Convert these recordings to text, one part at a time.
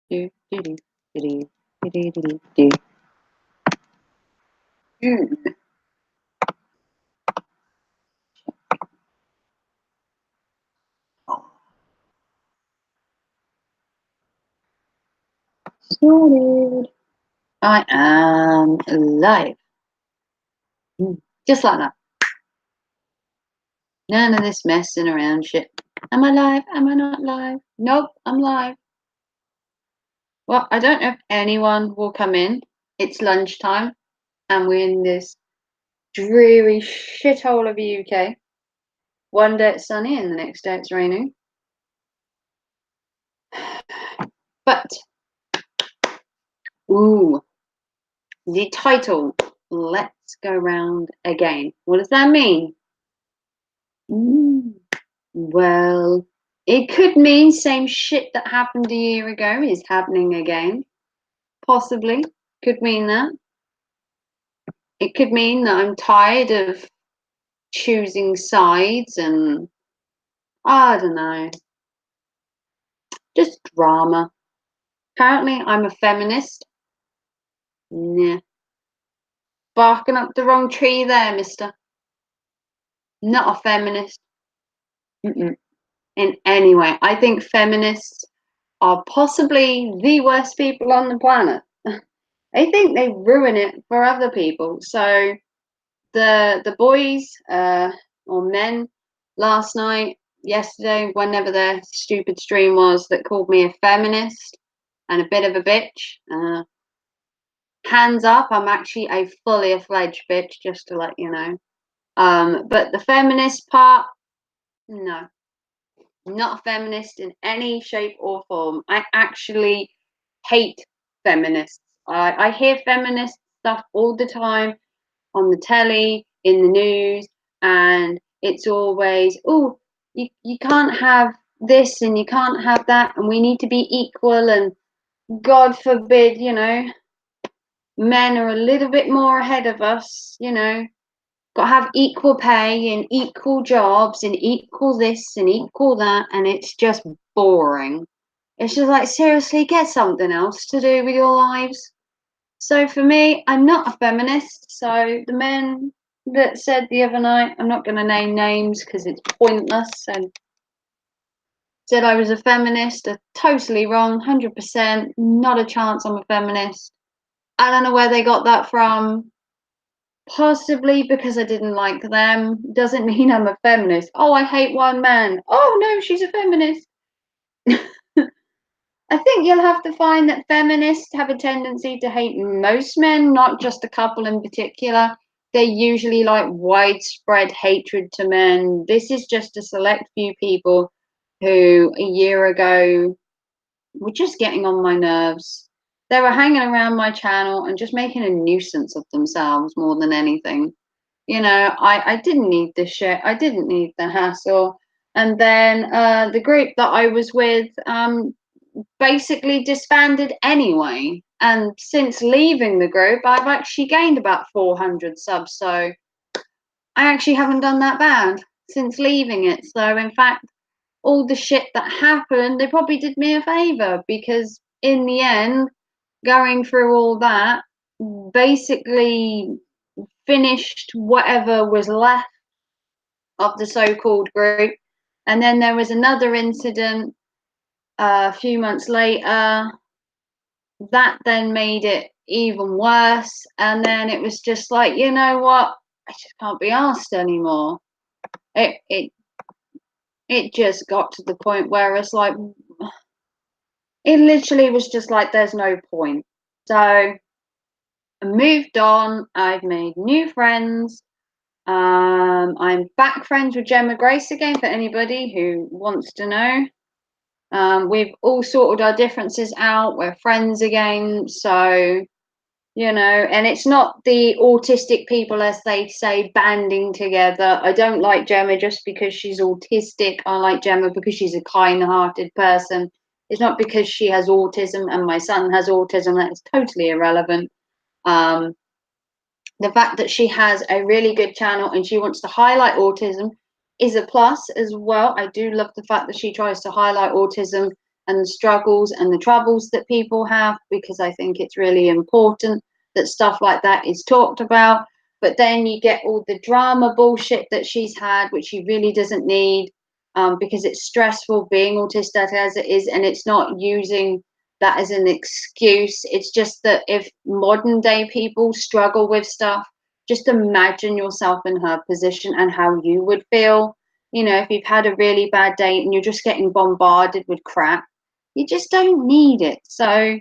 Do, do, do, do, do, do, do, do. June. Sorted. I am alive. Just like that. None of this messing around shit. Am I live? Am I not live? Nope, I'm live. Well, I don't know if anyone will come in. It's lunchtime, and we're in this dreary shithole of a UK. One day it's sunny, and the next day it's raining. But, ooh, the title, Let's Go Round Again. What does that mean? Well, it could mean same shit that happened a year ago is happening again. Possibly. Could mean that. It could mean that I'm tired of choosing sides and I don't know. Just drama. Apparently I'm a feminist. Nah. Barking up the wrong tree there, mister. Not a feminist. Mm-mm. In any way. I think feminists are possibly the worst people on the planet. I think they ruin it for other people. So the boys or men last night, yesterday, whenever their stupid stream was, that called me a feminist and a bit of a bitch. Hands up, I'm actually a fully fledged bitch, just to let you know. But the feminist part, no, not a feminist in any shape or form. I actually hate feminists. I hear feminist stuff all the time on the telly, in the news, and it's always, oh, you can't have this and you can't have that, and we need to be equal, and God forbid, men are a little bit more ahead of us, got to have equal pay and equal jobs and equal this and equal that, and it's just boring. It's just like, seriously, get something else to do with your lives. So for me, I'm not a feminist. So the men that said the other night, I'm not going to name names because it's pointless, and said I was a feminist, are totally wrong, 100%, not a chance I'm a feminist. I don't know where they got that from. Possibly because I didn't like them. Doesn't mean I'm a feminist. Oh, I hate one man. Oh, no, she's a feminist. I think you'll have to find that feminists have a tendency to hate most men, not just a couple in particular. They're usually like widespread hatred to men. This is just a select few people who a year ago were just getting on my nerves. They were hanging around my channel and just making a nuisance of themselves more than anything. I didn't need this shit. I didn't need the hassle. And then the group that I was with basically disbanded anyway. And since leaving the group, I've actually gained about 400 subs. So I actually haven't done that bad since leaving it. So in fact, all the shit that happened, they probably did me a favor, because in the end, going through all that, basically finished whatever was left of the so-called group. And then there was another incident a few months later that then made it even worse. And then it was just like, you know what, I just can't be asked anymore. It just got to the point where it's like, it literally was just like, there's no point. So I moved on. I've made new friends. I'm back friends with Gemma Grace again, for anybody who wants to know. We've all sorted our differences out. We're friends again. So, and it's not the autistic people, as they say, banding together. I don't like Gemma just because she's autistic. I like Gemma because she's a kind-hearted person. It's not because she has autism and my son has autism. That is totally irrelevant. The fact that she has a really good channel and she wants to highlight autism is a plus as well. I do love the fact that she tries to highlight autism and the struggles and the troubles that people have, because I think it's really important that stuff like that is talked about. But then you get all the drama bullshit that she's had, which she really doesn't need, because it's stressful being autistic as it is, and it's not using that as an excuse. It's just that if modern day people struggle with stuff, just imagine yourself in her position and how you would feel. You know, if you've had a really bad day and you're just getting bombarded with crap, you just don't need it. So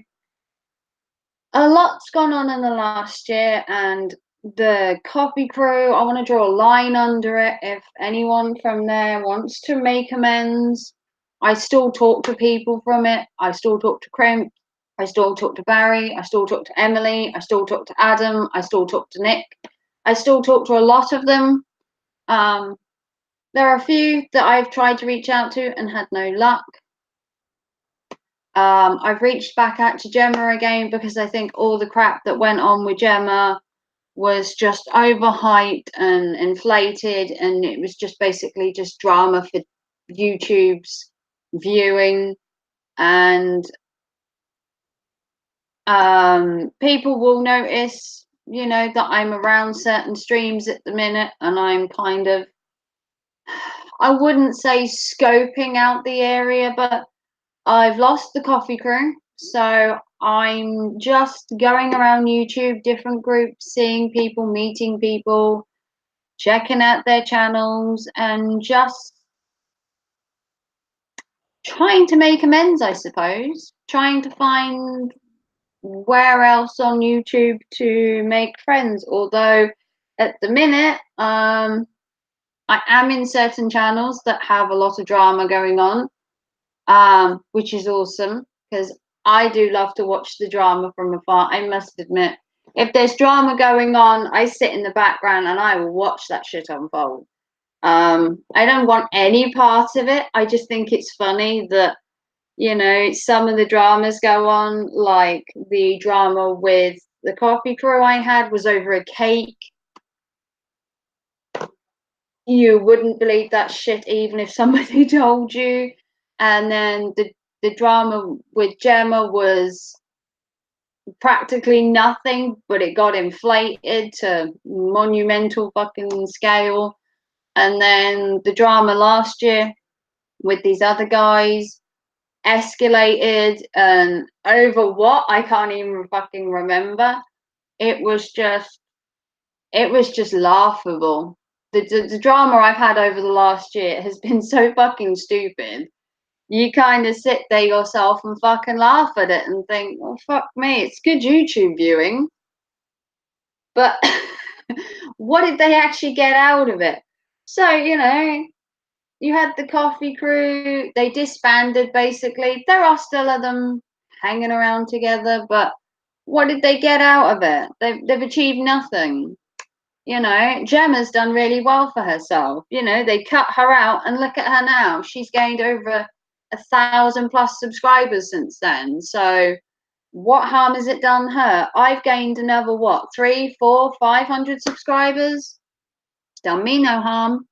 a lot's gone on in the last year, and the Coffee Crew, I want to draw a line under it. If anyone from there wants to make amends, I still talk to people from it. I still talk to Crimp. I still talk to Barry. I still talk to Emily. I still talk to Adam. I still talk to Nick. I still talk to a lot of them. There are a few that I've tried to reach out to and had no luck. I've reached back out to Gemma again because I think all the crap that went on with Gemma was just overhyped and inflated, and it was just basically just drama for YouTube's viewing. And people will notice, you know, that I'm around certain streams at the minute, and I'm kind of, I wouldn't say scoping out the area, but I've lost the Coffee Crew, so I'm just going around YouTube, different groups, seeing people, meeting people, checking out their channels, and just trying to make amends, I suppose. Trying to find where else on YouTube to make friends. Although at the minute, I am in certain channels that have a lot of drama going on. Which is awesome because I do love to watch the drama from afar. I must admit, if there's drama going on, I sit in the background and I will watch that shit unfold. I don't want any part of it. I just think it's funny that, you know, some of the dramas go on, like the drama with the Coffee Crew I had was over a cake. You wouldn't believe that shit even if somebody told you. And then the drama with Gemma was practically nothing, but it got inflated to monumental fucking scale. And then the drama last year with these other guys escalated, and over what I can't even fucking remember. It was just laughable. The drama I've had over the last year has been so fucking stupid. You kind of sit there yourself and fucking laugh at it and think, well, fuck me, it's good YouTube viewing. But what did they actually get out of it? So, you know, you had the Coffee Crew, they disbanded basically. There are still of them hanging around together, but what did they get out of it? They've achieved nothing. You know, Gemma's done really well for herself. You know, they cut her out and look at her now. She's gained over 1,000+ subscribers since then. So what harm has it done her? I've gained another what, 3, 4, 500 subscribers? It's done me no harm.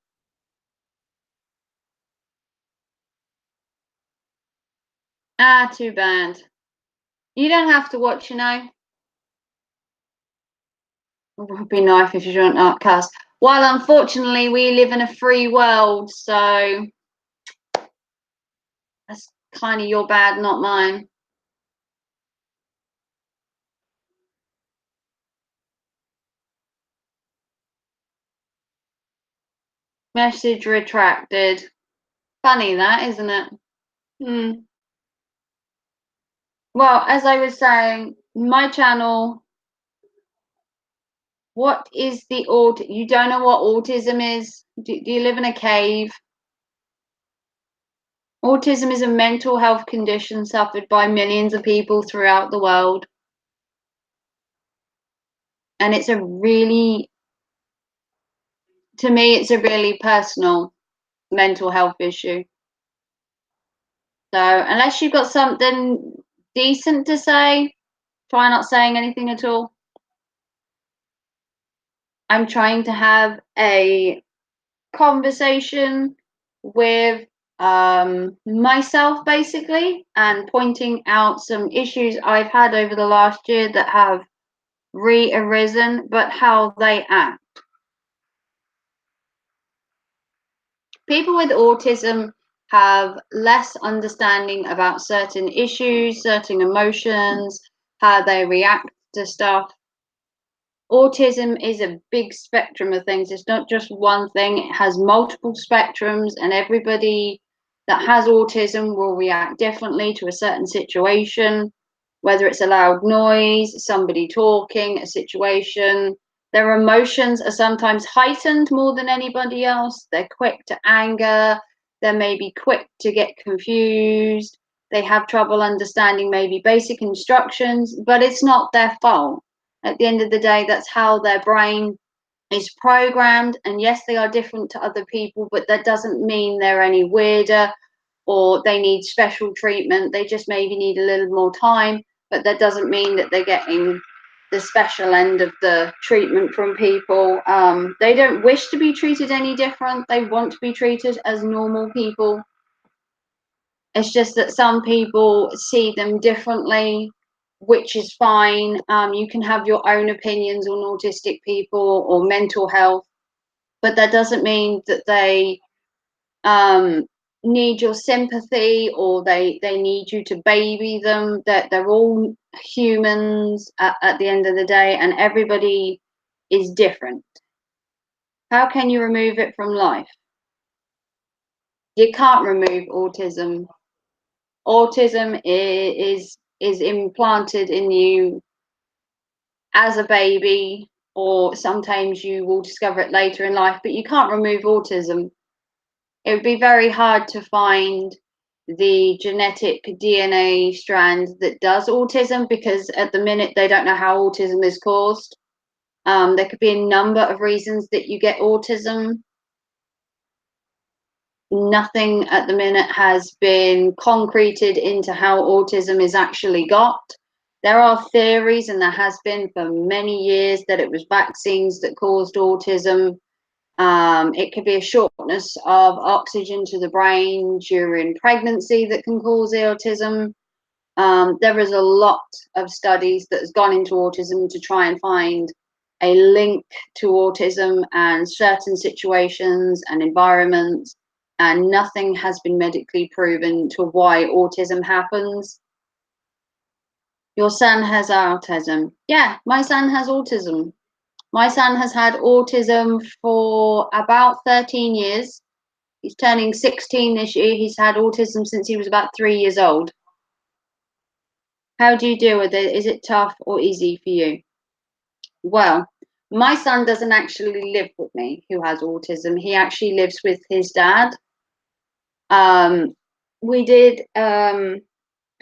Ah, too bad. You don't have to watch, you know. It would be nice if you're an outcast. Well, unfortunately, we live in a free world, so that's kind of your bad, not mine. Message retracted. Funny that, isn't it? Hmm. Well, as I was saying, my channel, what is the you don't know what autism is? Do you live in a cave? Autism is a mental health condition suffered by millions of people throughout the world. And it's a really, to me, it's a really personal mental health issue. So unless you've got something decent to say, try not saying anything at all. I'm trying to have a conversation with myself basically, and pointing out some issues I've had over the last year that have re-arisen, but how they act. People with autism have less understanding about certain issues, certain emotions, how they react to stuff. Autism is a big spectrum of things. It's not just one thing, it has multiple spectrums, and everybody that has autism will react differently to a certain situation, whether it's a loud noise, somebody talking, a situation. Their emotions are sometimes heightened more than anybody else. They're quick to anger, they may be quick to get confused, they have trouble understanding maybe basic instructions, but it's not their fault. At the end of the day, that's how their brain is programmed. And yes, they are different to other people, but that doesn't mean they're any weirder or they need special treatment. They just maybe need a little more time, but that doesn't mean that they're getting the special end of the treatment from people. They don't wish to be treated any different. They want to be treated as normal people. It's just that some people see them differently, which is fine. You can have your own opinions on autistic people or mental health, but that doesn't mean that they need your sympathy or they need you to baby them. That they're all humans at the end of the day, and everybody is different. How can you remove it from life? You can't remove autism. Autism is implanted in you as a baby, or sometimes you will discover it later in life, but you can't remove autism. It would be very hard to find the genetic DNA strand that does autism, because at the minute they don't know how autism is caused. There could be a number of reasons that you get autism. Nothing at the minute has been concreted into how autism is actually got. There are theories, and there has been for many years, that it was vaccines that caused autism. It could be a shortness of oxygen to the brain during pregnancy that can cause autism. There is a lot of studies that has gone into autism to try and find a link to autism and certain situations and environments, and nothing has been medically proven to why autism happens. Your son has autism. Yeah, my son has autism. My son has had autism for about 13 years. He's turning 16 this year. He's had autism since he was about 3 years old. How do you deal with it? Is it tough or easy for you? Well, my son doesn't actually live with me, who has autism. He actually lives with his dad. Um, we did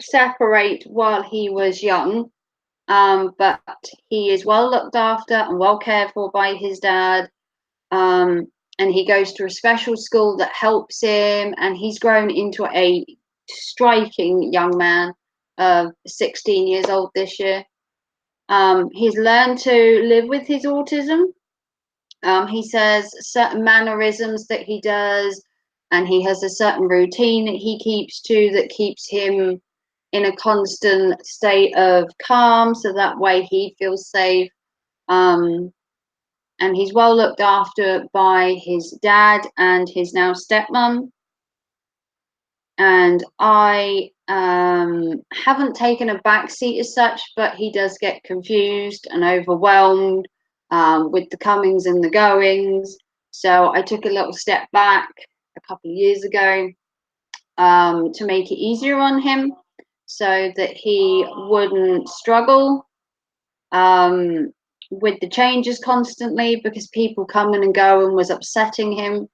separate while he was young, but he is well looked after and well cared for by his dad. Um, and he goes to a special school that helps him, and he's grown into a striking young man of 16 years old this year. He's learned to live with his autism. He says certain mannerisms that he does, and he has a certain routine that he keeps to that keeps him in a constant state of calm, so that way he feels safe. Um, and he's well looked after by his dad and his now stepmom. And I haven't taken a back seat as such, but he does get confused and overwhelmed with the comings and the goings. So I took a little step back a couple of years ago to make it easier on him, so that he wouldn't struggle with the changes constantly, because people coming and going was upsetting him.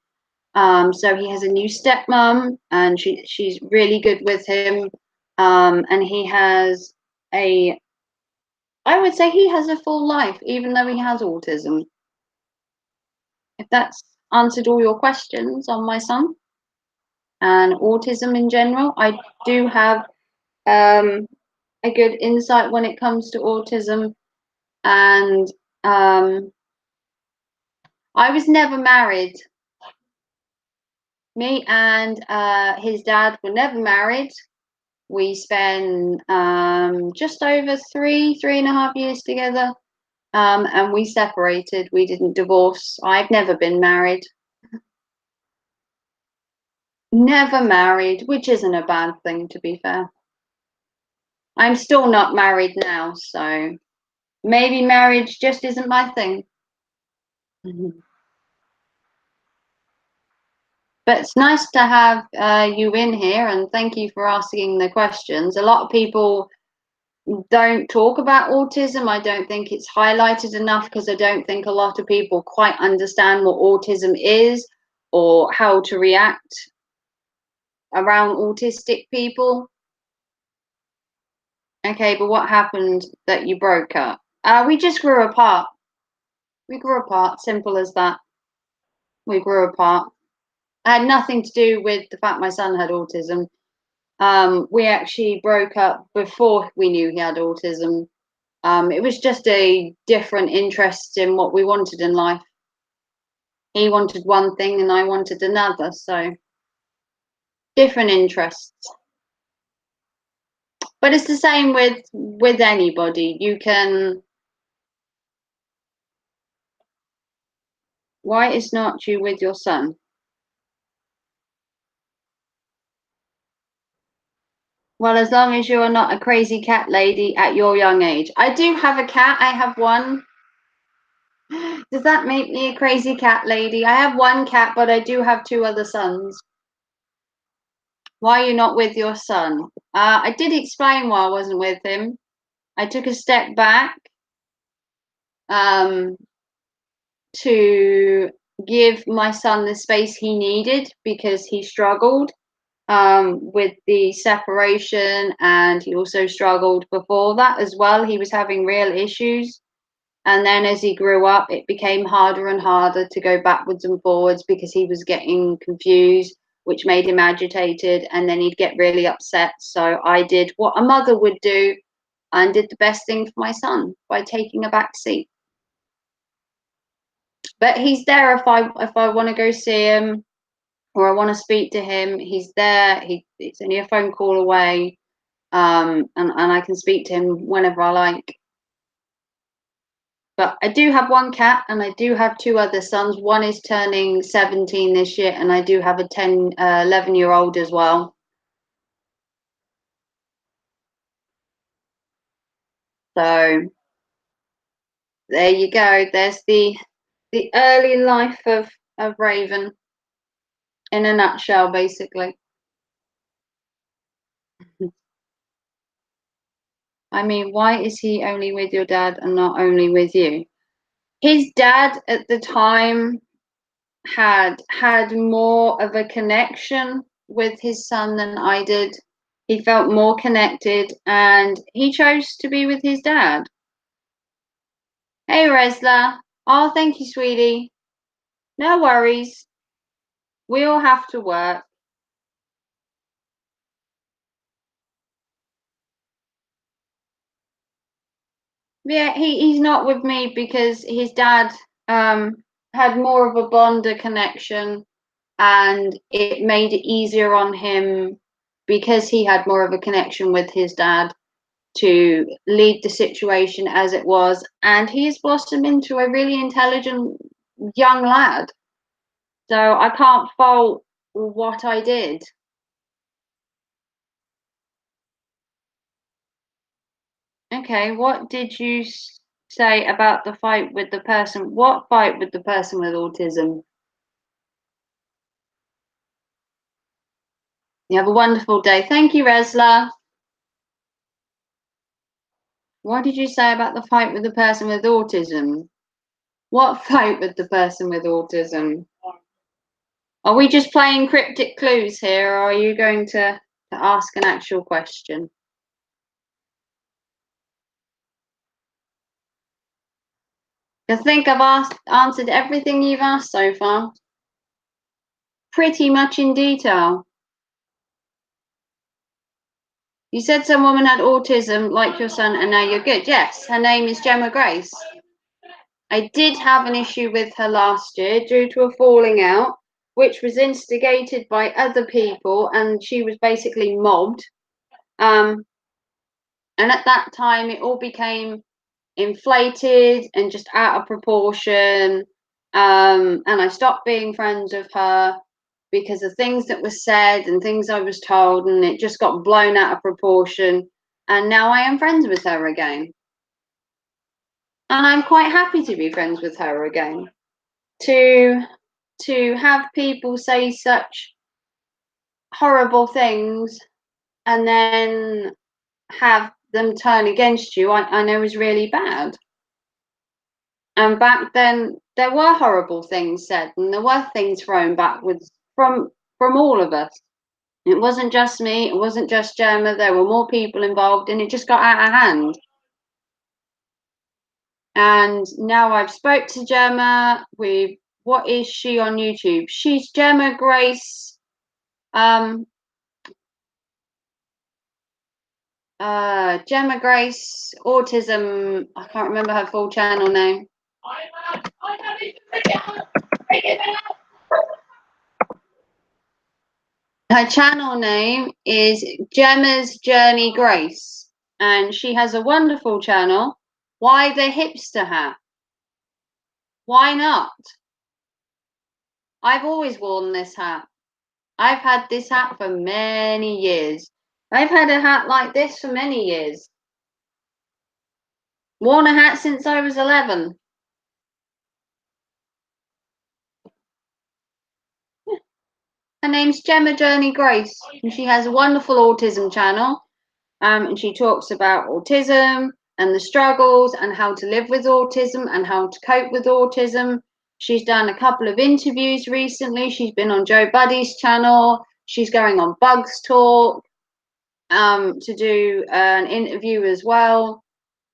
So he has a new stepmom, and she's really good with him. And he has I would say he has a full life, even though he has autism. If that's answered all your questions on my son and autism in general, I do have a good insight when it comes to autism. And I was never married. Me and his dad were never married. We spent just over 3.5 years together. And we separated. We didn't divorce. I've never been married. Never married, which isn't a bad thing, to be fair. I'm still not married now, so maybe marriage just isn't my thing. But it's nice to have you in here, and thank you for asking the questions. A lot of people don't talk about autism. I don't think it's highlighted enough because I don't think a lot of people quite understand what autism is or how to react around autistic people. Okay, but what happened that you broke up? We just grew apart. We grew apart, simple as that. We grew apart. It had nothing to do with the fact my son had autism. We actually broke up before we knew he had autism. It was just a different interest in what we wanted in life. He wanted one thing and I wanted another, so different interests. But it's the same with anybody. You can. Why is not you with your son? Well, as long as you are not a crazy cat lady at your young age. I do have a cat. I have one. Does that make me a crazy cat lady? I have one cat, but I do have two other sons. Why are you not with your son? I did explain why I wasn't with him. I took a step back um, to give my son the space he needed because he struggled with the separation, and he also struggled before that as well. He was having real issues. And then as he grew up, it became harder and harder to go backwards and forwards because he was getting confused, which made him agitated. And then he'd get really upset. So I did what a mother would do and did the best thing for my son by taking a back seat. But he's there if I want to go see him or I want to speak to him. He's there. It's only a phone call away, and I can speak to him whenever I like. But I do have one cat and I do have two other sons. One is turning 17 this year, and I do have a 11-year-old as well. So there you go. There's the early life of Raven in a nutshell, basically. I mean, why is he only with your dad and not only with you? His dad at the time had more of a connection with his son than I did. He felt more connected and he chose to be with his dad. Hey, Resla. Oh, thank you, sweetie. No worries. We all have to work. Yeah, he's not with me because his dad had more of a bonder connection, and it made it easier on him because he had more of a connection with his dad to lead the situation as it was. And he has blossomed into a really intelligent young lad. So I can't fault what I did. Okay, what did you say about the fight with the person? What fight with the person with autism? You have a wonderful day. Thank you, Resla. What did you say about the fight with the person with autism? What fight with the person with autism? Are we just playing cryptic clues here, or are you going to ask an actual question? I think I've answered everything you've asked so far. Pretty much in detail. You said some woman had autism like your son and now you're good. Yes, her name is Gemma Grace. I did have an issue with her last year due to a falling out. which was instigated by other people, and she was basically mobbed. And at that time, it all became inflated and just out of proportion. And I stopped being friends with her because of things that were said and things I was told, and it just got blown out of proportion. And now I am friends with her again. And I'm quite happy to be friends with her again. To have people say such horrible things and then have them turn against you, I know is really bad. And back then, there were horrible things said, and there were things thrown backwards from all of us. It wasn't just me. It wasn't just Gemma. There were more people involved, and it just got out of hand. And now I've spoke to Gemma. What is she on YouTube? She's Gemma Grace. Gemma Grace Autism. I can't remember her full channel name. Her channel name is Gemma's Journey Grace, and she has a wonderful channel. Why the hipster hat? Why not? I've always worn this hat. I've had this hat for many years. I've had a hat like this for many years. Worn a hat since I was 11. Her name's Gemma Journey Grace, and she has a wonderful autism channel. And she talks about autism and the struggles and how to live with autism and how to cope with autism. She's done a couple of interviews recently. She's been on Joe Buddy's channel. She's going on Bugs Talk to do an interview as well,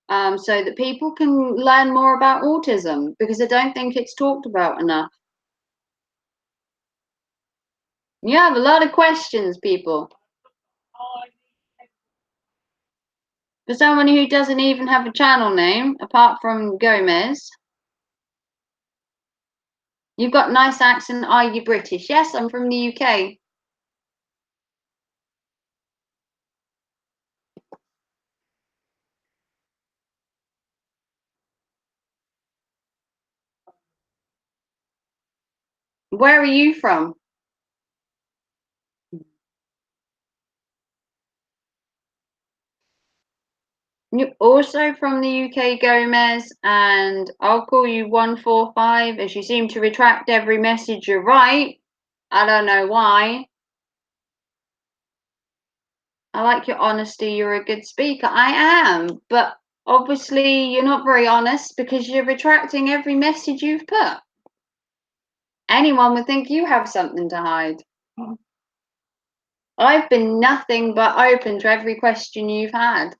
so that people can learn more about autism, because I don't think it's talked about enough. You have a lot of questions, people. For someone who doesn't even have a channel name, apart from Gomez, you've got a nice accent. Are you British? Yes, I'm from the UK. Where are you from? You're also from the UK, Gomez, and I'll call you 145 as you seem to retract every message you write. I don't know why. I like your honesty. You're a good speaker. I am, but obviously you're not very honest because you're retracting every message you've put. Anyone would think you have something to hide. I've been nothing but open to every question you've had.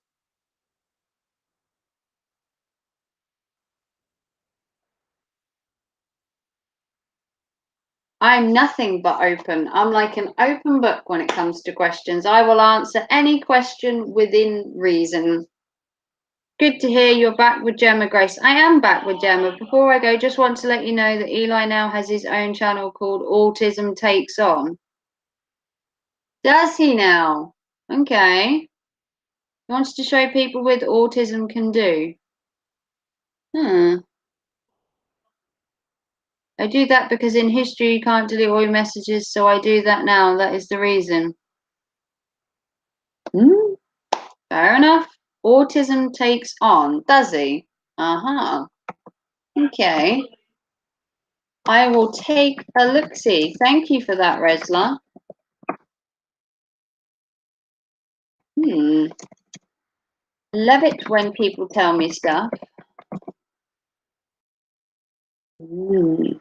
I'm nothing but open. I'm like an open book when it comes to questions. I will answer any question within reason. Good to hear you're back with Gemma Grace. I am back with Gemma. Before I go, just want to let you know that Eli now has his own channel called Autism Takes On. Does he now? Okay. He wants to show people what autism can do. I do that because in history you can't delete all your messages, so I do that now. That is the reason. Fair enough. Autism takes on, does he? Uh-huh. Okay. I will take a look-see. Thank you for that, Resla. Love it when people tell me stuff. Hmm.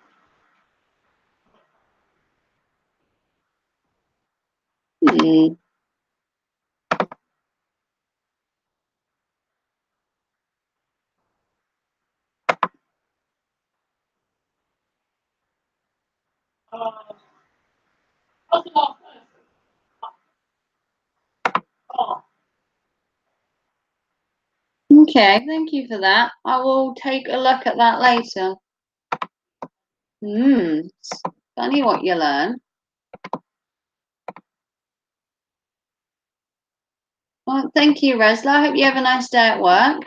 Okay, thank you for that. I will take a look at that later. Funny what you learn. Well, thank you, Resla. I hope you have a nice day at work.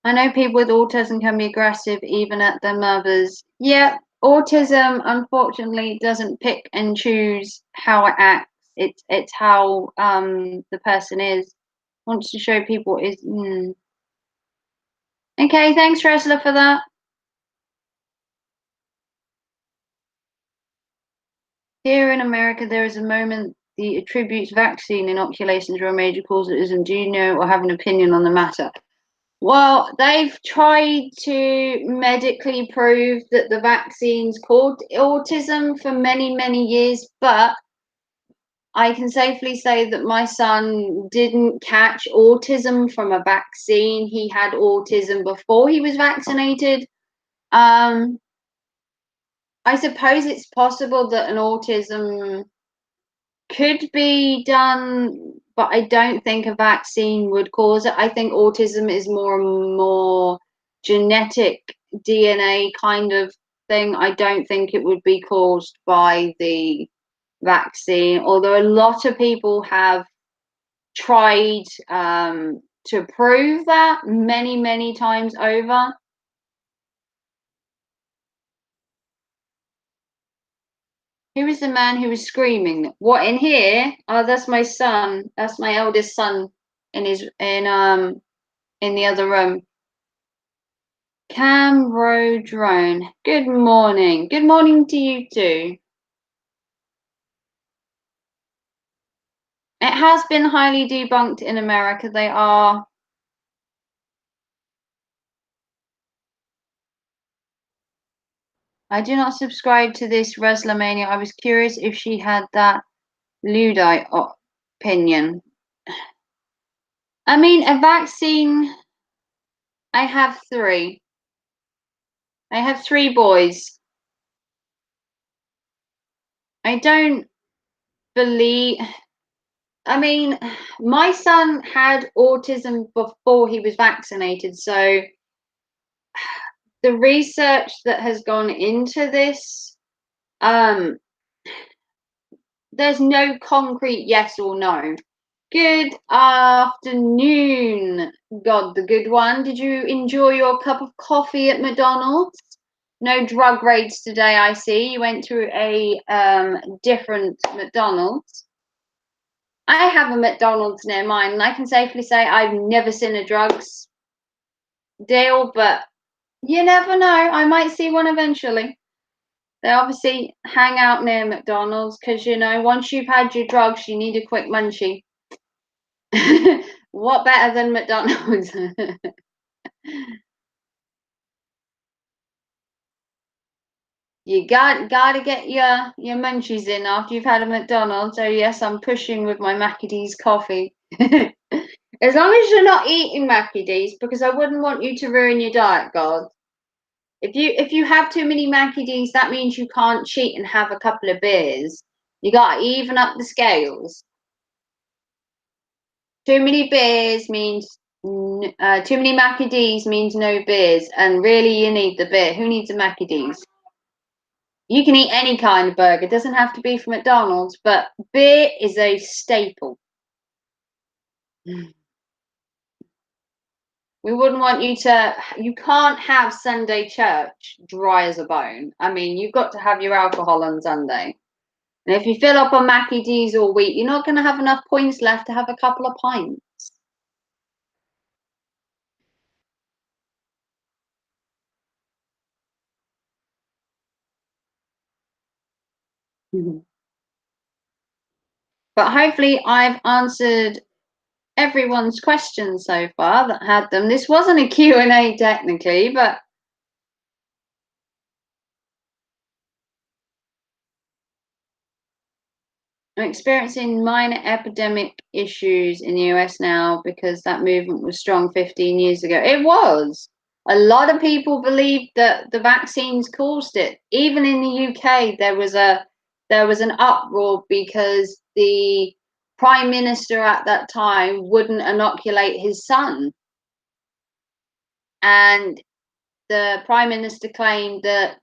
I know people with autism can be aggressive even at their mothers. Yeah, autism unfortunately doesn't pick and choose how it acts. It's how the person is. Wants to show people is. Okay, thanks, Resla, for that. Here in America, there is a moment the attributes vaccine inoculations are a major cause of autism. Do you know or have an opinion on the matter? Well, they've tried to medically prove that the vaccine's caused autism for many, many years, but I can safely say that my son didn't catch autism from a vaccine. He had autism before he was vaccinated. Um, I suppose it's possible that an autism could be done, but I don't think a vaccine would cause it. I think autism is more and more genetic DNA kind of thing. I don't think it would be caused by the vaccine, although a lot of people have tried to prove that many, many times over. Who was the man who was screaming? What, in here? Oh, that's my son. That's my eldest son in the other room. Camro drone. Good morning. Good morning to you too. It has been highly debunked in America. They are. I do not subscribe to this Reslamania. I was curious if she had that Luddite opinion. I mean, a vaccine. I have three. I have three boys. I don't believe. I mean, my son had autism before he was vaccinated, so the research that has gone into this, there's no concrete yes or no. Good afternoon, God the good one. Did you enjoy your cup of coffee at McDonald's? No drug raids today, I see. You went to a different McDonald's. I have a McDonald's near mine, and I can safely say I've never seen a drugs deal, but you never know. I might see one eventually. They obviously hang out near McDonald's because, you know, once you've had your drugs, you need a quick munchie. What better than McDonald's? You gotta get your munchies in after you've had a McDonald's. So yes, I'm pushing with my Mackie D's coffee. As long as you're not eating Mackie D's, because I wouldn't want you to ruin your diet, God. If you have too many Mackie D's, that means you can't cheat and have a couple of beers. You gotta even up the scales. Too many beers means too many Mackie D's means no beers, and really you need the beer. Who needs a Mackie D's? You can eat any kind of burger. It doesn't have to be from McDonald's, but beer is a staple. We wouldn't want you to. You can't have Sunday church dry as a bone. I mean, you've got to have your alcohol on Sunday. And if you fill up on Mackie D's all week, you're not going to have enough points left to have a couple of pints. But hopefully, I've answered everyone's questions so far that had them. This wasn't a Q&A technically, but I'm experiencing minor epidemic issues in the US now because that movement was strong 15 years ago. It was. A lot of people believed that the vaccines caused it. Even in the UK, there was an uproar because the prime minister at that time wouldn't inoculate his son, and the prime minister claimed that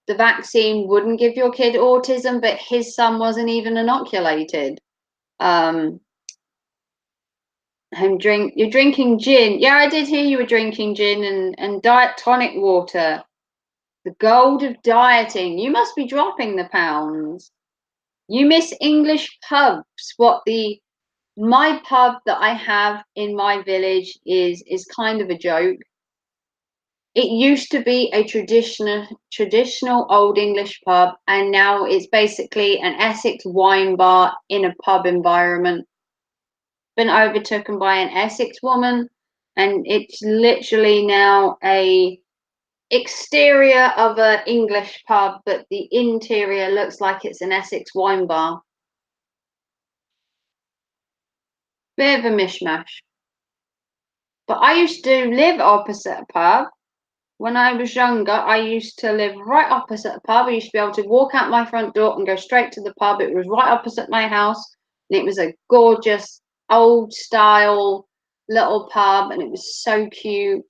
the vaccine wouldn't give your kid autism, but his son wasn't even inoculated. You're drinking gin. Yeah, I did hear you were drinking gin and diet tonic water. The gold of dieting. You must be dropping the pounds. You miss English pubs. My pub that I have in my village is kind of a joke. It used to be a traditional old English pub, and now it's basically an Essex wine bar in a pub environment. Been overtaken by an Essex woman, and it's literally now a exterior of an English pub, but the interior looks like it's an Essex wine bar. Bit of a mishmash. But I used to live opposite a pub. When I was younger, I used to live right opposite a pub. I used to be able to walk out my front door and go straight to the pub. It was right opposite my house, and it was a gorgeous old style little pub, and it was so cute.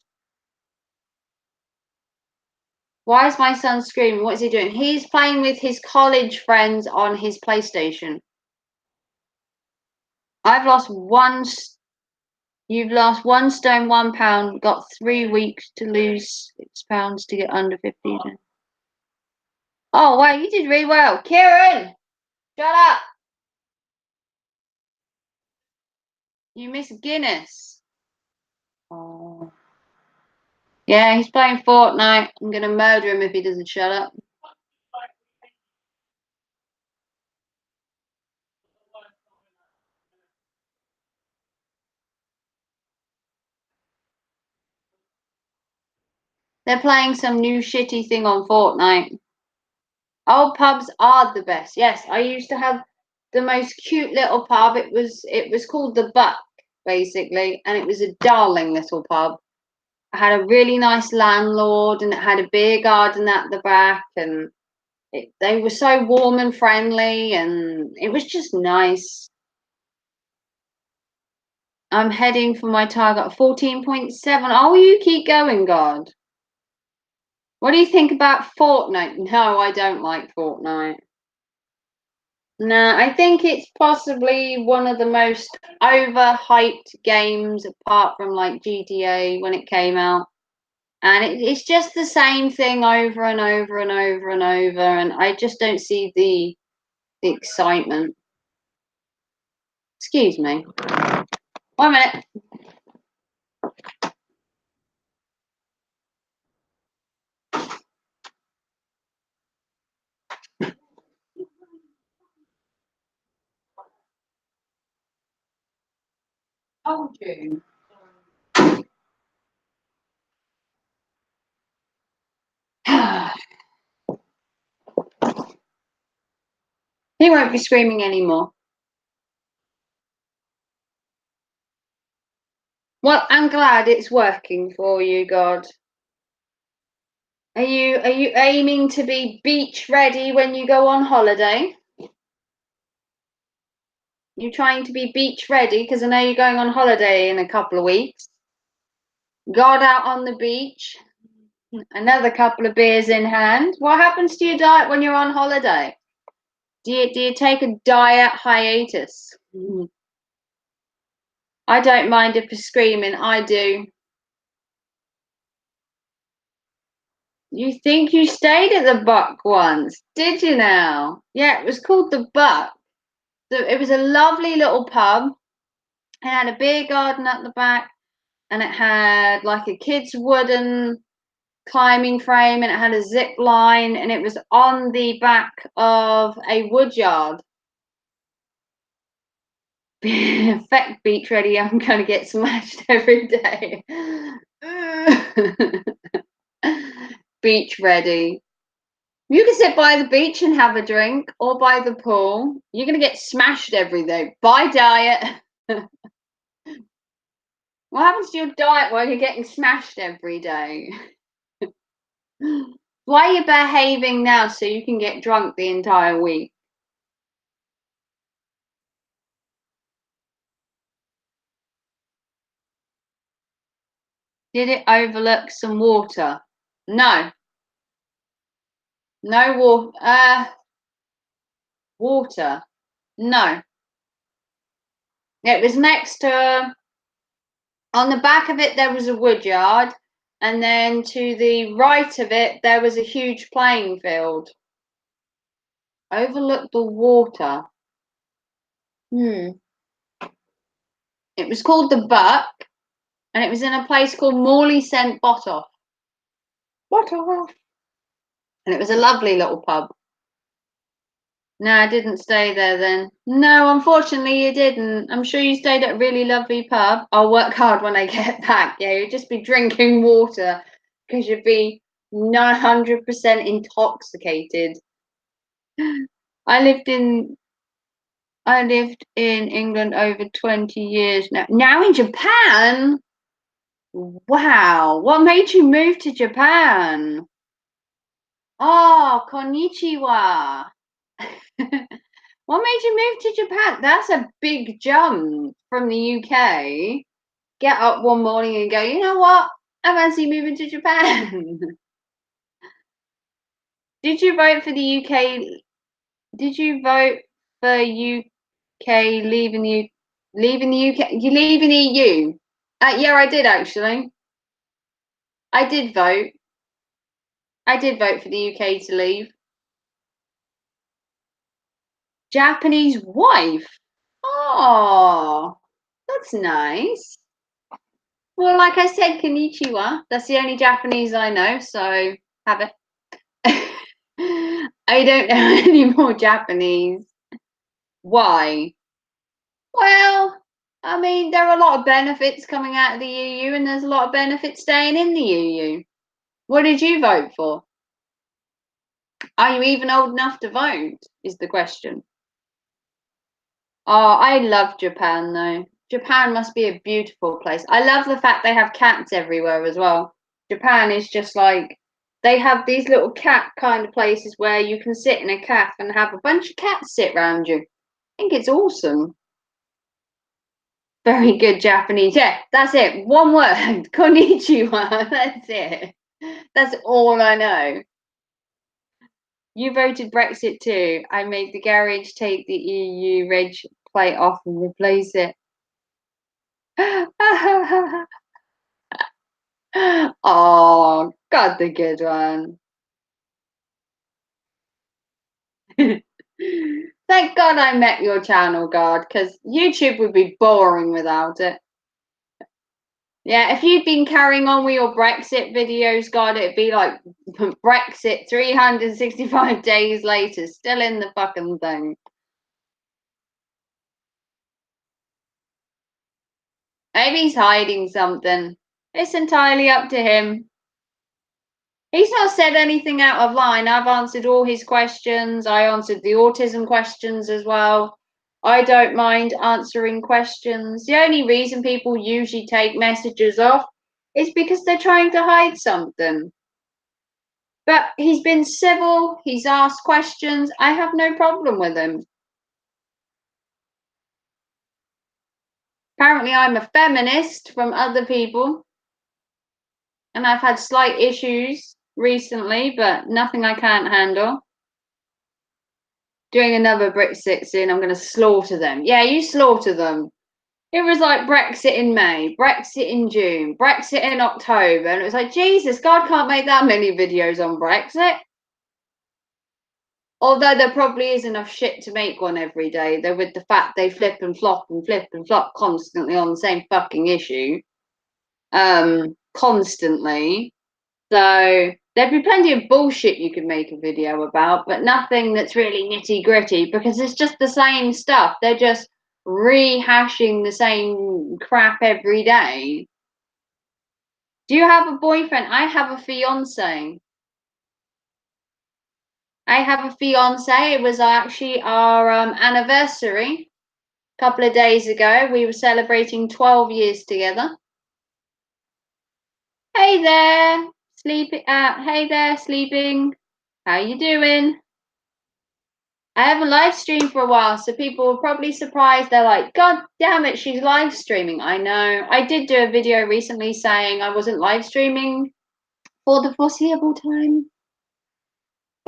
Why is my son screaming? What is he doing? He's playing with his college friends on his PlayStation. I've lost one. You've lost 1 stone, £1. Got 3 weeks to lose £6 to get under 15. Oh wow, you did really well, Kieran. Shut up. You miss Guinness. Oh. Yeah, he's playing Fortnite. I'm gonna murder him if he doesn't shut up. They're playing some new shitty thing on Fortnite. Old pubs are the best. Yes, I used to have the most cute little pub. It was called the Buck, basically, and it was a darling little pub. I had a really nice landlord, and it had a beer garden at the back, and they were so warm and friendly, and it was just nice. I'm heading for my target 14.7. Oh, you keep going, God. What do you think about Fortnite? No, I don't like Fortnite. No, I think it's possibly one of the most overhyped games apart from like GTA when it came out. And it's just the same thing over and over and over and over, and I just don't see the excitement. Excuse me. 1 minute. Told you. He won't be screaming anymore. Well, I'm glad it's working for you, God. Are you aiming to be beach ready when you go on holiday? You trying to be beach ready? Because I know you're going on holiday in a couple of weeks. God out on the beach, another couple of beers in hand. What happens to your diet when you're on holiday? Do you take a diet hiatus? I don't mind if you're screaming. I do. You think you stayed at the Buck once, did you now? Yeah, it was called the Buck. So it was a lovely little pub. It had a beer garden at the back, and it had like a kid's wooden climbing frame, and it had a zip line, and it was on the back of a wood yard. Effect beach ready. I'm gonna get smashed every day. Beach ready. You can sit by the beach and have a drink, or by the pool. You're gonna get smashed every day. By diet. What happens to your diet while you're getting smashed every day? Why are you behaving now so you can get drunk the entire week? Did it overlook some water? No. No water. No. It was next to, on the back of it, there was a woodyard. And then to the right of it, there was a huge playing field. Overlooked the water. It was called the Buck, and it was in a place called Morley St Bottoff. Bottoff. And it was a lovely little pub. No, I didn't stay there then. No, unfortunately you didn't. I'm sure you stayed at a really lovely pub. I'll work hard when I get back. Yeah, you'd just be drinking water because you'd be 900% intoxicated. I lived in England over 20 years now. Now in Japan? Wow. What made you move to Japan? Oh, konnichiwa. What made you move to Japan? That's a big jump from the UK. Get up one morning and go, you know what? I fancy moving to Japan. Did you vote for the UK? Did you vote for UK leaving the UK? You leaving the EU? Yeah, I did actually. I did vote. I did vote for the UK to leave. Japanese wife. Oh, that's nice. Well, like I said, konnichiwa. That's the only Japanese I know, so have it. I don't know any more Japanese. Why? Well, I mean, there are a lot of benefits coming out of the EU, and there's a lot of benefits staying in the EU. What did you vote for? Are you even old enough to vote? Is the question. Oh, I love Japan though. Japan must be a beautiful place. I love the fact they have cats everywhere as well. Japan is just like, they have these little cat kind of places where you can sit in a cafe and have a bunch of cats sit around you. I think it's awesome. Very good Japanese. Yeah, that's it. One word. Konnichiwa. That's it. That's all I know. You voted Brexit too. I made the garage take the EU reg plate off and replace it. Oh, got the good one. Thank God I met your channel, God, because YouTube would be boring without it. Yeah, if you'd been carrying on with your Brexit videos, God, it'd be like Brexit 365 days later, still in the fucking thing. Maybe he's hiding something. It's entirely up to him. He's not said anything out of line. I've answered all his questions. I answered the autism questions as well. I don't mind answering questions. The only reason people usually take messages off is because they're trying to hide something. But he's been civil. He's asked questions. I have no problem with him. Apparently, I'm a feminist from other people. And I've had slight issues recently, but nothing I can't handle. Doing another Brexit soon. I'm going to slaughter them. Yeah, you slaughter them. It was like Brexit in May, Brexit in June, Brexit in October. And it was like, Jesus, God can't make that many videos on Brexit. Although there probably is enough shit to make one every day, though, with the fact they flip and flop constantly on the same fucking issue. Constantly. So there'd be plenty of bullshit you could make a video about, but nothing that's really nitty gritty because it's just the same stuff. They're just rehashing the same crap every day. Do you have a boyfriend? I have a fiance. I have a fiance. It was actually our anniversary a couple of days ago. We were celebrating 12 years together. Hey there, sleeping. Hey there, sleeping. How you doing? I haven't live streamed for a while, so people were probably surprised. They're like, God damn it, she's live streaming. I know. I did do a video recently saying I wasn't live streaming for the foreseeable time.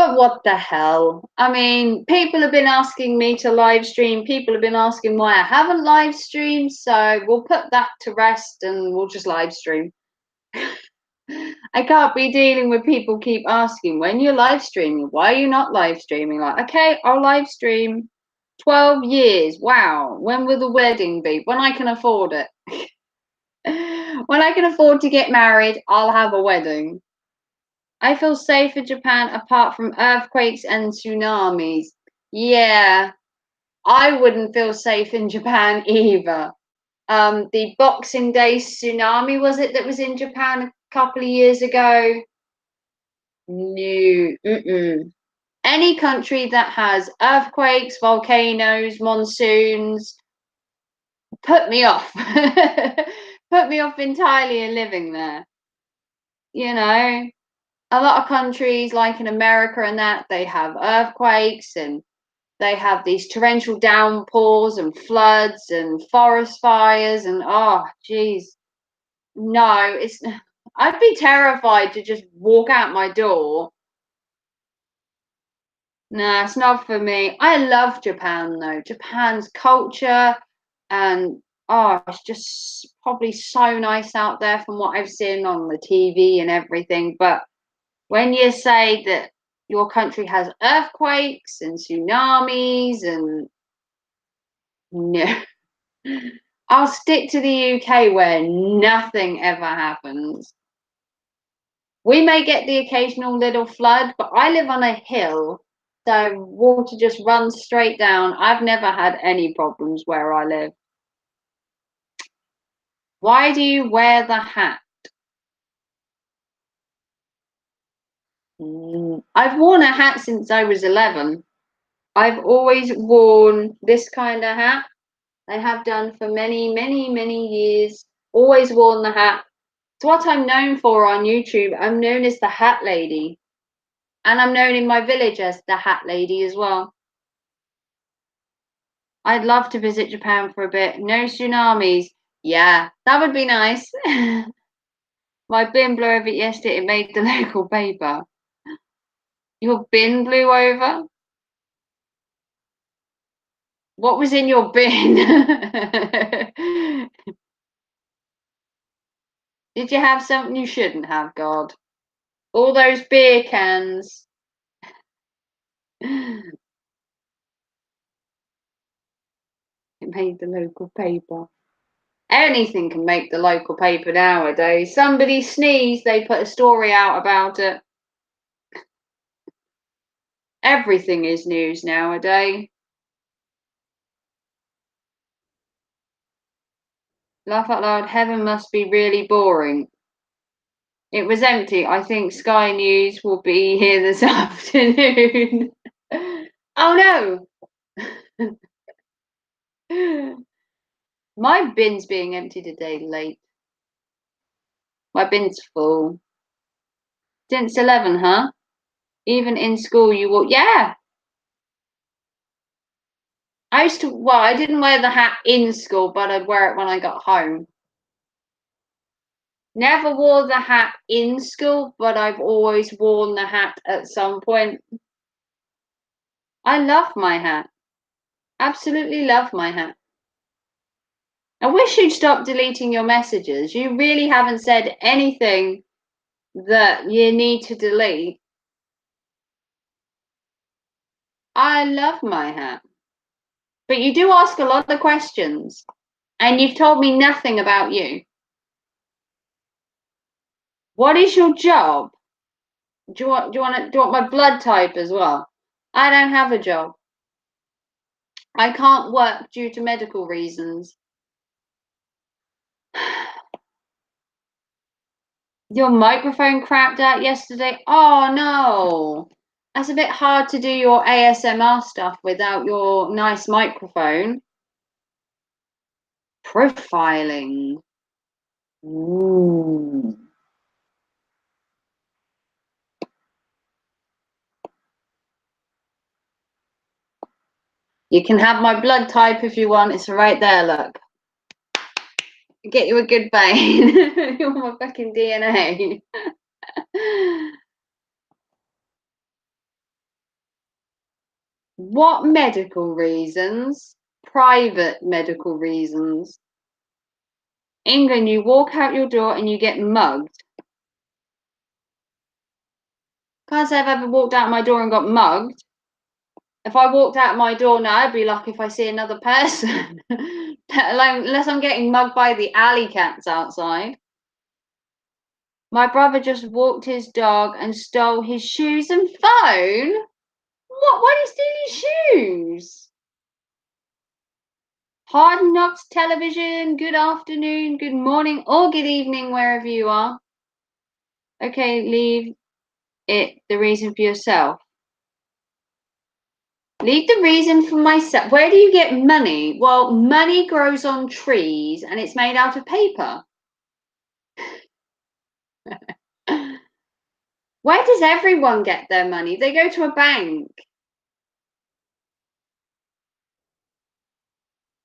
But what the hell? I mean, people have been asking me to live stream. People have been asking why I haven't live streamed. So we'll put that to rest and we'll just live stream. I can't be dealing with people keep asking when you're live streaming. Why are you not live streaming? Like, okay, I'll live stream. 12 years. Wow. When will the wedding be? When I can afford it. When I can afford to get married, I'll have a wedding. I feel safe in Japan apart from earthquakes and tsunamis. Yeah, I wouldn't feel safe in Japan either. The Boxing Day tsunami, was it, that was in Japan a couple of years ago? No. Mm-mm. Any country that has earthquakes, volcanoes, monsoons, put me off. Put me off entirely in living there. You know, a lot of countries, like in America and that, they have earthquakes and they have these torrential downpours and floods and forest fires and oh, geez, no, it's. I'd be terrified to just walk out my door. Nah, it's not for me. I love Japan though. Japan's culture and oh, it's just probably so nice out there from what I've seen on the TV and everything. But when you say that your country has earthquakes and tsunamis and no, I'll stick to the UK where nothing ever happens. We may get the occasional little flood, but I live on a hill, so water just runs straight down. I've never had any problems where I live. Why do you wear the hat? I've worn a hat since I was 11. I've always worn this kind of hat. I have done for many, many, many years. Always worn the hat. It's what I'm known for on YouTube. I'm known as the Hat Lady. And I'm known in my village as the Hat Lady as well. I'd love to visit Japan for a bit. No tsunamis. Yeah, that would be nice. My bin blew over yesterday. It made the local paper. Your bin blew over? What was in your bin? Did you have something you shouldn't have, God? All those beer cans. It made the local paper. Anything can make the local paper nowadays. Somebody sneezed, they put a story out about it. Everything is news nowadays. Laugh out loud, heaven must be really boring. It was empty. I think Sky News will be here this afternoon. Oh no! My bin's being emptied a day late. My bin's full. Since 11, huh? Even in school, you walk. Yeah, I used to. Well, I didn't wear the hat in school, but I'd wear it when I got home. Never wore the hat in school, but I've always worn the hat at some point. I love my hat. Absolutely love my hat. I wish you'd stop deleting your messages. You really haven't said anything that you need to delete. I love my hat. But you do ask a lot of questions, and you've told me nothing about you. What is your job? Do you want my blood type as well? I don't have a job. I can't work due to medical reasons. Your microphone crapped out yesterday. Oh no. That's a bit hard to do your ASMR stuff without your nice microphone. Profiling. Ooh. You can have my blood type if you want. It's right there, look. Get you a good vein. You're my fucking DNA. What medical reasons? Private medical reasons. England, you walk out your door and you get mugged. Can't say I've ever walked out my door and got mugged. If I walked out my door now, I'd be lucky if I see another person. Let alone, unless I'm getting mugged by the alley cats outside. My brother just walked his dog and stole his shoes and phone. What? Why did he steal his shoes? Hard Knocks Television, good afternoon, good morning, or good evening, wherever you are. Okay, leave it the reason for yourself. Leave the reason for myself. Where do you get money? Well, money grows on trees and it's made out of paper. Where does everyone get their money? They go to a bank.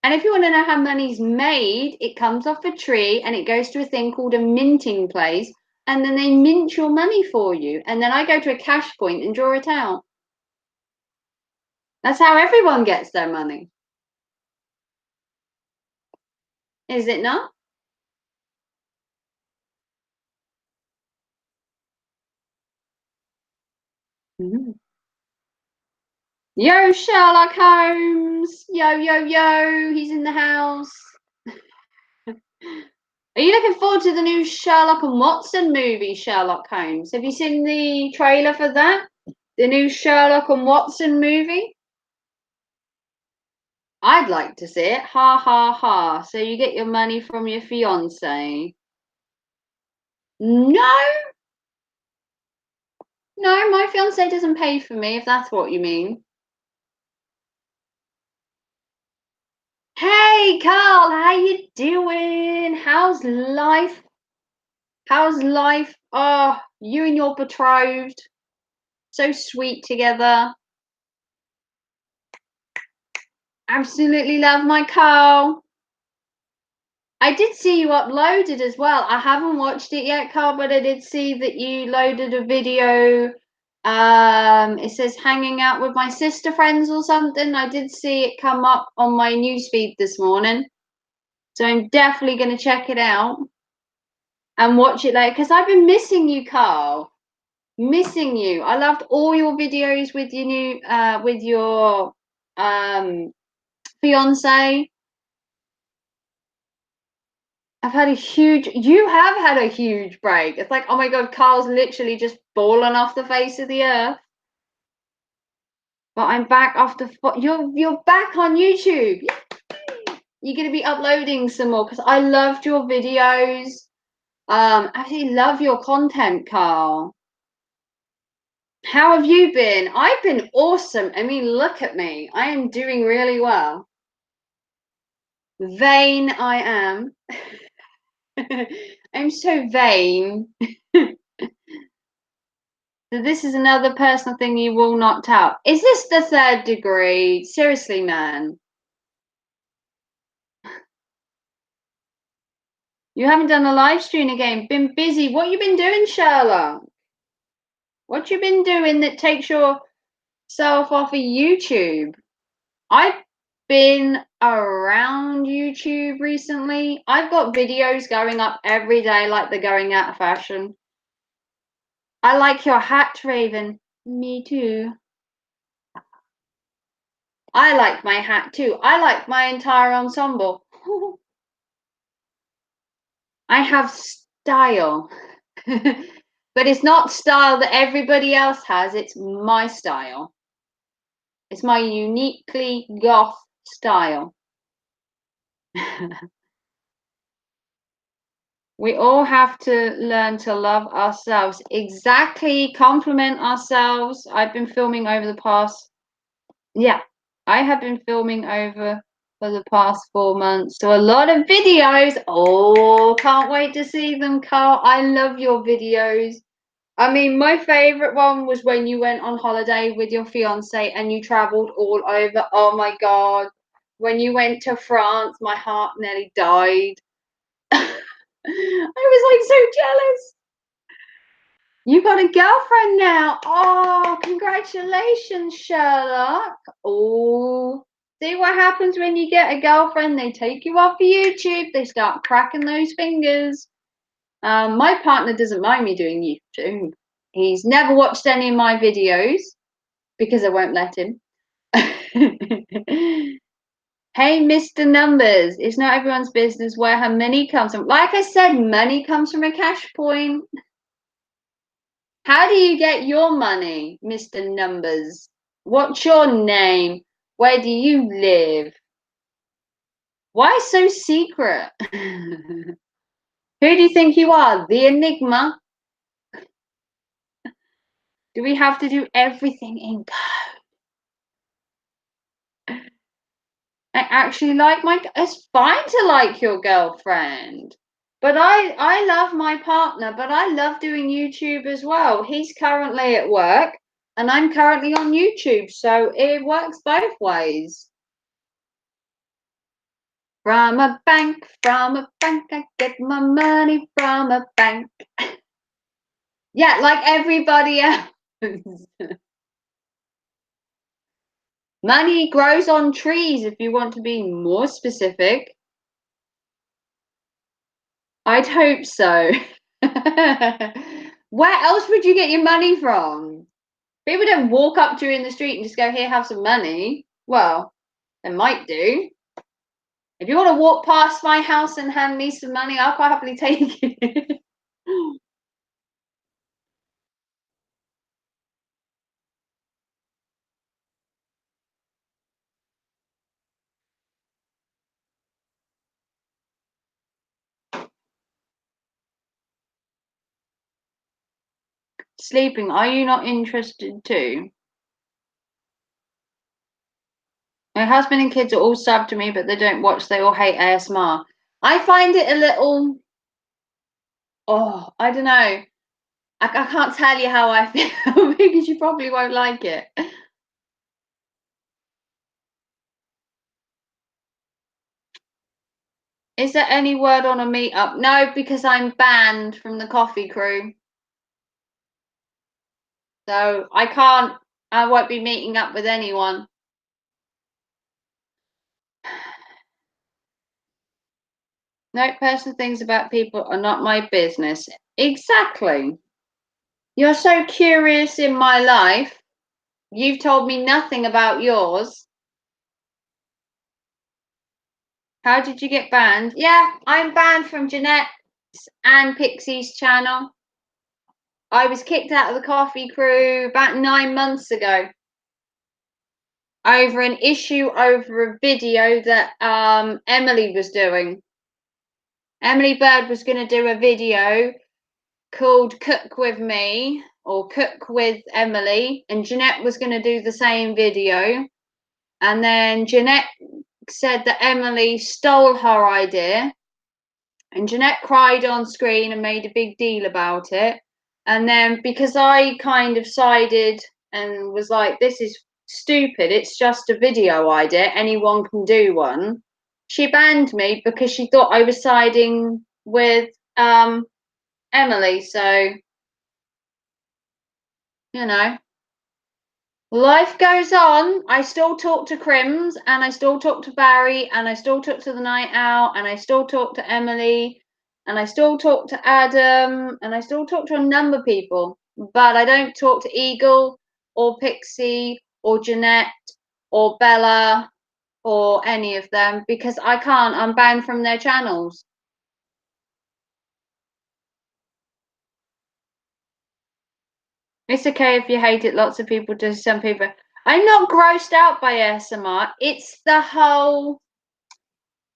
And if you want to know how money's made, it comes off a tree and it goes to a thing called a minting place. And then they mint your money for you. And then I go to a cash point and draw it out. That's how everyone gets their money. Is it not? Mm-hmm. Yo, Sherlock Holmes. Yo, yo, yo. He's in the house. Are you looking forward to the new Sherlock and Watson movie, Sherlock Holmes? Have you seen the trailer for that? The new Sherlock and Watson movie? I'd like to see it. Ha ha ha. So you get your money from your fiance. No, no, my fiance doesn't pay for me, if that's what you mean. Hey Carl, how you doing? How's life? How's life? Oh, you and your betrothed. So sweet together. Absolutely love my Carl. I did see you uploaded as well. I haven't watched it yet, Carl, but I did see that you loaded a video. It says hanging out with my sister friends or something. I did see it come up on my newsfeed this morning. So I'm definitely going to check it out and watch it later because I've been missing you, Carl. Missing you. I loved all your videos with your new with your fiance. You have had a huge break. It's like, oh my God, Carl's literally just fallen off the face of the earth. But I'm back after, you're back on YouTube. You're going to be uploading some more because I loved your videos. I absolutely love your content, Carl. How have you been? I've been awesome. I mean, look at me. I am doing really well. Vain I am. I'm so vain. So this is another personal thing you will not tell. Is this the third degree? Seriously, man. You haven't done a live stream again. Been busy. What you been doing, Sherlock? What you been doing that takes yourself off of YouTube? I've been around YouTube recently. I've got videos going up every day like they're going out of fashion. I like your hat, Raven. Me too. I like my hat too. I like my entire ensemble. I have style. But it's not style that everybody else has. It's my style. It's my uniquely goth style. We all have to learn to love ourselves. Exactly. Compliment ourselves. I've been filming over the past, yeah, I have been filming over for the past 4 months. So a lot of videos. Oh, can't wait to see them, Carl. I love your videos. I mean, my favorite one was when you went on holiday with your fiance and you traveled all over. Oh my God. When you went to France, my heart nearly died. I was like so jealous. You got a girlfriend now. Oh, congratulations, Sherlock. Oh, see what happens when you get a girlfriend? They take you off of YouTube. They start cracking those fingers. My partner doesn't mind me doing YouTube. He's never watched any of my videos because I won't let him. Hey, Mr. Numbers, it's not everyone's business where her money comes from. Like I said, money comes from a cash point. How do you get your money, Mr. Numbers? What's your name? Where do you live? Why so secret? Who do you think you are? The Enigma? Do we have to do everything in code? I actually like my. It's fine to like your girlfriend. But I love my partner, but I love doing YouTube as well. He's currently at work and I'm currently on YouTube, so it works both ways. From a bank, I get my money from a bank. Yeah, like everybody else. Money grows on trees if you want to be more specific. I'd hope so. Where else would you get your money from? People don't walk up to you in the street and just go, here, have some money. Well, they might do. If you want to walk past my house and hand me some money, I'll quite happily take it. Sleeping, are you not interested too? My husband and kids are all subbed to me, but they don't watch. They all hate ASMR. I find it a little, I don't know. I can't tell you how I feel because you probably won't like it. Is there any word on a meetup? No, because I'm banned from the coffee crew. So I won't be meeting up with anyone. No, personal things about people are not my business. Exactly. You're so curious in my life. You've told me nothing about yours. How did you get banned? Yeah, I'm banned from Jeanette's and Pixie's channel. I was kicked out of the coffee crew about 9 months ago over an issue over a video that Emily was doing. Emily Bird was going to do a video called Cook With Me or Cook With Emily, and Jeanette was going to do the same video. And then Jeanette said that Emily stole her idea, and Jeanette cried on screen and made a big deal about it. And then because I kind of sided and was like, this is stupid, it's just a video idea, anyone can do one, she banned me because she thought I was siding with Emily. So, you know, life goes on. I still talk to Crims and I still talk to Barry and I still talk to the Night Owl and I still talk to Emily and I still talk to Adam and I still talk to a number of people, but I don't talk to Eagle or Pixie or Jeanette or Bella or any of them because I can't. I'm banned from their channels. It's okay if you hate it. Lots of people do. Some people. I'm not grossed out by ASMR. It's the whole.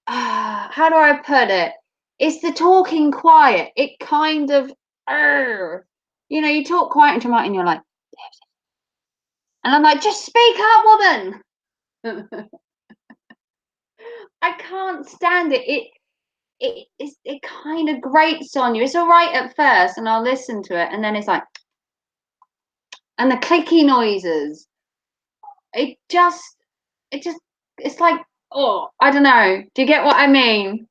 How do I put it? It's the talking quiet. It kind of. You talk quiet into mic and you're like, and I'm like, just speak up, woman. I can't stand it. It kind of grates on you. It's all right at first, and I'll listen to it, and then it's like, and the clicky noises. It just it just it's like, I don't know. Do you get what I mean?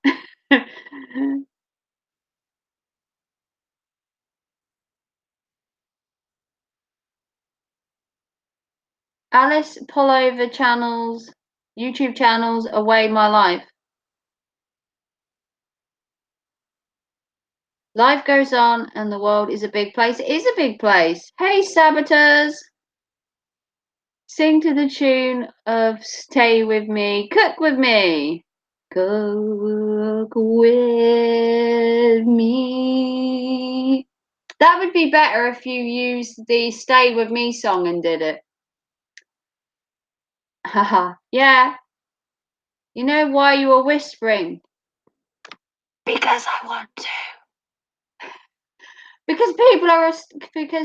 Alice Pullover channels, YouTube channels, away my life. Life goes on and the world is a big place. It is a big place. Hey, saboteurs. Sing to the tune of Stay With Me, Cook With Me. Cook with me. That would be better if you used the Stay With Me song and did it. Haha, yeah. You know why you were whispering? Because I want to. Because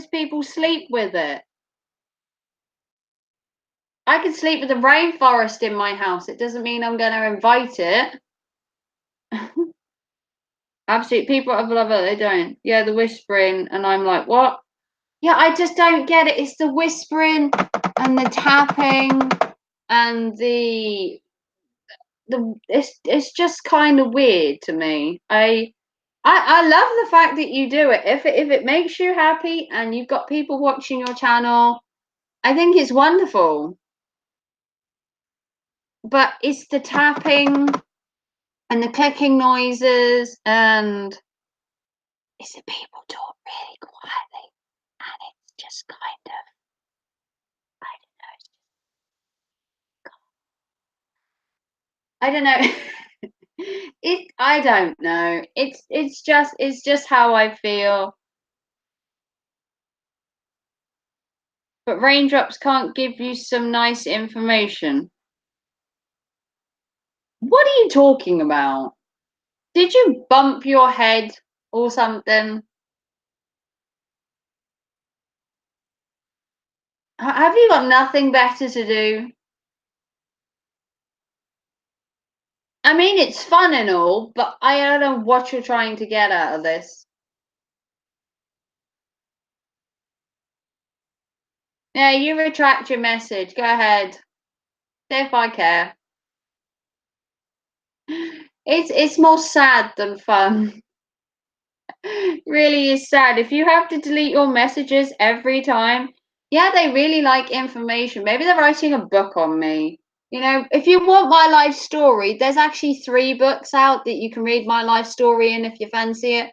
people sleep with it. I could sleep with a rainforest in my house. It doesn't mean I'm going to invite it. Absolutely, people love it. They don't. Yeah, the whispering, and I'm like, what? Yeah, I just don't get it. It's the whispering and the tapping and the it's just kind of weird to me. I love the fact that you do it. If it makes you happy and you've got people watching your channel, I think it's wonderful. But it's the tapping and the clicking noises, and it's the people talk really quietly, and it's just kind of, I don't know. I don't know. It's just how I feel. But raindrops can't give you some nice information. What are you talking about? Did you bump your head or something? Have you got nothing better to do? I mean, it's fun and all, but I don't know what you're trying to get out of this. Yeah, you retract your message. Go ahead. See if I care. It's more sad than fun. Really is sad. If you have to delete your messages every time, yeah, they really like information. Maybe they're writing a book on me. You know, if you want my life story, there's actually 3 books out that you can read my life story in if you fancy it.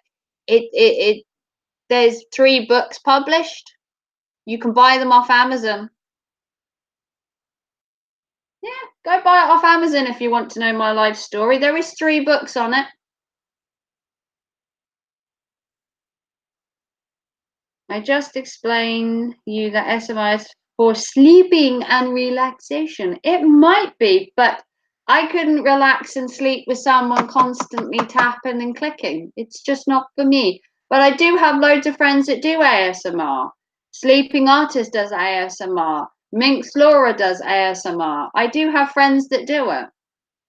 It there's 3 books published. You can buy them off Amazon. Yeah, go buy it off Amazon if you want to know my life story. There is 3 books on it. I just explained you that SMI is for sleeping and relaxation. It might be, but I couldn't relax and sleep with someone constantly tapping and clicking. It's just not for me. But I do have loads of friends that do ASMR. Sleeping Artist does ASMR. Minx Laura does ASMR. I do have friends that do it.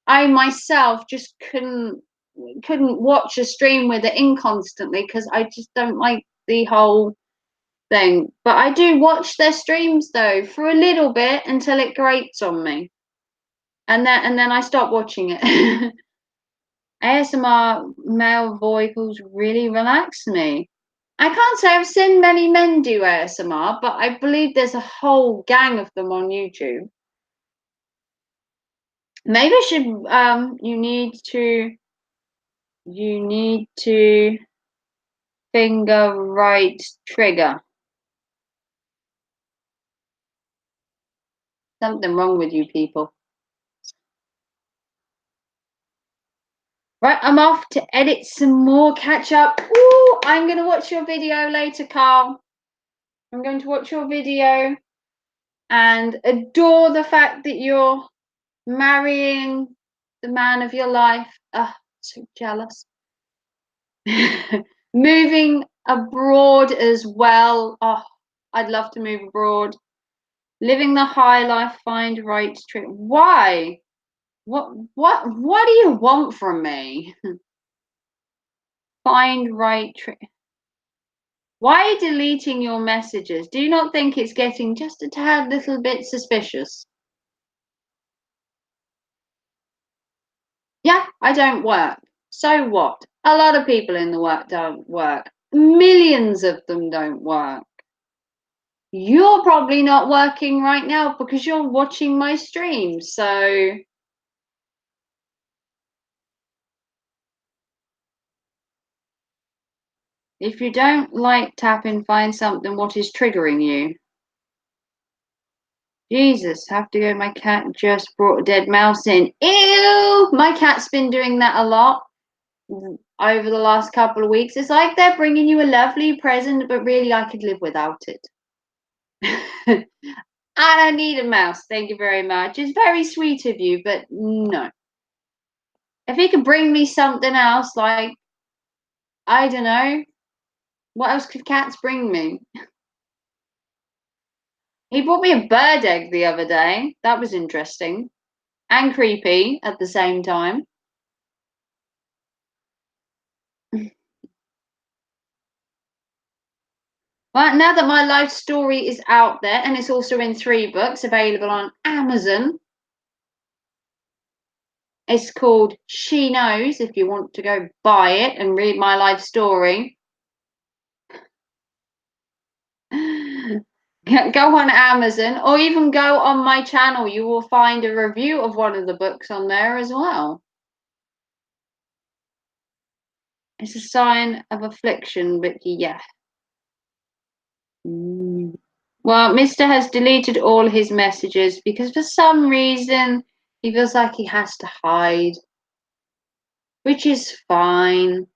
I myself just couldn't watch a stream with it in constantly because I just don't like the whole thing. But I do watch their streams though for a little bit until it grates on me, and then I stop watching it. ASMR male vocals really relax me. I can't say I've seen many men do ASMR, but I believe there's a whole gang of them on YouTube. Maybe I should you need to finger right trigger. Something wrong with you people. Right, I'm off to edit some more catch up. Ooh, I'm going to watch your video later, Carl. I'm going to watch your video and adore the fact that you're marrying the man of your life. Ah, so jealous. Moving abroad as well. Oh, I'd love to move abroad. Living the high life, find right trick. Why? What do you want from me? Find right trick. Why deleting your messages? Do you not think it's getting just a tad little bit suspicious? Yeah, I don't work. So what? A lot of people in the work don't work. Millions of them don't work. You're probably not working right now because you're watching my stream. So if you don't like tapping, find something what is triggering you. Jesus, have to go. My cat just brought a dead mouse in. Ew! My cat's been doing that a lot over the last couple of weeks. It's like they're bringing you a lovely present, but really I could live without it. I don't need a mouse. Thank you very much. It's very sweet of you, but no. If he could bring me something else, like, I don't know, what else could cats bring me? He brought me a bird egg the other day. That was interesting and creepy at the same time. Well, now that my life story is out there and it's also in 3 books available on Amazon, it's called She Knows if you want to go buy it and read my life story. Go on Amazon or even go on my channel. You will find a review of one of the books on there as well. It's a sign of affliction, but yeah. Well, Mr. has deleted all his messages because for some reason he feels like he has to hide, which is fine.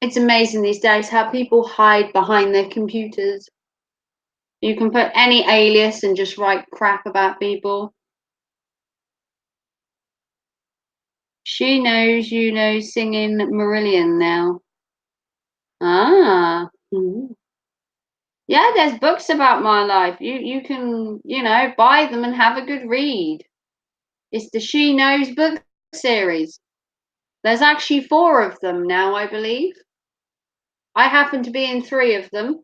It's amazing these days how people hide behind their computers. You can put any alias and just write crap about people. She knows you know singing Marillion now. Ah. Yeah, there's books about my life. You can, buy them and have a good read. It's the She Knows book series. There's actually 4 of them now, I believe. I happen to be in 3 of them.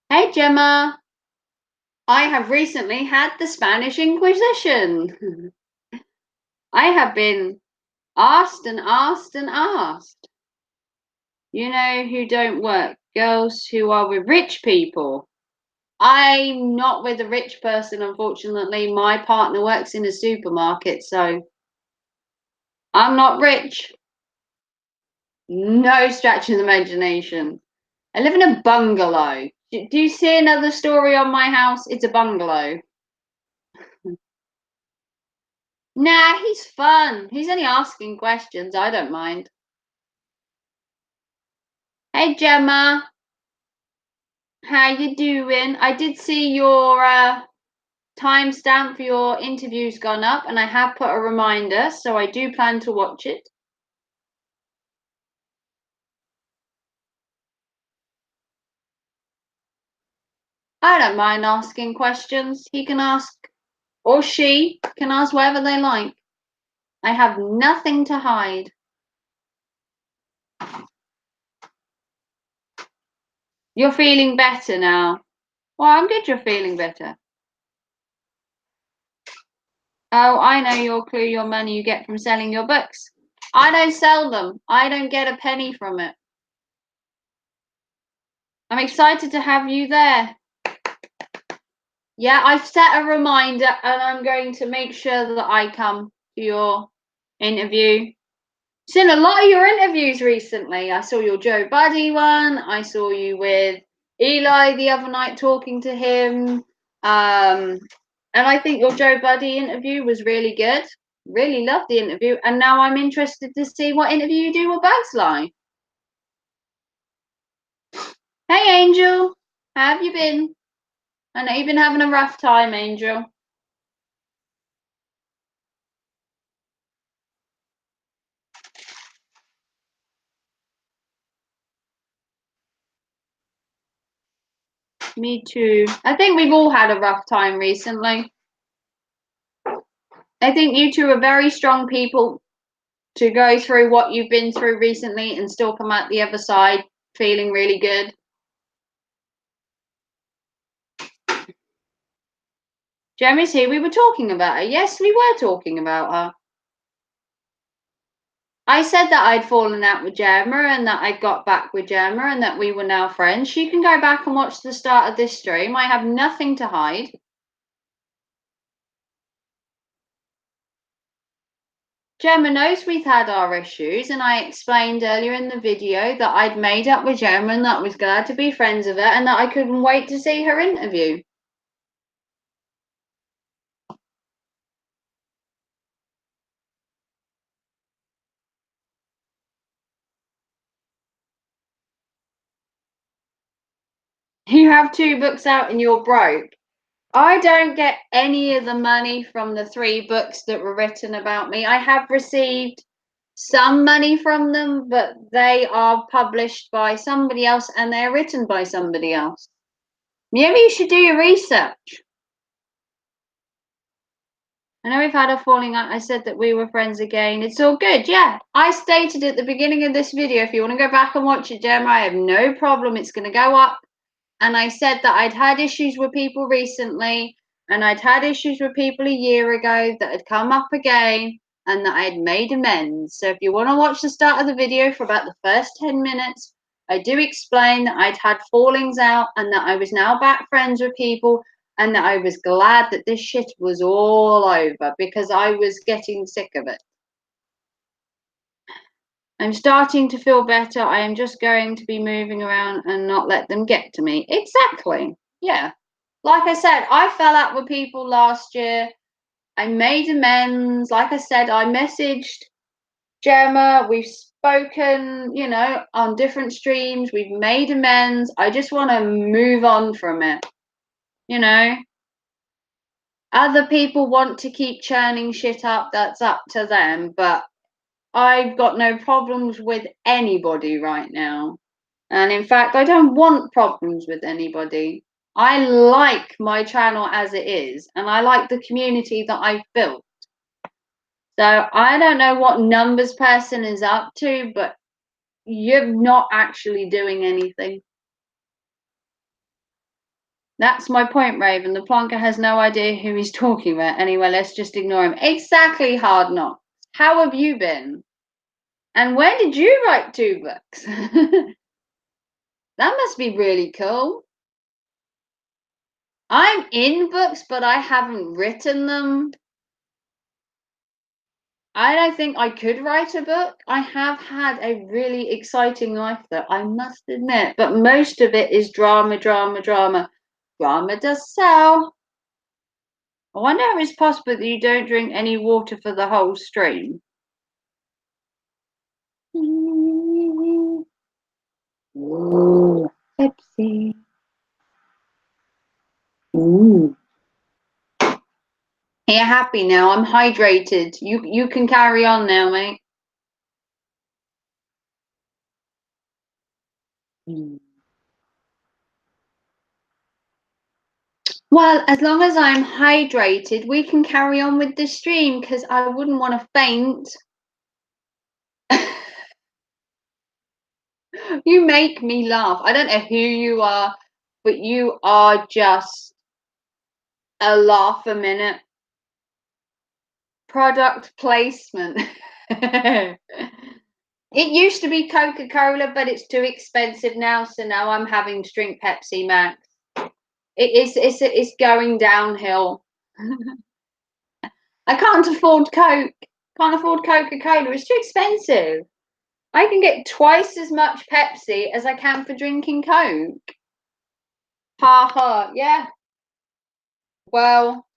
Hey, Gemma. I have recently had the Spanish Inquisition. I have been asked and asked and asked. You know who don't work? Girls who are with rich people. I'm not with a rich person, unfortunately. My partner works in a supermarket, so I'm not rich. No stretch of the imagination. I live in a bungalow. Do you see another story on my house? It's a bungalow. Nah, he's fun. He's only asking questions. I don't mind. Hey, Gemma. How you doing? I did see your timestamp for your interview's gone up, and I have put a reminder, so I do plan to watch it. I don't mind asking questions. He can ask, or she can ask whatever they like. I have nothing to hide. You're feeling better now. Well, I'm good you're feeling better. Oh, I know your money you get from selling your books. I don't sell them. I don't get a penny from it. I'm excited to have you there. Yeah, I've set a reminder and I'm going to make sure that I come to your interview. Seen a lot of your interviews recently. I saw your Joe Buddy one. I saw you with Eli the other night talking to him. And I think your Joe Buddy interview was really good. Really loved the interview. And now I'm interested to see what interview you do with Bugs Life. Hey, Angel. How have you been? I know you've been having a rough time, Angel. Me too. I think we've all had a rough time recently. I think you two are very strong people to go through what you've been through recently and still come out the other side feeling really good? Gemma's here. We were talking about her. Yes, we were talking about her. I said that I'd fallen out with Gemma and that I'd got back with Gemma and that we were now friends. She can go back and watch the start of this stream. I have nothing to hide. Gemma knows we've had our issues, and I explained earlier in the video that I'd made up with Gemma and that I was glad to be friends with her and that I couldn't wait to see her interview. You have 2 books out and you're broke. I don't get any of the money from the 3 books that were written about me. I have received some money from them, but they are published by somebody else and they're written by somebody else. Maybe you should do your research. I know we've had a falling out. I said that we were friends again. It's all good. Yeah, I stated at the beginning of this video, if you want to go back and watch it, Gemma, I have no problem. It's going to go up. And I said that I'd had issues with people recently, and I'd had issues with people a year ago that had come up again, and that I had made amends. So if you want to watch the start of the video for about the first 10 minutes, I do explain that I'd had fallings out and that I was now back friends with people and that I was glad that this shit was all over because I was getting sick of it. I'm starting to feel better. I am just going to be moving around and not let them get to me. Exactly. Yeah. Like I said, I fell out with people last year. I made amends. Like I said, I messaged Gemma. We've spoken, on different streams. We've made amends. I just want to move on from it. Other people want to keep churning shit up. That's up to them. But I've got no problems with anybody right now. And in fact, I don't want problems with anybody. I like my channel as it is, and I like the community that I've built. So I don't know what numbers person is up to, but you're not actually doing anything. That's my point, Raven. The plonker has no idea who he's talking about. Anyway, let's just ignore him. Exactly, Hard Knocks. How have you been? And when did you write 2 books? That must be really cool. I'm in books, but I haven't written them. I don't think I could write a book. I have had a really exciting life, though, I must admit, but most of it is drama, drama, drama. Drama does sell. I wonder if it's possible that you don't drink any water for the whole stream. Ooh, Pepsi. Ooh. You're happy now. I'm hydrated. You can carry on now, mate. Well, as long as I'm hydrated, we can carry on with the stream because I wouldn't want to faint. You make me laugh. I don't know who you are, but you are just a laugh a minute. Product placement. It used to be Coca-Cola, but it's too expensive now, so now I'm having to drink Pepsi Max. It's going downhill. I can't afford Coke. Can't afford Coca-Cola. It's too expensive. I can get twice as much Pepsi as I can for drinking Coke. Ha ha, yeah. Well,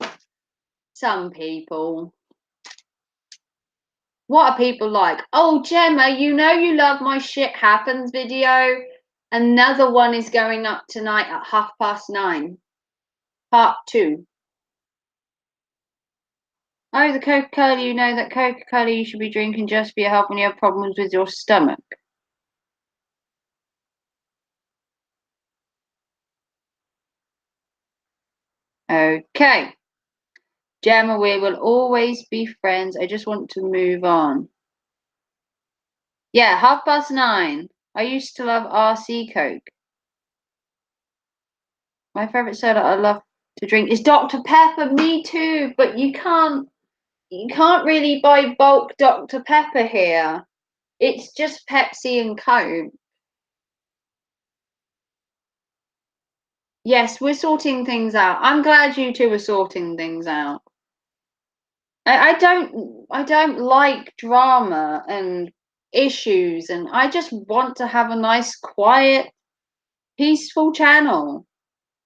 some people. What are people like? Oh, Gemma, you know you love my Shit Happens video. Another one is going up tonight at 9:30. Part 2. Oh, the Coca-Cola, you know that Coca-Cola you should be drinking just for your health when you have problems with your stomach. Okay. Gemma, we will always be friends. I just want to move on. Yeah, 9:30. I used to love RC Coke. My favorite soda I love to drink is Dr. Pepper. Me too, but you can't really buy bulk Dr. Pepper here. It's just Pepsi and Coke. Yes, we're sorting things out. I'm glad you two are sorting things out. I don't like drama and issues, and I just want to have a nice, quiet, peaceful channel.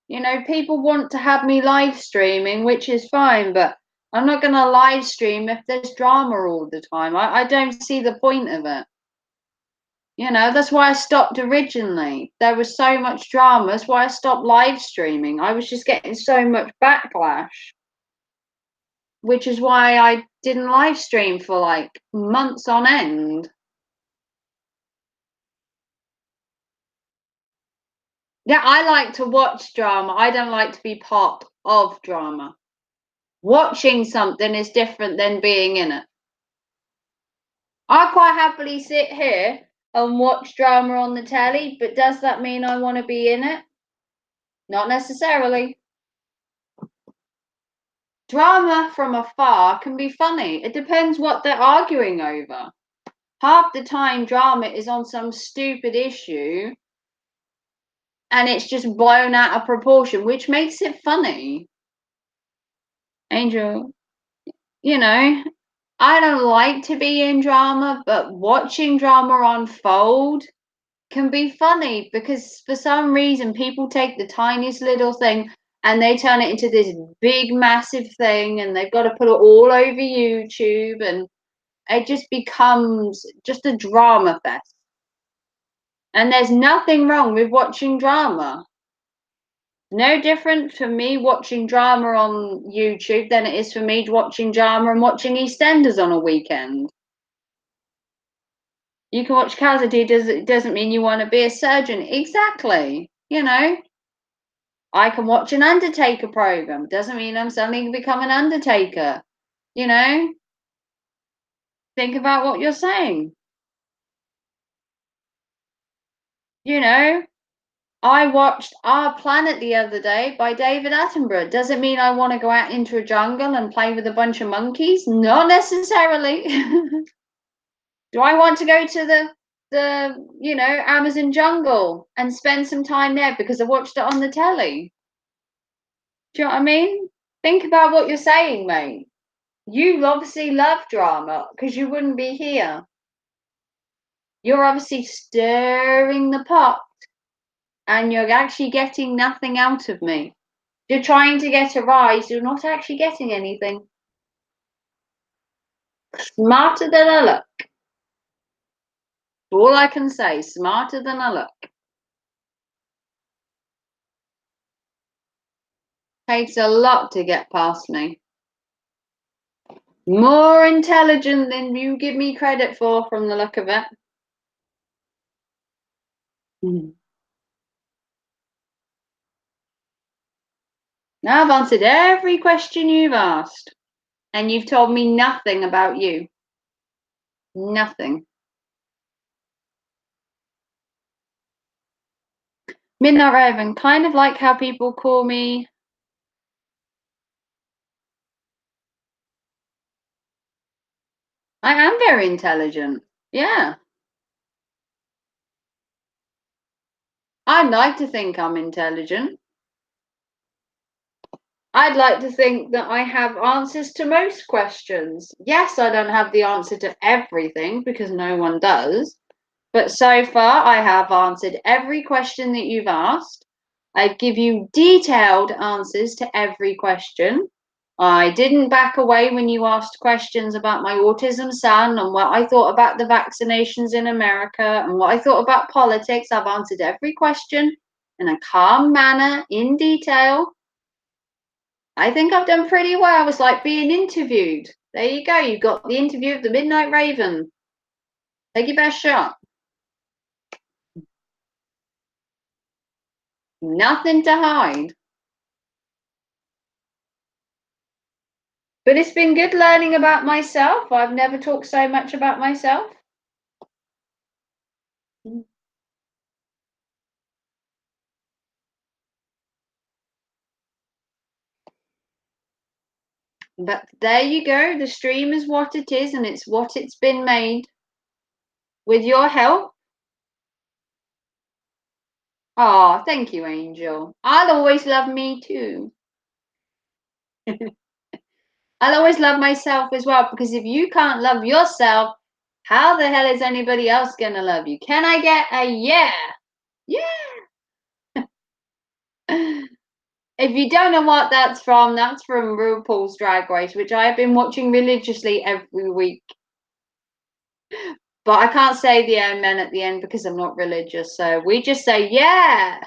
You know, people want to have me live streaming, which is fine, but I'm not going to live stream if there's drama all the time. I don't see the point of it. You know, that's why I stopped originally. There was so much drama. That's why I stopped live streaming. I was just getting so much backlash, which is why I didn't live stream for like months on end. Yeah, I like to watch drama. I don't like to be part of drama. Watching something is different than being in it. I quite happily sit here and watch drama on the telly, but does that mean I want to be in it? Not necessarily. Drama from afar can be funny. It depends what they're arguing over. Half the time, drama is on some stupid issue and it's just blown out of proportion, which makes it funny. Angel, you know, I don't like to be in drama, but watching drama unfold can be funny because for some reason people take the tiniest little thing and they turn it into this big massive thing and they've got to put it all over YouTube and it just becomes just a drama fest. And there's nothing wrong with watching drama. No different for me watching drama on YouTube than it is for me watching drama and watching EastEnders on a weekend. You can watch Cassidy, doesn't mean you want to be a surgeon. Exactly. You know, I can watch an Undertaker program. Doesn't mean I'm suddenly going to become an Undertaker. You know, think about what you're saying. You know, I watched Our Planet the other day by David Attenborough. Does it mean I want to go out into a jungle and play with a bunch of monkeys? Not necessarily. Do I want to go to the Amazon jungle and spend some time there because I watched it on the telly? Do you know what I mean? Think about what you're saying, mate. You obviously love drama because you wouldn't be here. You're obviously stirring the pot and you're actually getting nothing out of me. You're trying to get a rise, you're not actually getting anything. Smarter than I look. All I can say, smarter than I look. Takes a lot to get past me. More intelligent than you give me credit for from the look of it. Now I've answered every question you've asked, and you've told me nothing about you. Nothing. Midnight Raven, kind of like how people call me. I am very intelligent. Yeah. I'd like to think I'm intelligent. I'd like to think that I have answers to most questions. Yes, I don't have the answer to everything because no one does. But so far, I have answered every question that you've asked. I give you detailed answers to every question. I didn't back away when you asked questions about my autism son and what I thought about the vaccinations in America and what I thought about politics. I've answered every question in a calm manner, in detail. I think I've done pretty well. I was like being interviewed. There you go. You got the interview of the Midnight Raven. Take your best shot. Nothing to hide. But it's been good learning about myself. I've never talked so much about myself. But there you go. The stream is what it is, and it's what it's been made. With your help. Oh, thank you, Angel. I'll always love me too. I'll always love myself as well, because if you can't love yourself, how the hell is anybody else gonna love you? Can I get a yeah? Yeah. If you don't know what that's from RuPaul's Drag Race, which I have been watching religiously every week. But I can't say the amen at the end because I'm not religious, so we just say yeah.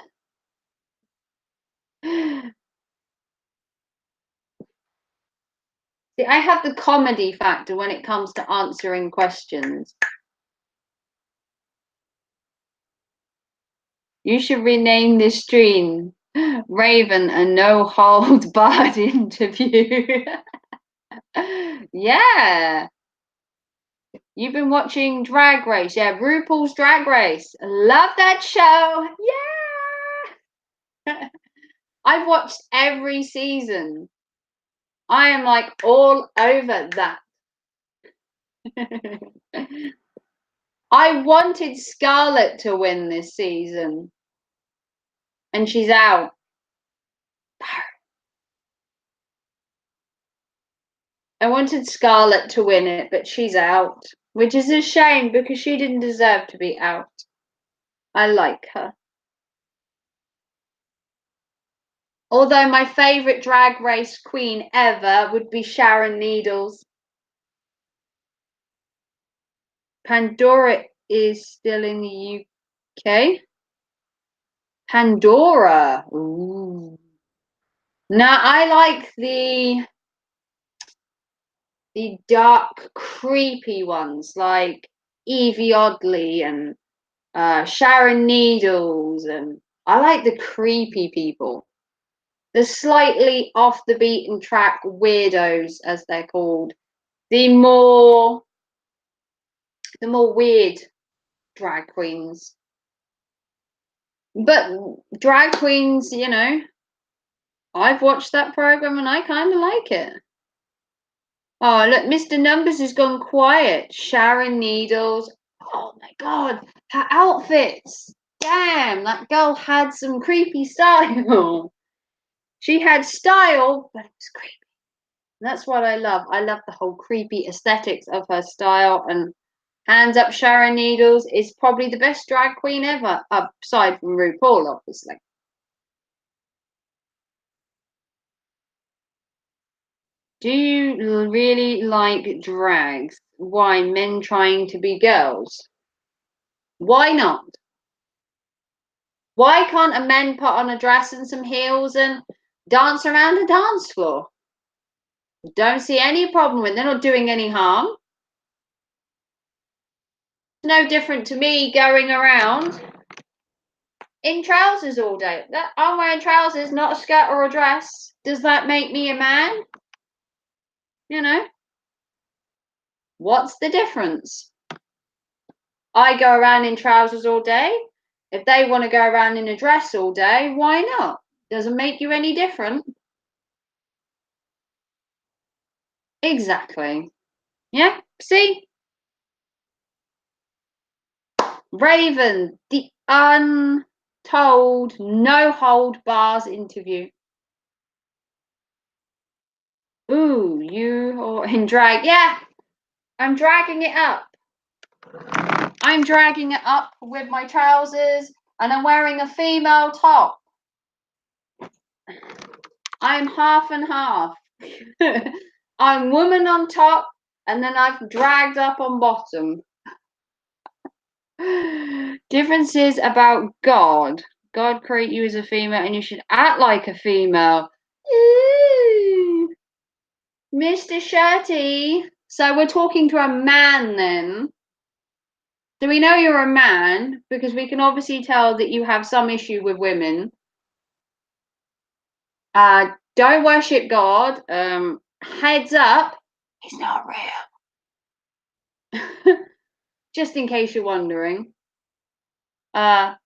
See, I have the comedy factor when it comes to answering questions. You should rename this stream Raven a no hold barred interview. Yeah. You've been watching Drag Race. Yeah, RuPaul's Drag Race. Love that show. Yeah. I've watched every season. I am like all over that. I wanted Scarlett to win this season, and she's out. I wanted Scarlett to win it, but she's out, which is a shame because she didn't deserve to be out. I like her. Although my favourite drag race queen ever would be Sharon Needles. Pandora is still in the UK. Pandora. Ooh. Now I like the dark, creepy ones like Evie Oddly and Sharon Needles, and I like the creepy people, the slightly off the beaten track weirdos, as they're called, the more weird drag queens. But drag queens, you know, I've watched that program and I kind of like it. Oh, look, Mr. Numbers has gone quiet. Sharon Needles. Oh my God, her outfits. Damn, that girl had some creepy style. She had style, but it was creepy. And that's what I love. I love the whole creepy aesthetics of her style. And hands up, Sharon Needles is probably the best drag queen ever, aside from RuPaul, obviously. Do you really like drags? Why, men trying to be girls? Why not? Why can't a man put on a dress and some heels and dance around a dance floor? Don't see any problem with it. They're not doing any harm. It's no different to me going around in trousers all day. I'm wearing trousers, not a skirt or a dress. Does that make me a man? You know? What's the difference? I go around in trousers all day. If they want to go around in a dress all day, why not? Doesn't make you any different. Exactly. Yeah, see? Raven, the untold, no hold bars interview. Ooh, you are in drag. Yeah, I'm dragging it up. I'm dragging it up with my trousers and I'm wearing a female top. I'm half and half. I'm woman on top and then I've dragged up on bottom. Differences about God. God created you as a female and you should act like a female. Ooh, Mr. Shirty. So we're talking to a man then. So we know you're a man because we can obviously tell that you have some issue with women. Don't worship God. Heads up, he's not real. Just in case you're wondering. So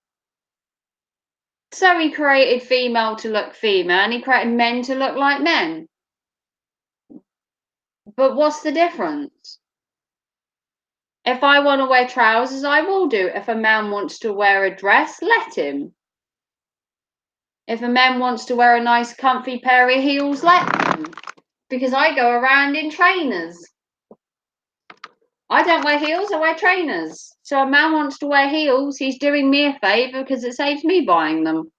he created female to look female, and he created men to look like men. But what's the difference? If I want to wear trousers, I will do. If a man wants to wear a dress, let him. If a man wants to wear a nice comfy pair of heels, let him. Because I go around in trainers. I don't wear heels, I wear trainers. So a man wants to wear heels, he's doing me a favour because it saves me buying them.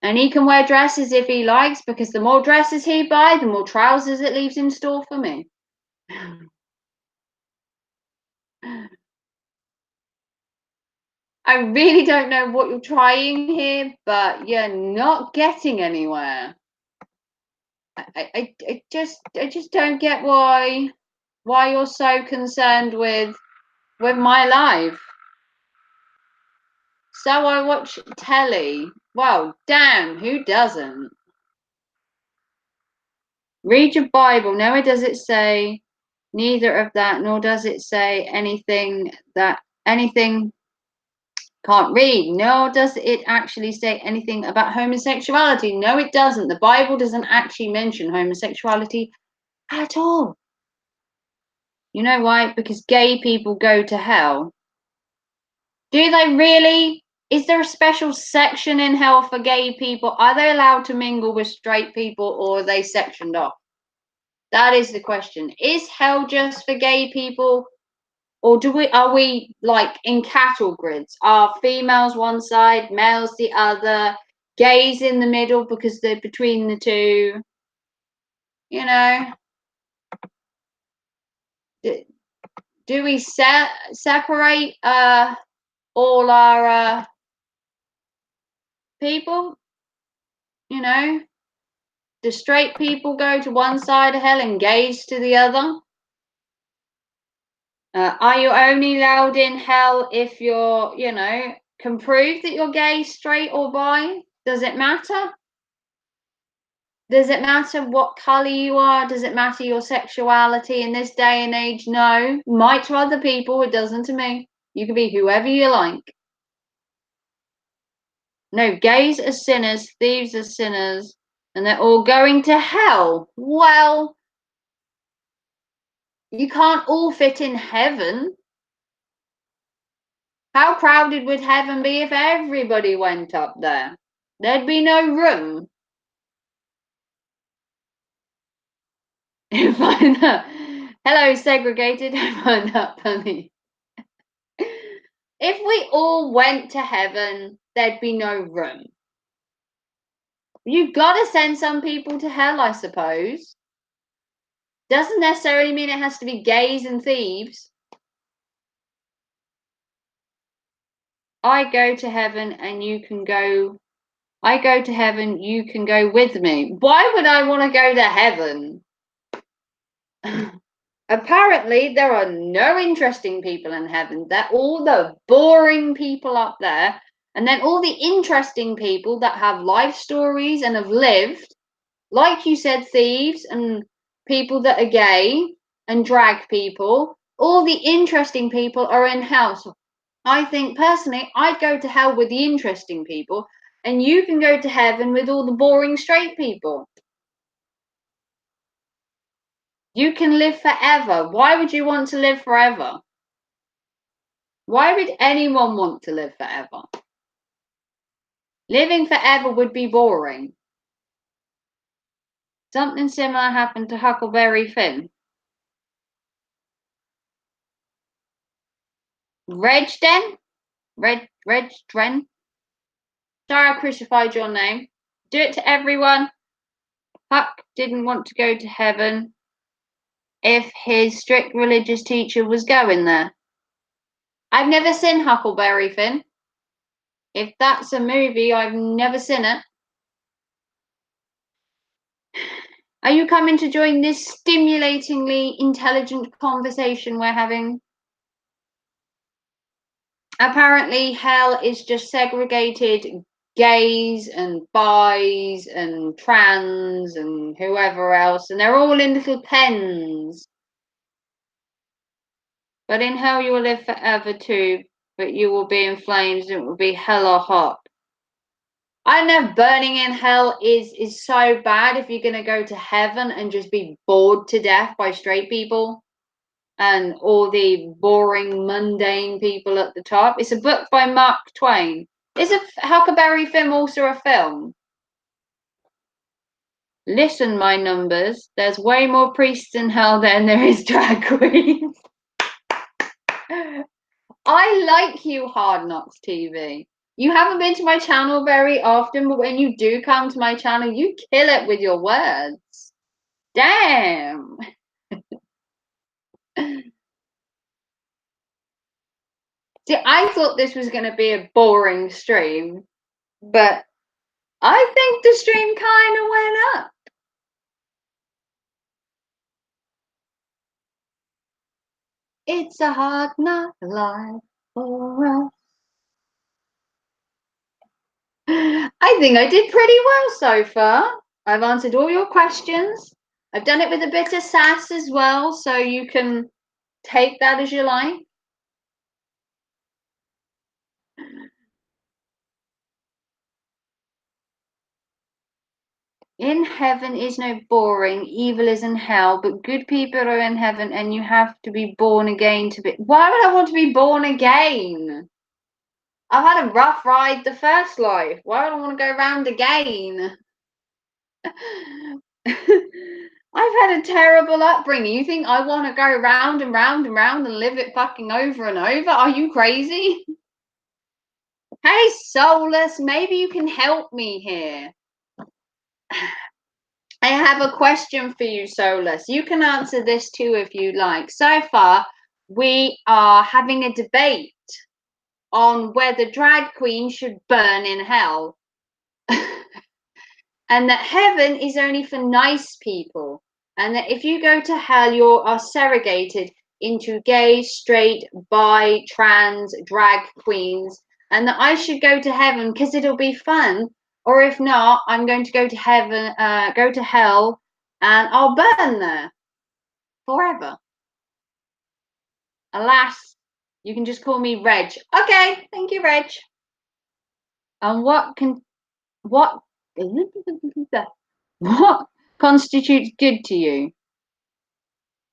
And he can wear dresses if he likes, because the more dresses he buys, the more trousers it leaves in store for me. I really don't know what you're trying here, but you're not getting anywhere. I just don't get why you're so concerned with my life. So I watch telly. Well, damn, who doesn't? Read your Bible. Nowhere does it say neither of that, nor does it say anything can't read. Nor does it actually say anything about homosexuality. No, it doesn't. The Bible doesn't actually mention homosexuality at all. You know why? Because gay people go to hell. Do they really? Is there a special section in hell for gay people? Are they allowed to mingle with straight people, or are they sectioned off? That is the question. Is hell just for gay people, or are we like in cattle grids? Are females one side, males the other, gays in the middle because they're between the two? You know, do we separate all our people? You know, do straight people go to one side of hell and gays to the other? Are you only allowed in hell if you're, can prove that you're gay, straight, or bi? Does it matter? Does it matter what colour you are? Does it matter your sexuality in this day and age? No. Might to other people, it doesn't to me. You can be whoever you like. No, gays are sinners, thieves are sinners, and they're all going to hell. Well, you can't all fit in heaven. How crowded would heaven be if everybody went up there? There'd be no room. Hello, segregated. I find that funny. If we all went to heaven, there'd be no room. You've got to send some people to hell, I suppose. Doesn't necessarily mean it has to be gays and thieves. I go to heaven and you can go. I go to heaven, you can go with me. Why would I want to go to heaven? Apparently, there are no interesting people in heaven. They're all the boring people up there. And then all the interesting people that have life stories and have lived, like you said, thieves and people that are gay and drag people, all the interesting people are in hell. So I think personally, I'd go to hell with the interesting people, and you can go to heaven with all the boring straight people. You can live forever. Why would you want to live forever? Why would anyone want to live forever? Living forever would be boring. Something similar happened to Huckleberry Finn. Regden? Regdren? Sorry I crucified your name. Do it to everyone. Huck didn't want to go to heaven if his strict religious teacher was going there. I've never seen Huckleberry Finn. If that's a movie, I've never seen it. Are you coming to join this stimulatingly intelligent conversation we're having? Apparently, hell is just segregated gays and bis and trans and whoever else, and they're all in little pens. But in hell, you will live forever too, but you will be in flames and it will be hella hot. I know burning in hell is so bad if you're gonna go to heaven and just be bored to death by straight people and all the boring, mundane people at the top. It's a book by Mark Twain. Is a Huckleberry Finn also a film? Listen, my numbers, there's way more priests in hell than there is drag queens. I like you, Hard Knocks TV. You haven't been to my channel very often, but when you do come to my channel, you kill it with your words. Damn. See, I thought this was going to be a boring stream, but I think the stream kind of went up. It's a hard knock life for us. I think I did pretty well so far. I've answered all your questions. I've done it with a bit of sass as well, so you can take that as you like. In heaven is no boring, evil is in hell, but good people are in heaven and you have to be born again to be. Why would I want to be born again? I've had a rough ride the first life. Why would I want to go round again? I've had a terrible upbringing. You think I want to go round and round and round and live it fucking over and over? Are you crazy? Hey, Soulless, maybe you can help me here. I have a question for you, Soulless. You can answer this too if you like. So far, we are having a debate on whether drag queens should burn in hell. And that heaven is only for nice people. And that if you go to hell, you are segregated into gay, straight, bi, trans, drag queens. And that I should go to heaven because it'll be fun. Or if not, I'm going to go to heaven, go to hell, and I'll burn there forever. Alas, you can just call me Reg. Okay, thank you, Reg. And what what constitutes good to you?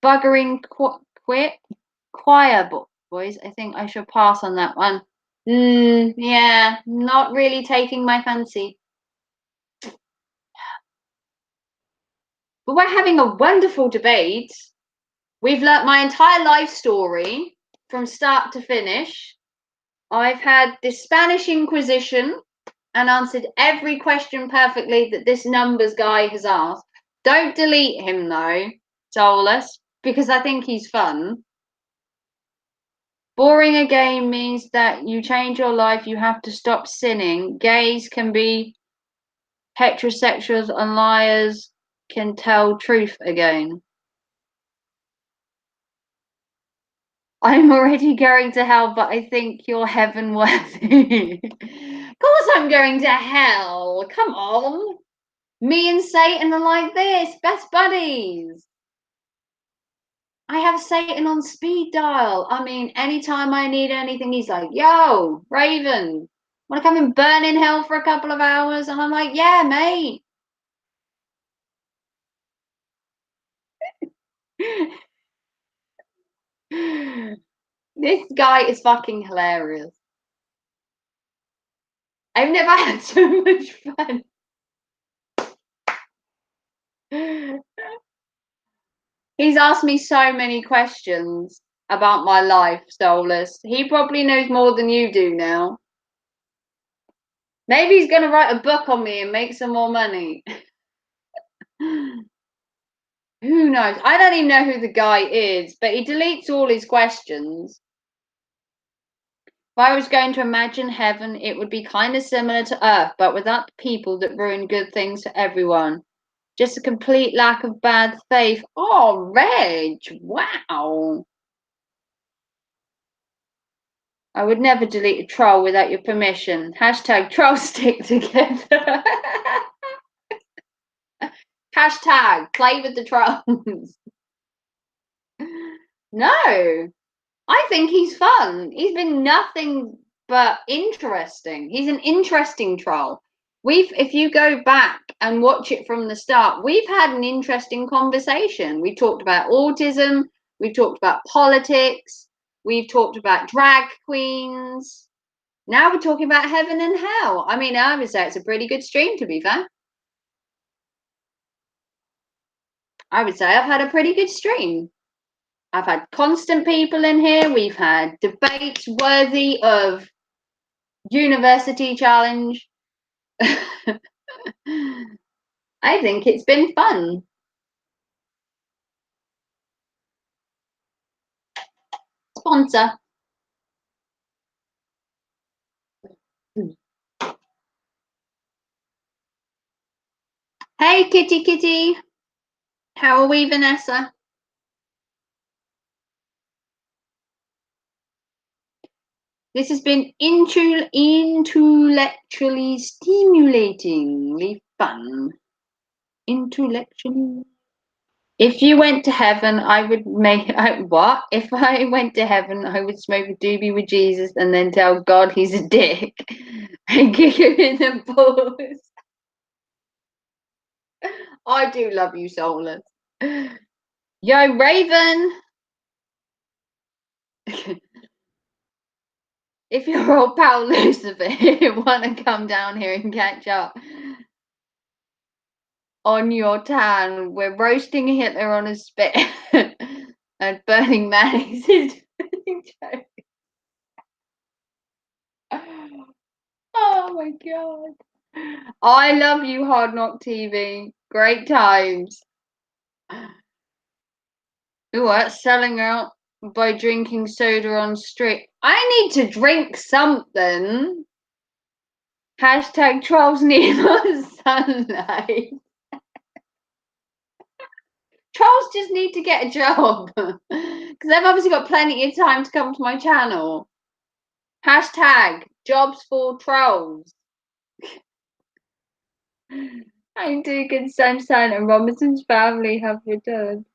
Buggering choir boys. I think I should pass on that one. Yeah, not really taking my fancy. But we're having a wonderful debate. We've learnt my entire life story from start to finish. I've had the Spanish Inquisition and answered every question perfectly that this numbers guy has asked. Don't delete him though, Soulless, because I think he's fun. Boring a game means that you change your life, you have to stop sinning. Gays can be heterosexuals and liars can tell truth again. I'm already going to hell, but I think you're heaven worthy. Of course I'm going to hell. Come on. Me and Satan are like this, best buddies. I have Satan on speed dial. I mean, anytime I need anything, he's like, yo, Raven, want to come and burn in hell for a couple of hours? And I'm like, yeah, mate. This guy is fucking hilarious. I've never had so much fun. He's asked me so many questions about my life, Soulless. He probably knows more than you do now. Maybe he's going to write a book on me and make some more money. Who knows? I don't even know who the guy is, but he deletes all his questions. If I was going to imagine heaven, it would be kind of similar to Earth, but without the people that ruin good things for everyone. Just a complete lack of bad faith. Oh, Reg, wow. I would never delete a troll without your permission. Hashtag troll stick together. Hashtag play with the trolls. No, I think he's fun. He's been nothing but interesting. He's an interesting troll. If you go back and watch it from the start, we've had an interesting conversation. We talked about autism, we've talked about politics, we've talked about drag queens. Now we're talking about heaven and hell. I mean, I would say it's a pretty good stream, to be fair. I would say I've had a pretty good stream. I've had constant people in here. We've had debates worthy of university challenge. I think it's been fun. Sponsor. Hey, Kitty Kitty. How are we, Vanessa? This has been intellectually stimulatingly fun. Intellectually. If you went to heaven, I would make what? If I went to heaven, I would smoke a doobie with Jesus and then tell God he's a dick and kick him in the balls. I do love you, Soulless. Yo, Raven. If your old pal Lucifer want to come down here and catch up on your tan, we're roasting Hitler on a spit and burning mayonnaise. Oh my god. I love you, Hard Knock TV. Great times. What? Selling out by drinking soda on street. I need to drink something. Hashtag trolls need more sunlight. Trolls just need to get a job. Because they've obviously got plenty of time to come to my channel. Hashtag jobs for trolls. I'm Deacon Sunshine and Robinson's family have returned.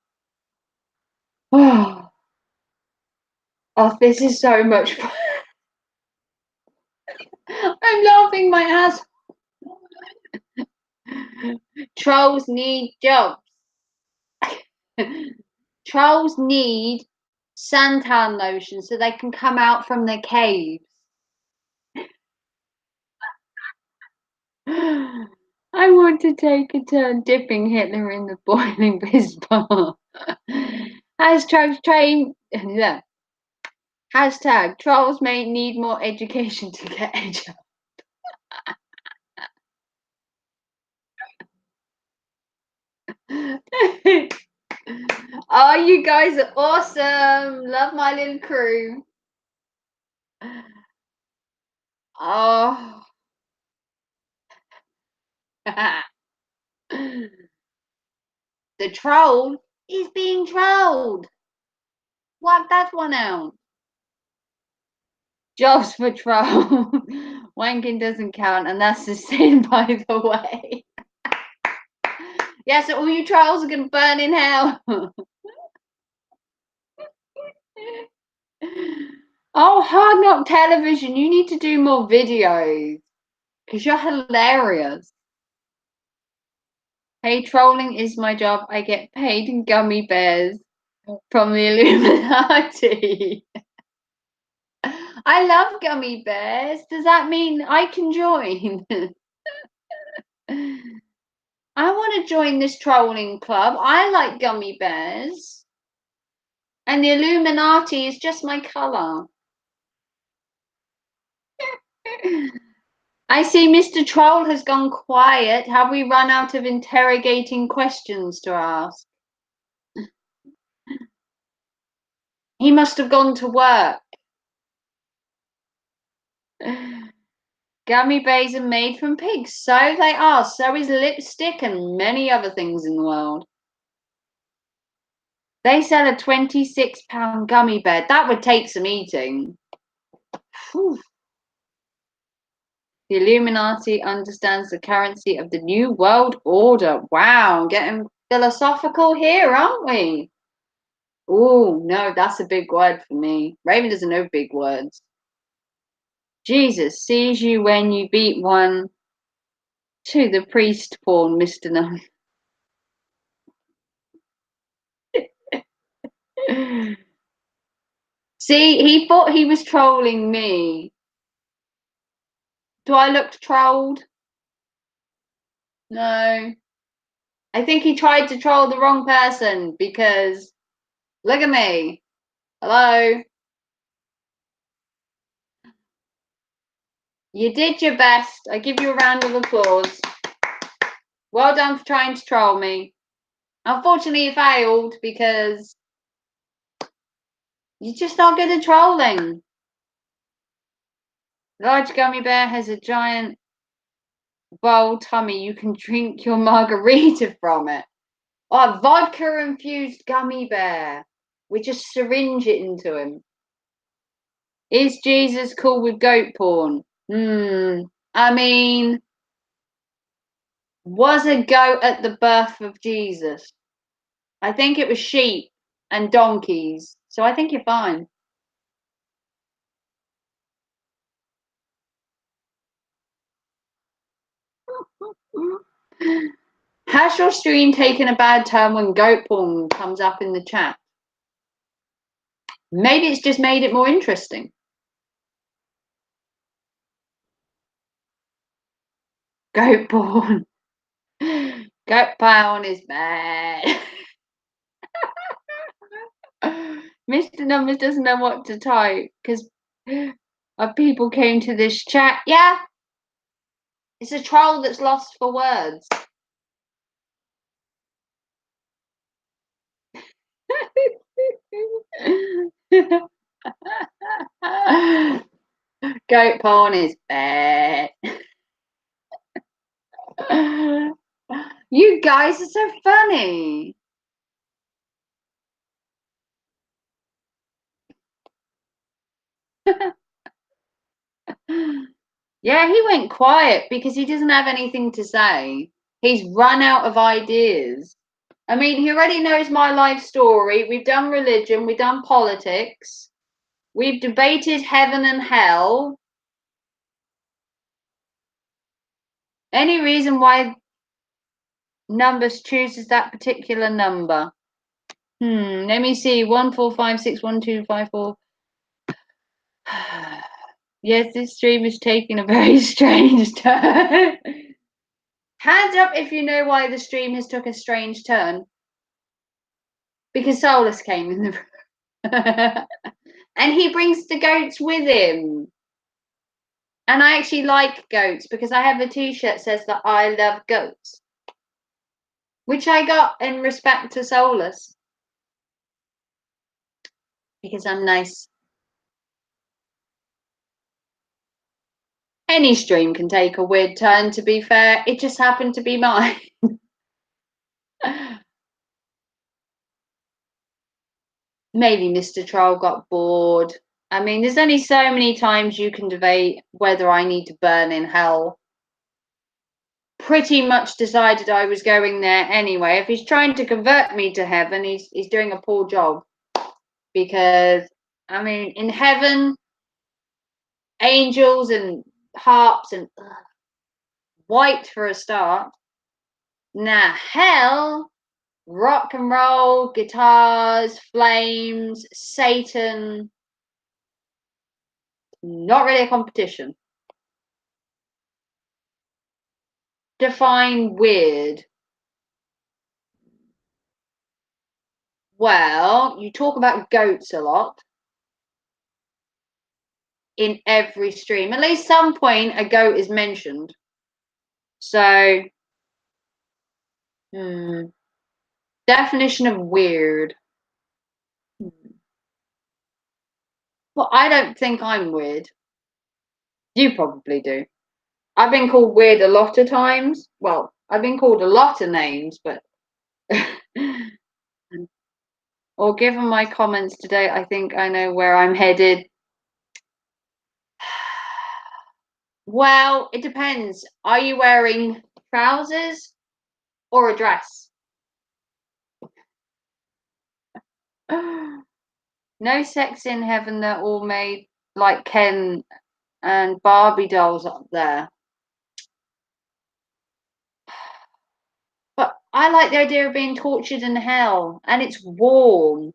Oh, this is so much fun. I'm laughing my ass. Trolls need jobs. Trolls need suntan lotion so they can come out from their caves. I want to take a turn dipping Hitler in the boiling piss bath. Yeah. Hashtag trolls may need more education to get a job. Oh, you guys are awesome. Love my little crew. Oh. The troll is being trolled. Work that one out. Jobs for troll. Wanking doesn't count, and that's a sin, by the way. Yeah, so all you trolls are going to burn in hell. Oh, Hard Knock Television, you need to do more videos because you're hilarious. Hey, trolling is my job. I get paid in gummy bears from the Illuminati. I love gummy bears. Does that mean I can join? I want to join this trolling club. I like gummy bears. And the Illuminati is just my colour. I see Mr. Troll has gone quiet. Have we run out of interrogating questions to ask? He must have gone to work. Gummy bears are made from pigs. So they are. So is lipstick and many other things in the world. They sell a £26 gummy bear. That would take some eating. Whew. The Illuminati understands the currency of the New World Order. Wow, getting philosophical here, aren't we? Oh, no, that's a big word for me. Raven doesn't know big words. Jesus sees you when you beat one to the priest porn, Mr. Nunn. See, he thought he was trolling me. Do I look trolled? No. I think he tried to troll the wrong person because look at me. Hello. You did your best. I give you a round of applause. Well done for trying to troll me. Unfortunately, you failed because you're just not good at trolling. Large gummy bear has a giant bowl tummy. You can drink your margarita from it. Oh, vodka infused gummy bear. We just syringe it into him. Is Jesus cool with goat porn? I mean, was a goat at the birth of Jesus? I think it was sheep and donkeys. So I think you're fine. Has your stream taken a bad turn when goat porn comes up in the chat? Maybe it's just made it more interesting. Goat porn. Goat porn is bad. Mr. Numbers doesn't know what to type because people came to this chat. Yeah, it's a troll that's lost for words. Goat porn is bad. You guys are so funny. Yeah, he went quiet because he doesn't have anything to say. He's run out of ideas. I mean, he already knows my life story. We've done religion, we've done politics, we've debated heaven and hell. Any reason why Numbers chooses that particular number? Let me see. 1456125 Yes, this stream is taking a very strange turn. Hands up if you know why the stream has took a strange turn. Because Solus came in the room. And he brings the goats with him. And I actually like goats because I have a t-shirt that says that I love goats. Which I got in respect to Solus. Because I'm nice. Any stream can take a weird turn, to be fair. It just happened to be mine. Maybe Mr. Troll got bored. I mean, there's only so many times you can debate whether I need to burn in hell. Pretty much decided I was going there anyway. If he's trying to convert me to heaven, he's doing a poor job. Because, I mean, in heaven, angels and harps and white for a start. Now, hell, rock and roll, guitars, flames, Satan. Not really a competition. Define weird. Well, you talk about goats a lot in every stream. At least some point a goat is mentioned. So, definition of weird. Well, I don't think I'm weird. You probably do. I've been called weird a lot of times. Well, I've been called a lot of names, but or given my comments today, I think I know where I'm headed. Well, it depends. Are you wearing trousers or a dress? No sex in heaven. They're all made like Ken and Barbie dolls up there. But I like the idea of being tortured in hell, and it's warm,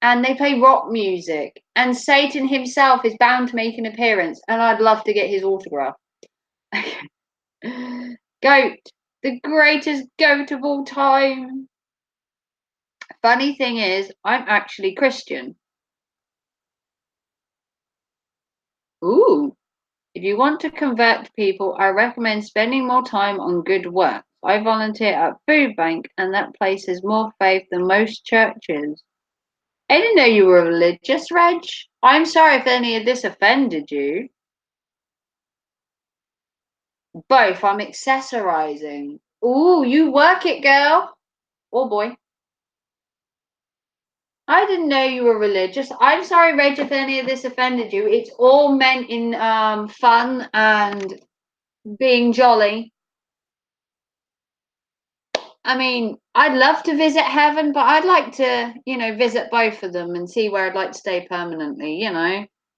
and they play rock music, and Satan himself is bound to make an appearance, and I'd love to get his autograph. Goat, the greatest goat of all time. Funny thing is, I'm actually Christian. Ooh. If you want to convert people, I recommend spending more time on good work. I volunteer at food bank, and that place has more faith than most churches. I didn't know you were religious, Reg. I'm sorry if any of this offended you. Both, I'm accessorizing. Ooh, you work it, girl. Or boy. I didn't know you were religious. I'm sorry, Reg, if any of this offended you. It's all meant in fun and being jolly. I mean, I'd love to visit heaven, but I'd like to, visit both of them and see where I'd like to stay permanently.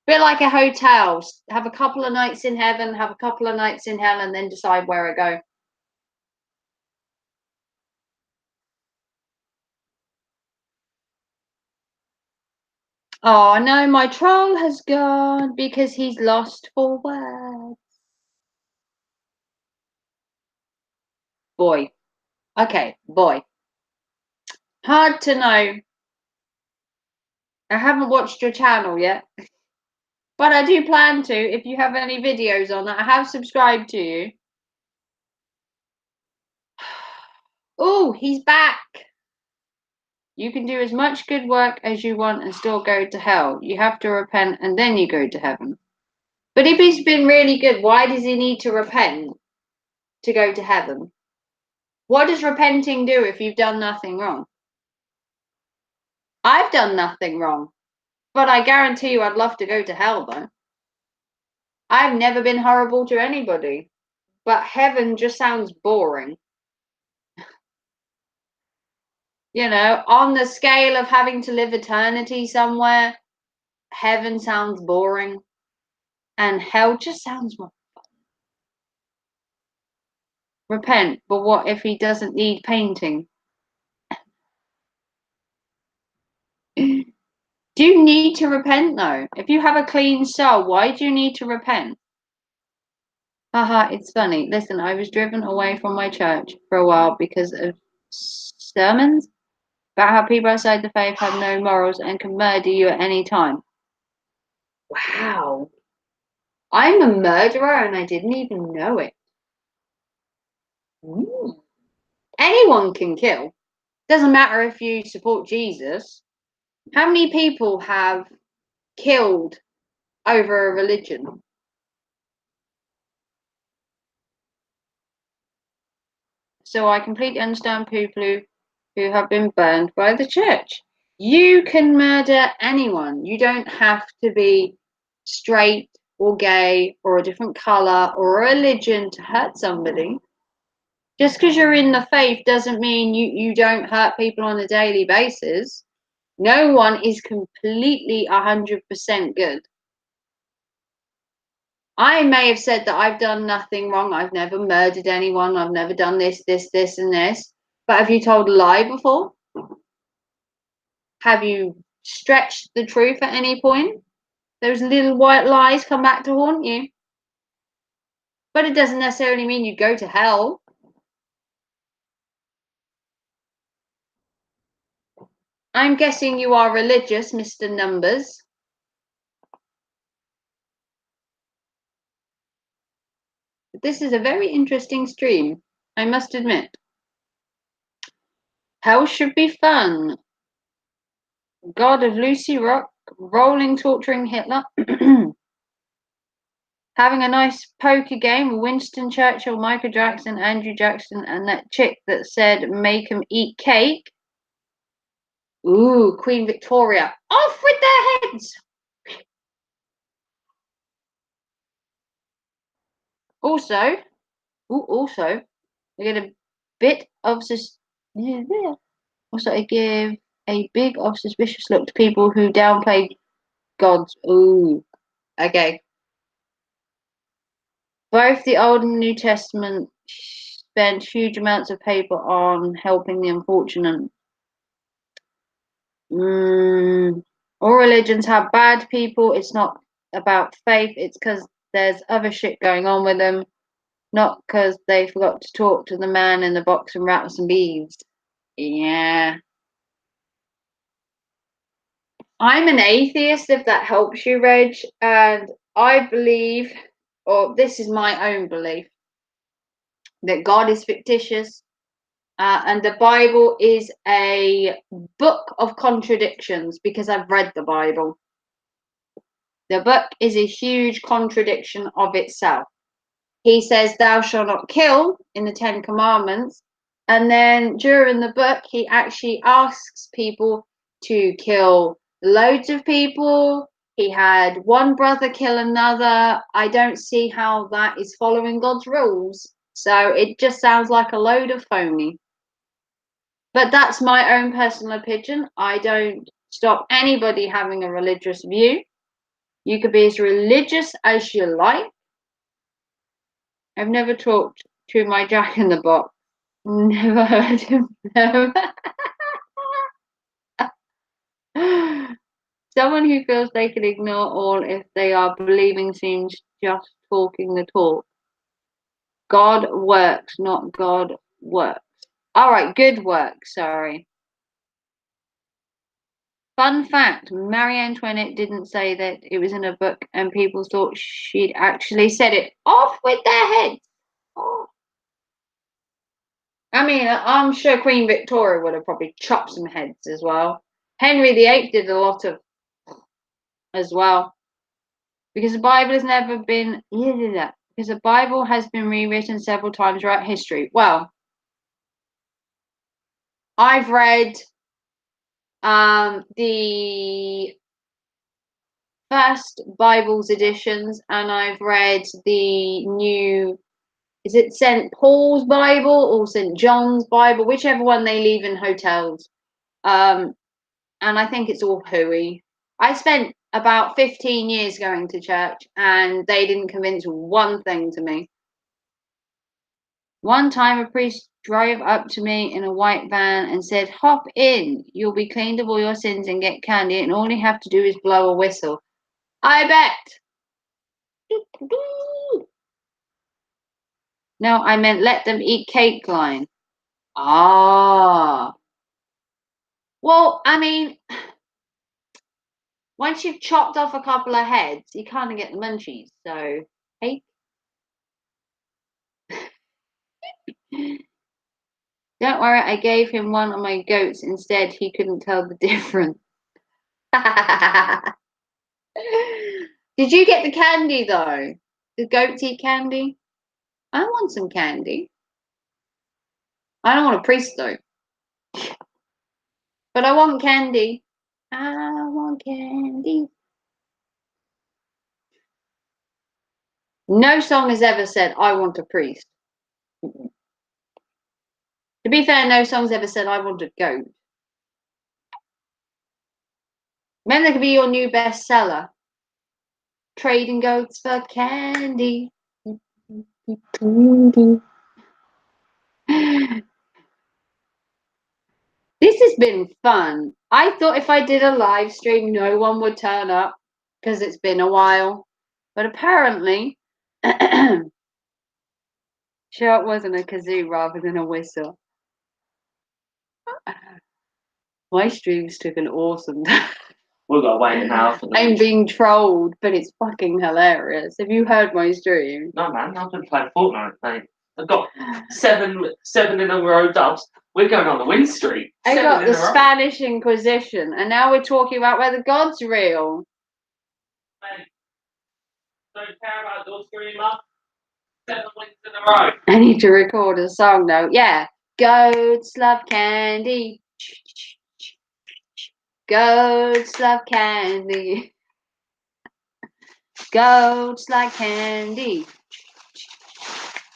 Bit like a hotel. Have a couple of nights in heaven, have a couple of nights in hell, and then decide where I go. Oh no, my troll has gone because he's lost for words. Boy. Okay, boy. Hard to know. I haven't watched your channel yet, but I do plan to if you have any videos on that. I have subscribed to you. Oh, he's back. You can do as much good work as you want and still go to hell. You have to repent and then you go to heaven. But if he's been really good, why does he need to repent to go to heaven? What does repenting do if you've done nothing wrong? I've done nothing wrong, but I guarantee you I'd love to go to hell though. I've never been horrible to anybody, but heaven just sounds boring. On the scale of having to live eternity somewhere, heaven sounds boring and hell just sounds more. Repent, but what if he doesn't need painting? Do you need to repent though? If you have a clean soul, why do you need to repent? Haha, it's funny. Listen, I was driven away from my church for a while because of sermons about how people outside the faith have no morals and can murder you at any time. Wow. I'm a murderer and I didn't even know it. Ooh. Anyone can kill. Doesn't matter if you support Jesus. How many people have killed over a religion? So I completely understand people who have been burned by the church. You can murder anyone. You don't have to be straight or gay or a different color or a religion to hurt somebody. Just because you're in the faith doesn't mean you don't hurt people on a daily basis. No one is completely 100% good. I may have said that I've done nothing wrong. I've never murdered anyone. I've never done this, and this. But have you told a lie before? Have you stretched the truth at any point? Those little white lies come back to haunt you. But it doesn't necessarily mean you go to hell. I'm guessing you are religious, Mr. Numbers. This is a very interesting stream, I must admit. Hell should be fun. God of Lucy Rock, rolling, torturing Hitler. Having a nice poker game with Winston Churchill, Michael Jackson, Andrew Jackson, and that chick that said make 'em eat cake. Ooh, Queen Victoria. Off with their heads! Also, I get a bit of this. Also, I give a big of suspicious look to people who downplay gods. Ooh, okay. Both the Old and New Testament spent huge amounts of paper on helping the unfortunate. All religions have bad people. It's not about faith. It's because there's other shit going on with them, not because they forgot to talk to the man in the box and rats and bees. Yeah. I'm an atheist, if that helps you, Reg, and I believe, or this is my own belief, that God is fictitious, and the Bible is a book of contradictions because I've read the Bible. The book is a huge contradiction of itself. He says, "Thou shalt not kill" in the Ten Commandments, and then during the book, he actually asks people to kill loads of people. He had one brother kill another. I don't see how that is following God's rules. So it just sounds like a load of phony. But that's my own personal opinion. I don't stop anybody having a religious view. You could be as religious as you like. I've never talked to my Jack in the Box. Never heard him. No. Someone who feels they can ignore all if they are believing seems just talking the talk. God works, not God works. All right, good work. Sorry. Fun fact, Marie Antoinette didn't say that it was in a book and people thought she'd actually said it. Off with their heads. Oh. I mean, I'm sure Queen Victoria would have probably chopped some heads as well. Henry VIII did a lot of as well. Because the Bible has never been because the Bible has been rewritten several times throughout history. Well, I've read the first Bible's editions, and I've read the new, is it St. Paul's Bible or St. John's Bible, whichever one they leave in hotels. And I think it's all hooey. I spent about 15 years going to church, and they didn't convince one thing to me. One time a priest drove up to me in a white van and said, "Hop in, you'll be cleaned of all your sins and get candy, and all you have to do is blow a whistle." I bet. No, I meant let them eat cake line. Ah. Well, I mean, once you've chopped off a couple of heads, you kind of get the munchies. So, hey. Don't worry, I gave him one of my goats instead. He couldn't tell the difference. Did you get the candy though? The goats eat candy? I want some candy. I don't want a priest though. But I want candy. I want candy. No song has ever said, "I want a priest." To be fair, no song's ever said, "I want a goat." Maybe that could be your new bestseller. Trading goats for candy. This has been fun. I thought if I did a live stream, no one would turn up because it's been a while. But apparently, sure it wasn't a kazoo rather than a whistle. My streams took an awesome time. We've got to wait an hour for them. I'm being trolled, but it's fucking hilarious. Have you heard my stream? No, man, I've been playing Fortnite, mate. I've got seven in a row dubs. We're going on the win streak. I got the Spanish Inquisition, and now we're talking about whether God's real. Mate, don't care about your streamer. 7 wins in a row. I need to record a song though. Yeah. Goats love candy. Goats love candy. Goats like candy.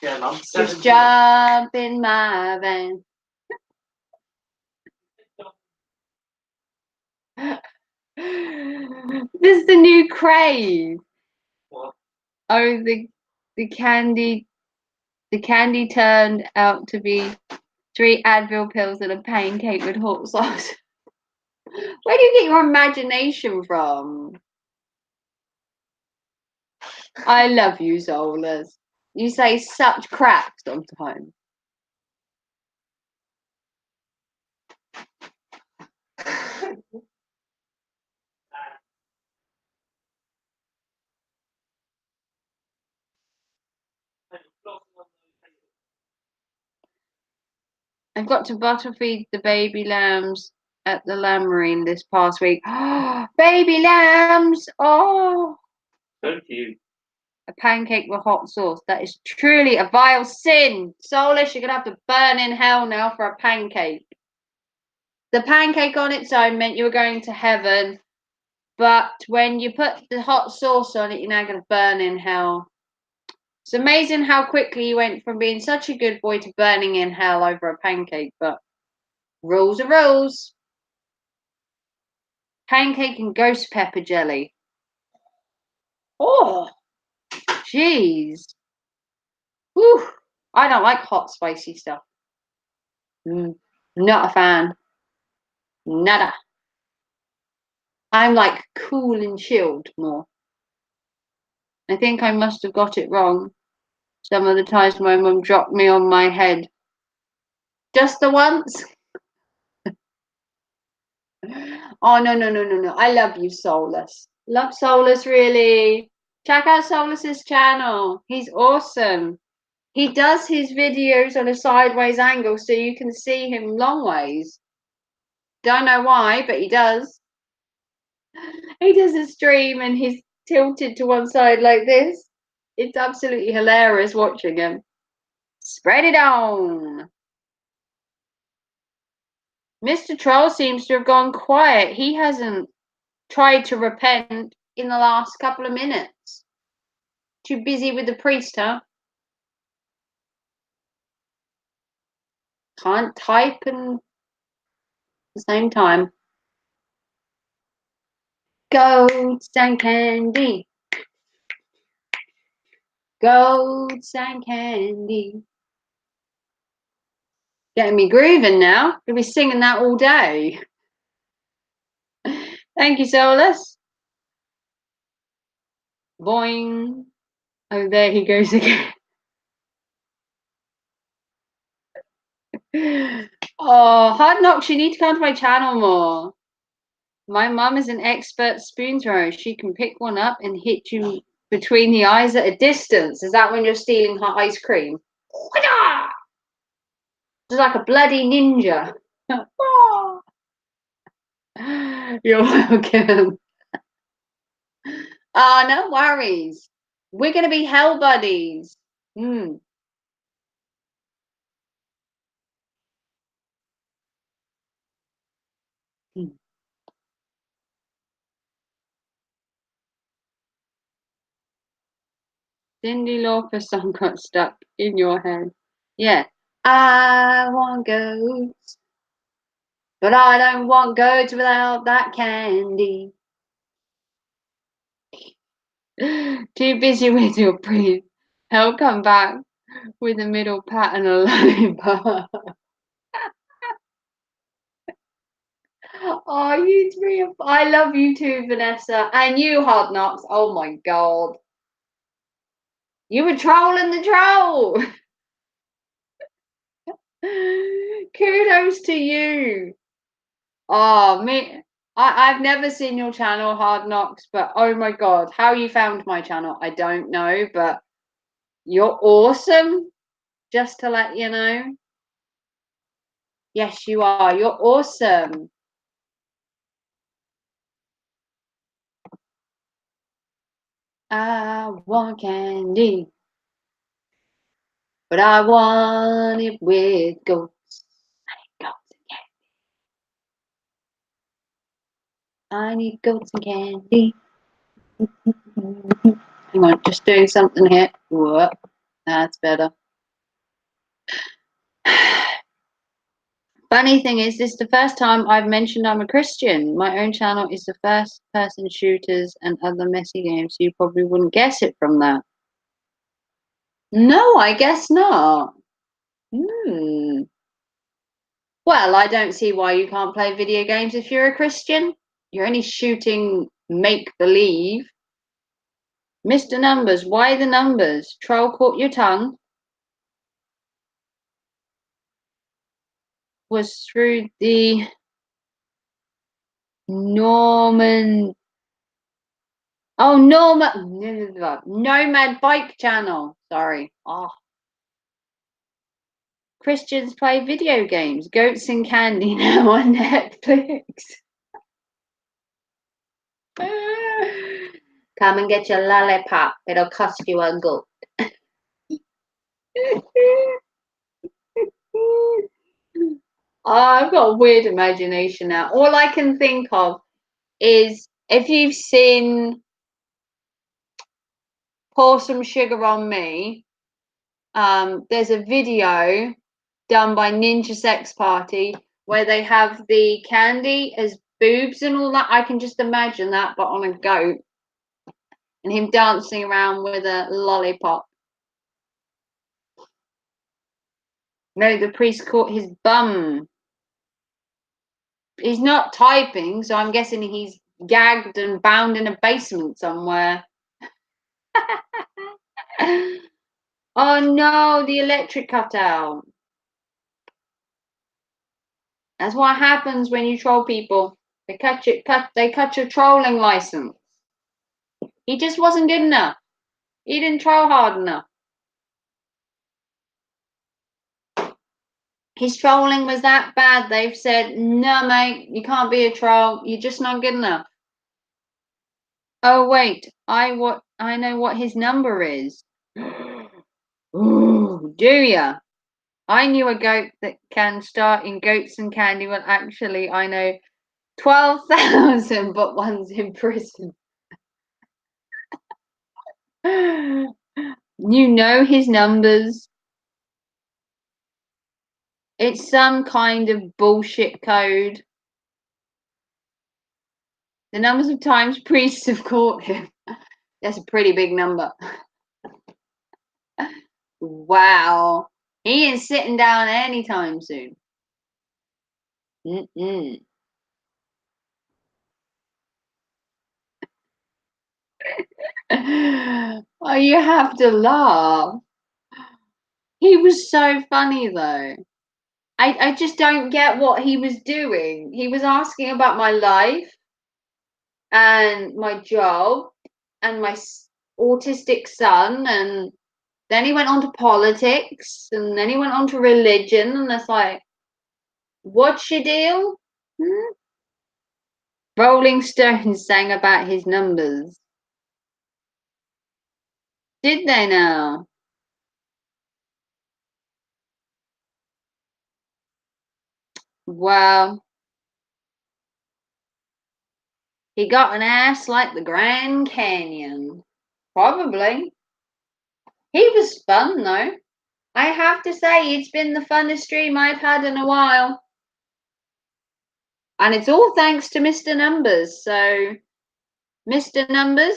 Yeah, Mum. Just jump in my van. This is the new craze. What? Oh, the candy turned out to be 3 Advil pills and a pancake with hot sauce. Where do you get your imagination from? I love you, Zolas. You say such crap sometimes. I've got to bottle feed the baby lambs at the lammarine this past week. Baby lambs! Oh, Thank you. a pancake with hot sauce. That is truly a vile sin. Soulless, you're going to have to burn in hell now for a pancake. The pancake on its own meant you were going to heaven, but when you put the hot sauce on it, you're now going to burn in hell. It's amazing how quickly you went from being such a good boy to burning in hell over a pancake, but rules are rules. Pancake and ghost pepper jelly. Oh, jeez. Whew. I don't like hot, spicy stuff. Not a fan. Nada. I'm like cool and chilled more. I think I must have got it wrong. Some of the times my mum dropped me on my head. Just the once? Oh, no. I love you, Soulless. Love Soulless, really. Check out Souless's channel. He's awesome. He does his videos on a sideways angle so you can see him long ways. Don't know why, but he does. He does a stream and he's tilted to one side like this. It's absolutely hilarious watching him. Spread it on. Mr. Troll seems to have gone quiet. He hasn't tried to repent in the last couple of minutes. Too busy with the priest, huh? Can't type and at the same time. Goats and candy. Goats and candy. Getting me grooving now. Gonna be singing that all day. Thank you, Solus. Boing. Oh, there he goes again. Oh, Hard Knocks, you need to come to my channel more. My mum is an expert spoon thrower. She can pick one up and hit you between the eyes at a distance. Is that when you're stealing her ice cream? Just like a bloody ninja. You're welcome. Oh, no worries. We're going to be hell buddies. Cyndi Lauper song got stuck in your head. Yeah. I want goats, but I don't want goats without that candy. Too busy with your priest. He'll come back with a middle pat and a lollipop. Oh, you three. I love you too, Vanessa. And you, Hard Knocks. Oh my god. You were trolling the troll. Kudos to you. Oh, I've never seen your channel, Hard Knocks, but oh my god, how you found my channel, I don't know, but you're awesome. Just to let you know. Yes, you are. You're awesome. I want candy, but I want it with goats. I need goats and candy. Hang on, just doing something here. Whoa, that's better. Funny thing is, this is the first time I've mentioned I'm a Christian. My own channel is the first person shooters and other messy games, so you probably wouldn't guess it from that. No, I guess not. Hmm. Well, I don't see why you can't play video games if you're a Christian. You're only shooting make-believe. Mr. Numbers, why the numbers? Troll caught your tongue. Was through the Norman. Oh, Nomad Bike Channel. Sorry. Oh. Christians play video games. Goats and Candy now on Netflix. Come and get your lollipop. It'll cost you a goat. Oh, I've got a weird imagination now. All I can think of is if you've seen Pour Some Sugar on Me, there's a video done by Ninja Sex Party where they have the candy as boobs and all that. I can just imagine that, but on a goat, and him dancing around with a lollipop. No, the priest caught his bum. He's not typing, so I'm guessing he's gagged and bound in a basement somewhere. Oh no, the electric cut out. That's what happens when you troll people. They cut your trolling license. He just wasn't good enough. He didn't troll hard enough. His trolling was that bad. They've said, no, mate, you can't be a troll. You're just not good enough. Oh wait, I know what his number is. Ooh, do ya? I knew a goat that can start in Goats and Candy. Well, actually, I know 12,000, but one's in prison. You know his numbers. It's some kind of bullshit code. The numbers of times priests have caught him. That's a pretty big number. Wow. He ain't sitting down anytime soon. Mm-mm. Oh, you have to laugh. He was so funny though. I just don't get what he was doing. He was asking about my life and my job and my autistic son, and then he went on to politics, and then he went on to religion, and it's like, what's your deal? Hmm? Rolling Stones sang about his numbers. Did they now? Well, he got an ass like the Grand Canyon. Probably. He was fun though. I have to say, it's been the funnest stream I've had in a while. And it's all thanks to Mr. Numbers. So, Mr. Numbers,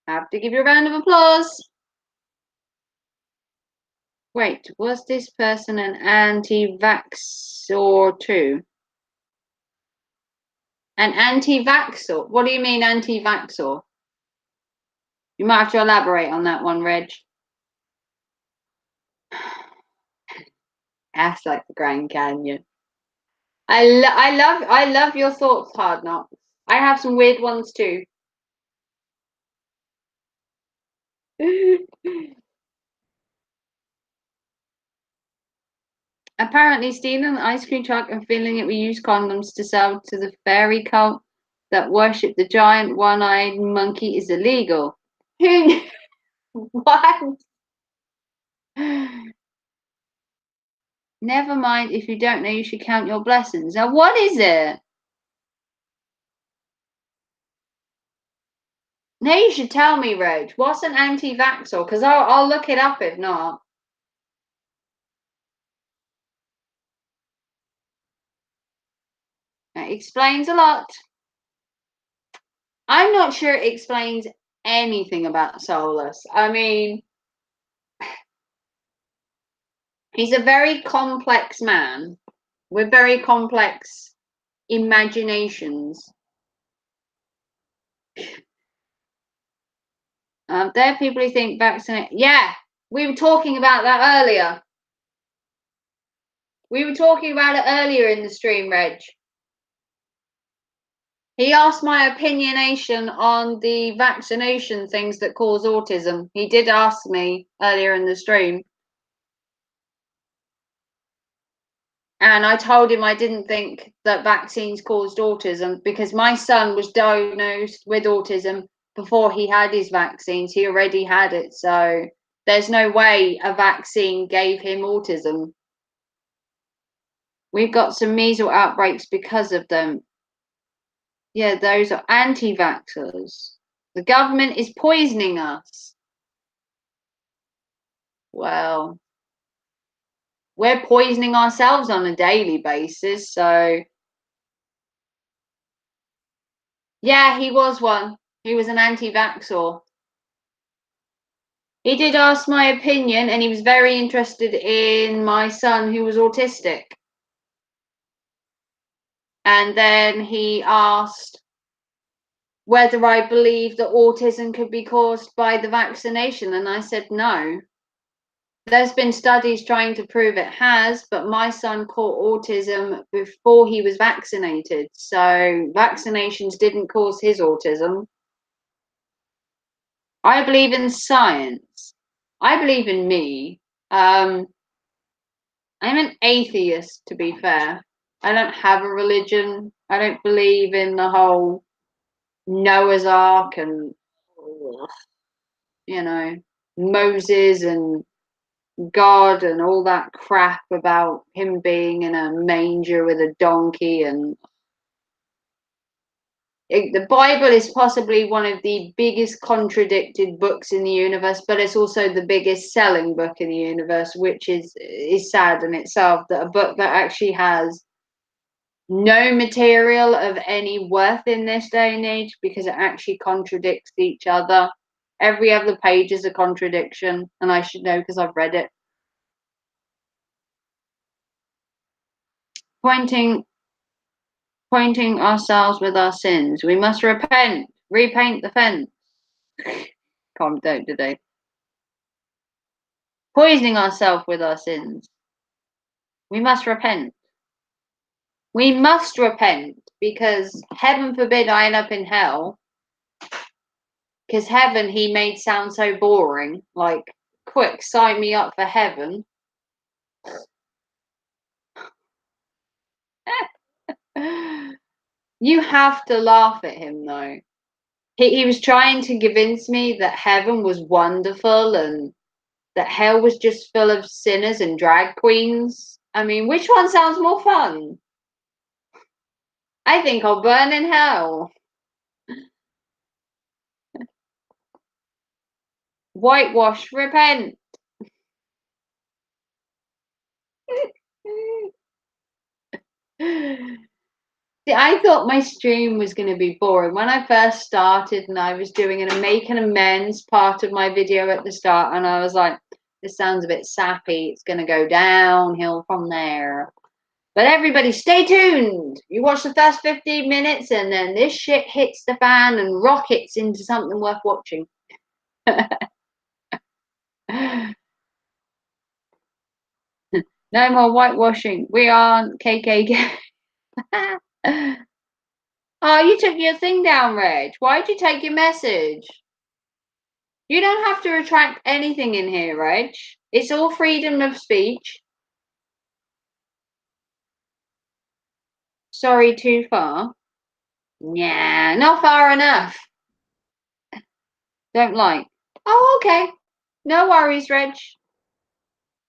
have to give you a round of applause. Wait, was this person an anti-vaxxer too? An anti-vaxxer? What do you mean anti-vaxxer? You might have to elaborate on that one, Reg. Ass like the Grand Canyon. I love your thoughts, Hard Knocks. I have some weird ones too. Apparently, stealing an ice cream truck and filling it with used condoms to sell to the fairy cult that worship the giant one-eyed monkey is illegal. Who knew? What? Never mind. If you don't know, you should count your blessings. Now, what is it? Now you should tell me, Reg. What's an anti-vaxxer? Because I'll look it up if not. explains a lot. I'm not sure it explains anything about Solus. I mean, he's a very complex man with very complex imaginations. There are people who think vaccinate. Yeah, we were talking about that earlier. We were talking about it earlier in the stream, Reg. He asked my opinionation on the vaccination things that cause autism. He did ask me earlier in the stream. And I told him I didn't think that vaccines caused autism because my son was diagnosed with autism before he had his vaccines. He already had it. So there's no way a vaccine gave him autism. We've got some measles outbreaks because of them. Yeah, those are anti-vaxxers. The government is poisoning us. Well, we're poisoning ourselves on a daily basis, so... Yeah, he was one. He was an anti-vaxxer. He did ask my opinion, and he was very interested in my son who was autistic. And then he asked whether I believe that autism could be caused by the vaccination, and I said no. There's been studies trying to prove it has, but my son caught autism before he was vaccinated, so vaccinations didn't cause his autism. I believe in science. I believe in me. I'm an atheist, to be fair. I don't have a religion. I don't believe in the whole Noah's Ark and, you know, Moses and God and all that crap about him being in a manger with a donkey. And the Bible is possibly one of the biggest contradicted books in the universe, but it's also the biggest selling book in the universe, which is sad in itself, that a book that actually has no material of any worth in this day and age because it actually contradicts each other. Every other page is a contradiction, and I should know because I've read it. Pointing ourselves with our sins. We must repent, repaint the fence. Calm down today. Poisoning ourselves with our sins. We must repent. We must repent because heaven forbid I end up in hell. Because heaven he made sound so boring. Like, quick, sign me up for heaven. You have to laugh at him though. He was trying to convince me that heaven was wonderful and that hell was just full of sinners and drag queens. I mean, which one sounds more fun? I think I'll burn in hell. Whitewash, repent. See, I thought my stream was going to be boring. When I first started and I was doing a make an amends part of my video at the start, and I was like, this sounds a bit sappy. It's going to go downhill from there. But everybody, stay tuned. You watch the first 15 minutes and then this shit hits the fan and rockets into something worth watching. No more whitewashing. We aren't KKK. Oh, you took your thing down, Reg. Why'd you take your message? You don't have to retract anything in here, Reg. It's all freedom of speech. Sorry, too far. Yeah, not far enough. Don't like. Oh, okay. No worries, Reg.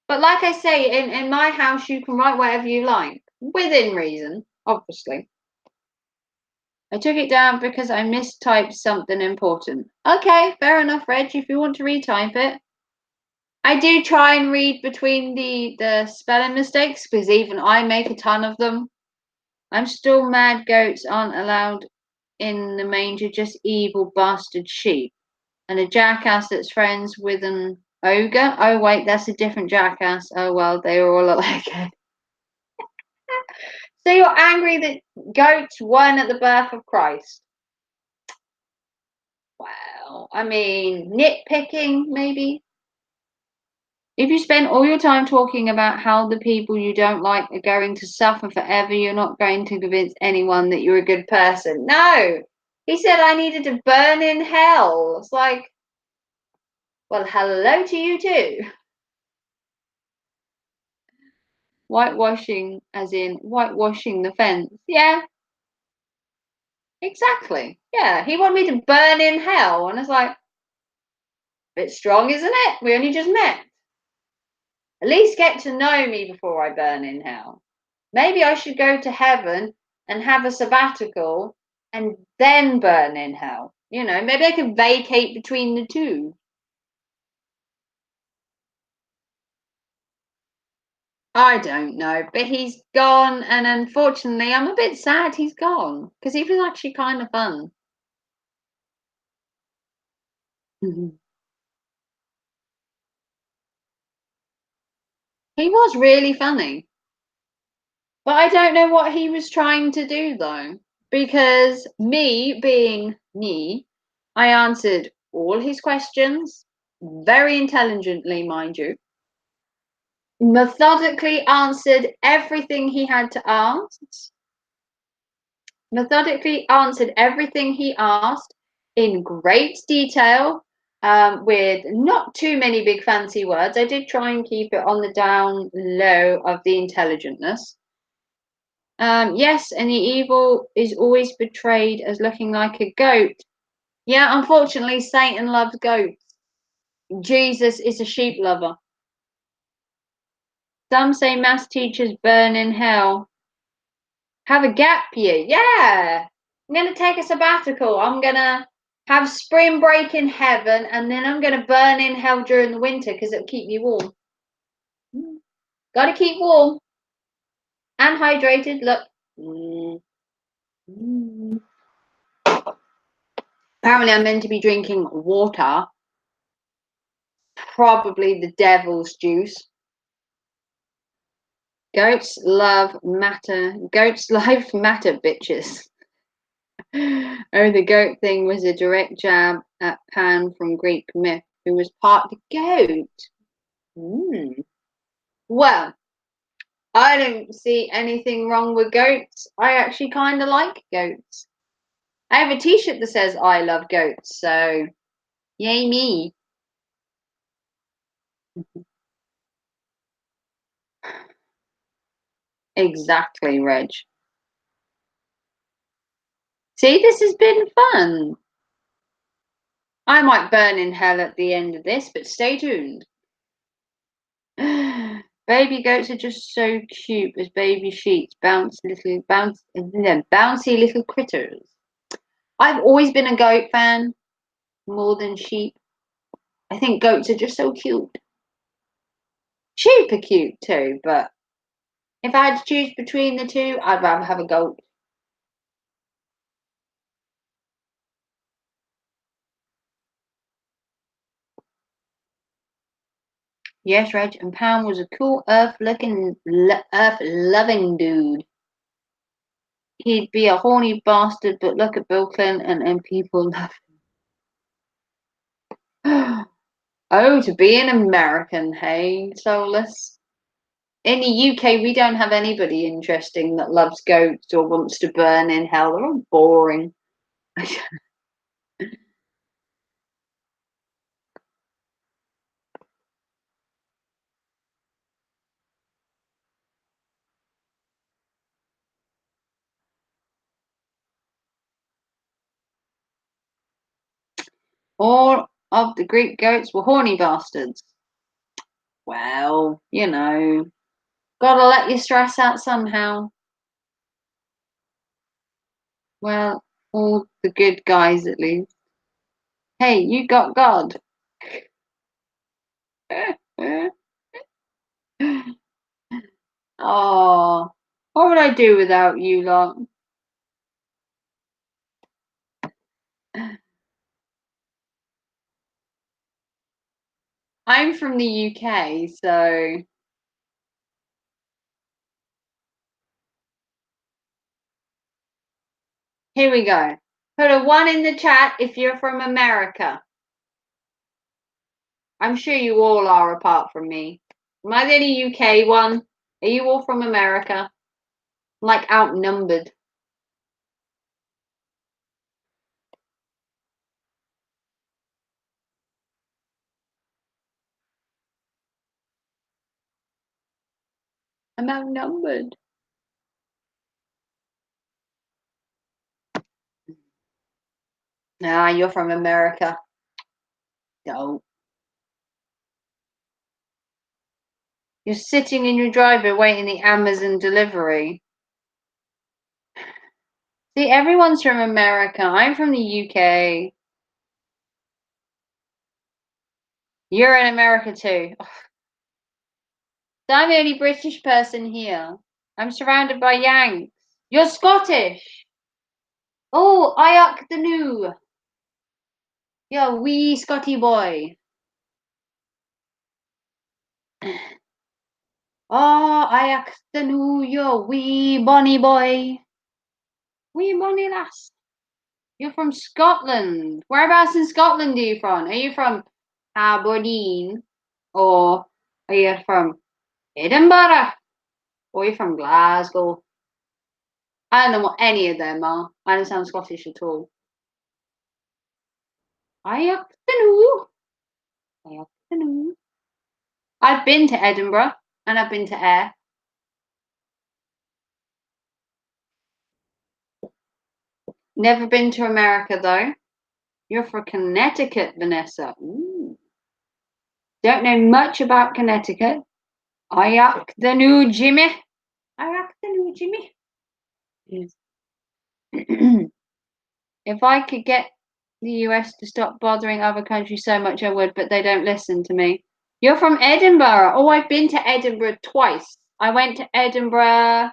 But like I say, in my house, you can write whatever you like. Within reason, obviously. I took it down because I mistyped something important. Okay, fair enough, Reg, if you want to retype it. I do try and read between the spelling mistakes because even I make a ton of them. I'm still mad goats aren't allowed in the manger, just evil bastard sheep. And a jackass that's friends with an ogre. Oh wait, that's a different jackass. Oh well, they were all alike. So you're angry that goats weren't at the birth of Christ? Well, I mean, nitpicking maybe. If you spend all your time talking about how the people you don't like are going to suffer forever, you're not going to convince anyone that you're a good person. No, he said I needed to burn in hell. It's like, well, hello to you too. Whitewashing, as in whitewashing the fence. Yeah, exactly. Yeah, he wanted me to burn in hell. And it's like, a bit strong, isn't it? We only just met. At least get to know me before I burn in hell. Maybe I should go to heaven and have a sabbatical and then burn in hell. You know, maybe I could vacate between the two. I don't know, but he's gone, and unfortunately, I'm a bit sad he's gone because he was actually kind of fun. He was really funny, but I don't know what he was trying to do though, because me being me, I answered all his questions very intelligently, mind you, methodically answered everything he had to ask, methodically answered everything he asked in great detail, with not too many big fancy words. I did try and keep it on the down low of the intelligentness. Yes, and the evil is always portrayed as looking like a goat. Yeah, unfortunately, Satan loves goats. Jesus is a sheep lover. Some say maths teachers burn in hell. Have a gap year. Yeah. I'm going to take a sabbatical. I'm going to have spring break in heaven and then I'm going to burn in hell during the winter because it'll keep me warm. Got to keep warm and hydrated. Look. Apparently, I'm meant to be drinking water, probably the devil's juice. Goats love matter. Goats life matter, bitches. Oh, the goat thing was a direct jab at Pan from Greek myth, who was part the goat. Well, I don't see anything wrong with goats. I actually kind of like goats. I have a t-shirt that says I love goats, so yay me. Exactly, Reg. See, this has been fun. I might burn in hell at the end of this, but stay tuned. Baby goats are just so cute as baby sheets, bouncy little critters. I've always been a goat fan more than sheep. I think goats are just so cute. Sheep are cute too, but if I had to choose between the two, I'd rather have a goat. Yes, Reg, and Pam was a cool earth-loving dude. He'd be a horny bastard, but look at Bill Clinton and people love him. Oh, to be an American, hey, soulless. In the UK, we don't have anybody interesting that loves goats or wants to burn in hell. They're all boring. All of the Greek goats were horny bastards. Well, you know, gotta let your stress out somehow. Well, all the good guys at least. Hey, you got God. Oh, What would I do without you lot? I'm from the UK, so here we go. Put a 1 in the chat if you're from America. I'm sure you all are apart from me. Am I the only UK one? Are you all from America? I'm like outnumbered. I'm outnumbered. Nah, you're from America. Don't. You're sitting in your driveway waiting the Amazon delivery. See, everyone's from America. I'm from the UK. You're in America too. So I'm the only British person here. I'm surrounded by Yanks. You're Scottish. Oh, Ayak the new. Yo, wee Scotty boy. Oh, Ayak the new, yo, wee bonny boy. Wee bonny lass. You're from Scotland. Whereabouts in Scotland are you from? Are you from Aberdeen? Or are you from Edinburgh? Or are you from Glasgow? I don't know what any of them are. I don't sound Scottish at all. Ayak the new. Ayak the new. I've been to Edinburgh and I've been to Ayr. Never been to America though. You're from Connecticut, Vanessa. Ooh. Don't know much about Connecticut. Ayak the new Jimmy. Ayak the new Jimmy. Yes. If I could get the US to stop bothering other countries so much, I would, but they don't listen to me. You're from Edinburgh. Oh, I've been to Edinburgh twice. I went to Edinburgh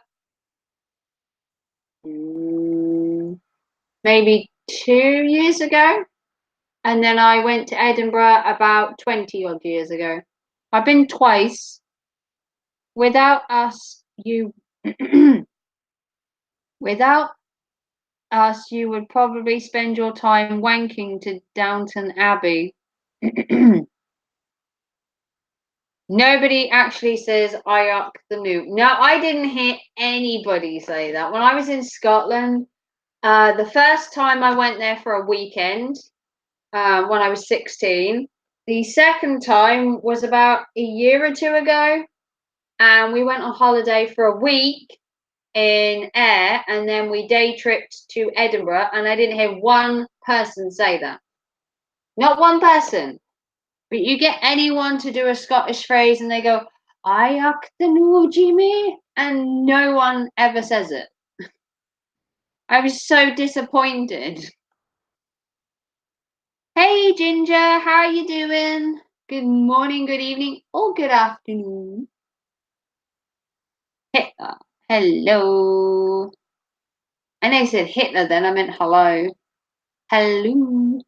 maybe 2 years ago. And then I went to Edinburgh about 20 odd years ago. I've been twice. Without us, without us, you would probably spend your time wanking to Downton Abbey. Nobody actually says Ayak the Noob. No, I didn't hear anybody say that. When I was in Scotland, the first time I went there for a weekend, when I was 16. The second time was about a year or two ago, and we went on holiday for a week in Ayr, and then we day tripped to Edinburgh, and I didn't hear one person say that. Not one person. But you get anyone to do a Scottish phrase and they go, Ayak the new Jimmy, and no one ever says it. I was so disappointed. Hey Ginger, how are you doing? Good morning, good evening, or good afternoon. Hitler, hello. I know you said Hitler then, I meant hello. Hello.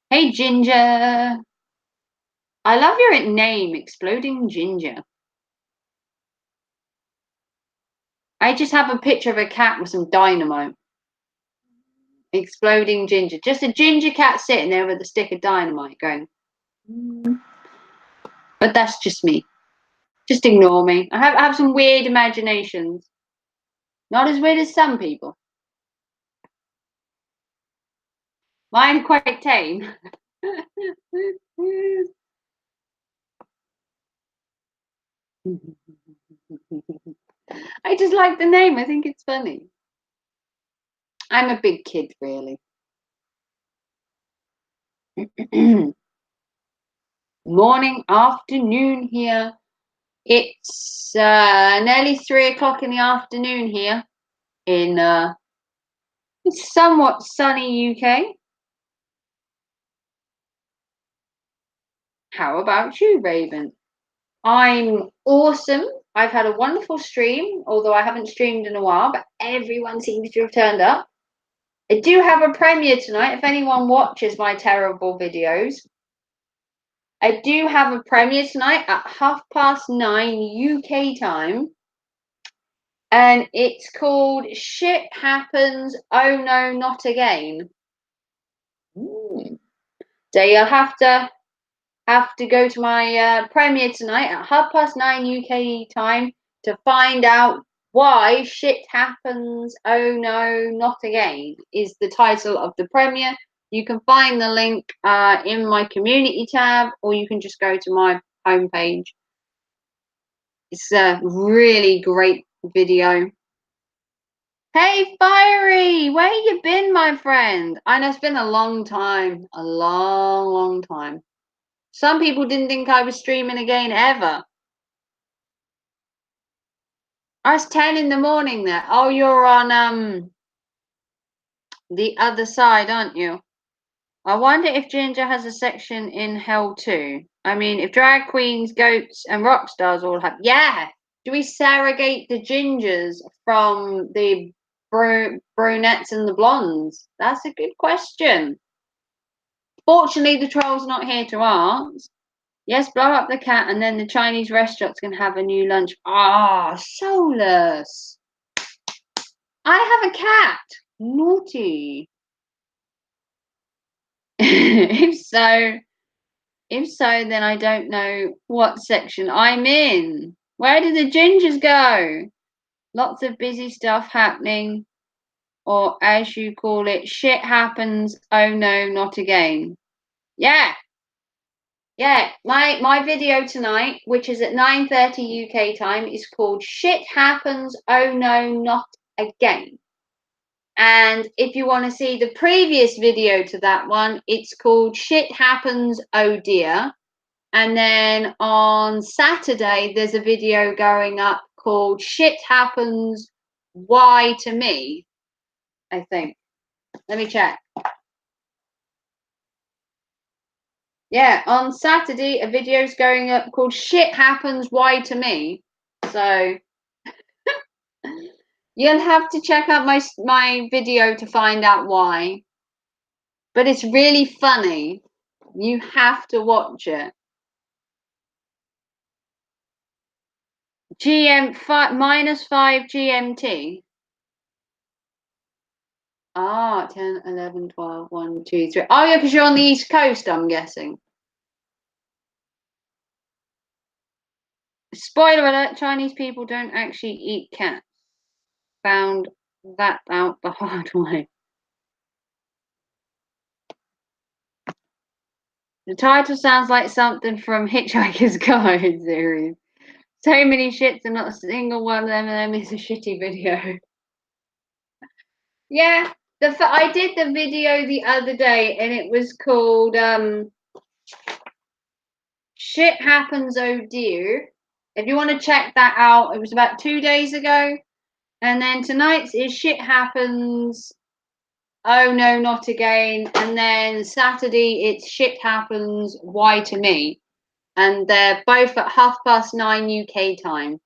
Hey Ginger. I love your name, Exploding Ginger. I just have a picture of a cat with some dynamite. Exploding Ginger. Just a ginger cat sitting there with a stick of dynamite going. But that's just me. Just ignore me. I have some weird imaginations. Not as weird as some people. Mine quite tame. I just like the name. I think it's funny. I'm a big kid, really. Morning, afternoon here. It's nearly 3 o'clock in the afternoon here in it's somewhat sunny UK. How about you, Raven? I'm awesome. I've had a wonderful stream, although I haven't streamed in a while, but everyone seems to have turned up. I do have a premiere tonight if anyone watches my terrible videos. I do have a premiere tonight at 9:30 UK time. And it's called Shit Happens, Oh No, Not Again. So you'll have to go to my premiere tonight at 9:30 UK time to find out why Shit Happens, Oh No, Not Again is the title of the premiere. You can find the link in my community tab, or you can just go to my homepage. It's a really great video. Hey, Fiery, where you been, my friend? I know it's been a long time, a long, long time. Some people didn't think I was streaming again ever. I was 10 in the morning there. Oh, you're on the other side, aren't you? I wonder if Ginger has a section in Hell too. I mean, if drag queens, goats, and rock stars all have, yeah. Do we surrogate the gingers from the brunettes and the blondes? That's a good question. Fortunately, the troll's not here to answer. Yes, blow up the cat, and then the Chinese restaurants can have a new lunch. Ah, soulless. I have a cat. Naughty. if so, then I don't know what section I'm in. Where did the gingers go? Lots of busy stuff happening, or as you call it, shit happens. Oh no, not again. Yeah. Yeah, my video tonight, which is at 9:30 UK time, is called Shit Happens, Oh No, Not Again. And if you want to see the previous video to that one, it's called Shit Happens, Oh Dear. And then on Saturday, there's a video going up called Shit Happens, Why to Me, I think. Let me check. Yeah, on Saturday, a video's going up called Shit Happens, Why to Me. So you'll have to check out my video to find out why. But it's really funny. You have to watch it. -5 GMT. Ah, 10, 11, 12, 1, 2, 3. Oh, yeah, because you're on the East Coast, I'm guessing. Spoiler alert, Chinese people don't actually eat cats. Found that out the hard way. The title sounds like something from Hitchhiker's Guide series. So many shits and not a single one of them is a shitty video. Yeah, I did the video the other day and it was called Shit Happens, Oh Dear. If you want to check that out, it was about 2 days ago. And then tonight's is Shit Happens, Oh No, Not Again. And then Saturday it's Shit Happens, Why to Me. And they're both at 9:30 UK time.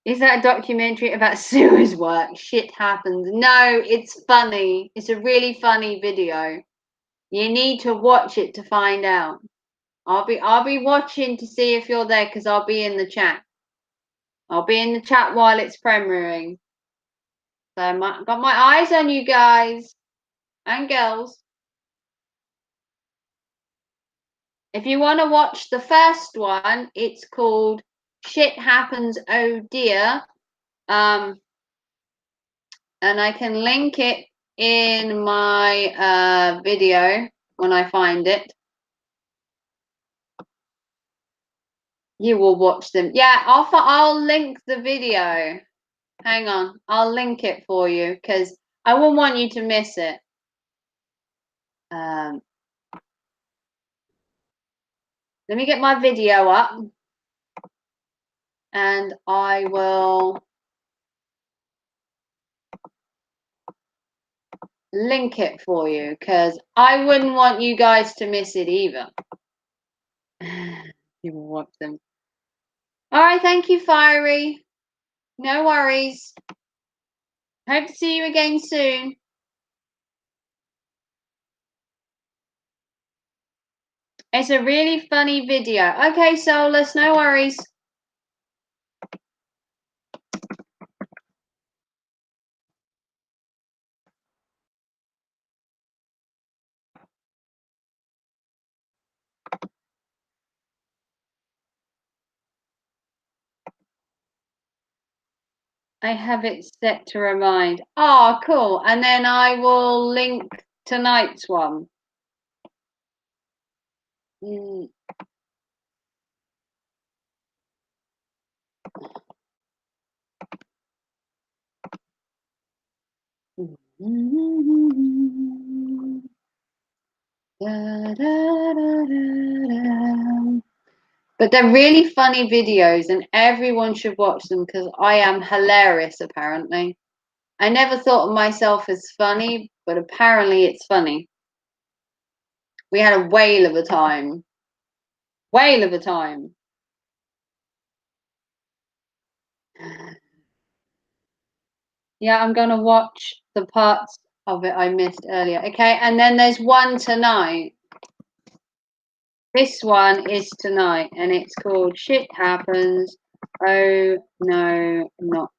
Is that a documentary about sewers work? Shit happens. No, it's funny. It's a really funny video. You need to watch it to find out. I'll be watching to see if you're there because I'll be in the chat. I'll be in the chat while it's premiering. So got my eyes on you guys and girls. If you want to watch the first one, it's called Shit Happens, Oh Dear. And I can link it in my video when I find it. You will watch them. Yeah, I'll link the video. Hang on, I'll link it for you because I wouldn't want you to miss it. Let me get my video up and I will link it for you because I wouldn't want you guys to miss it either. You will watch them. All right, thank you, Fiery. No worries. Hope to see you again soon. It's a really funny video. Okay, Solus, no worries. I have it set to remind. Oh, cool. And then I will link tonight's one. Mm. Da, da, da, da. But they're really funny videos and everyone should watch them because I am hilarious apparently. I never thought of myself as funny, but apparently it's funny. We had a whale of a time. Whale of a time. Yeah, I'm gonna watch the parts of it I missed earlier. Okay, and then there's one tonight. This one is tonight, and it's called Shit Happens. Oh no, not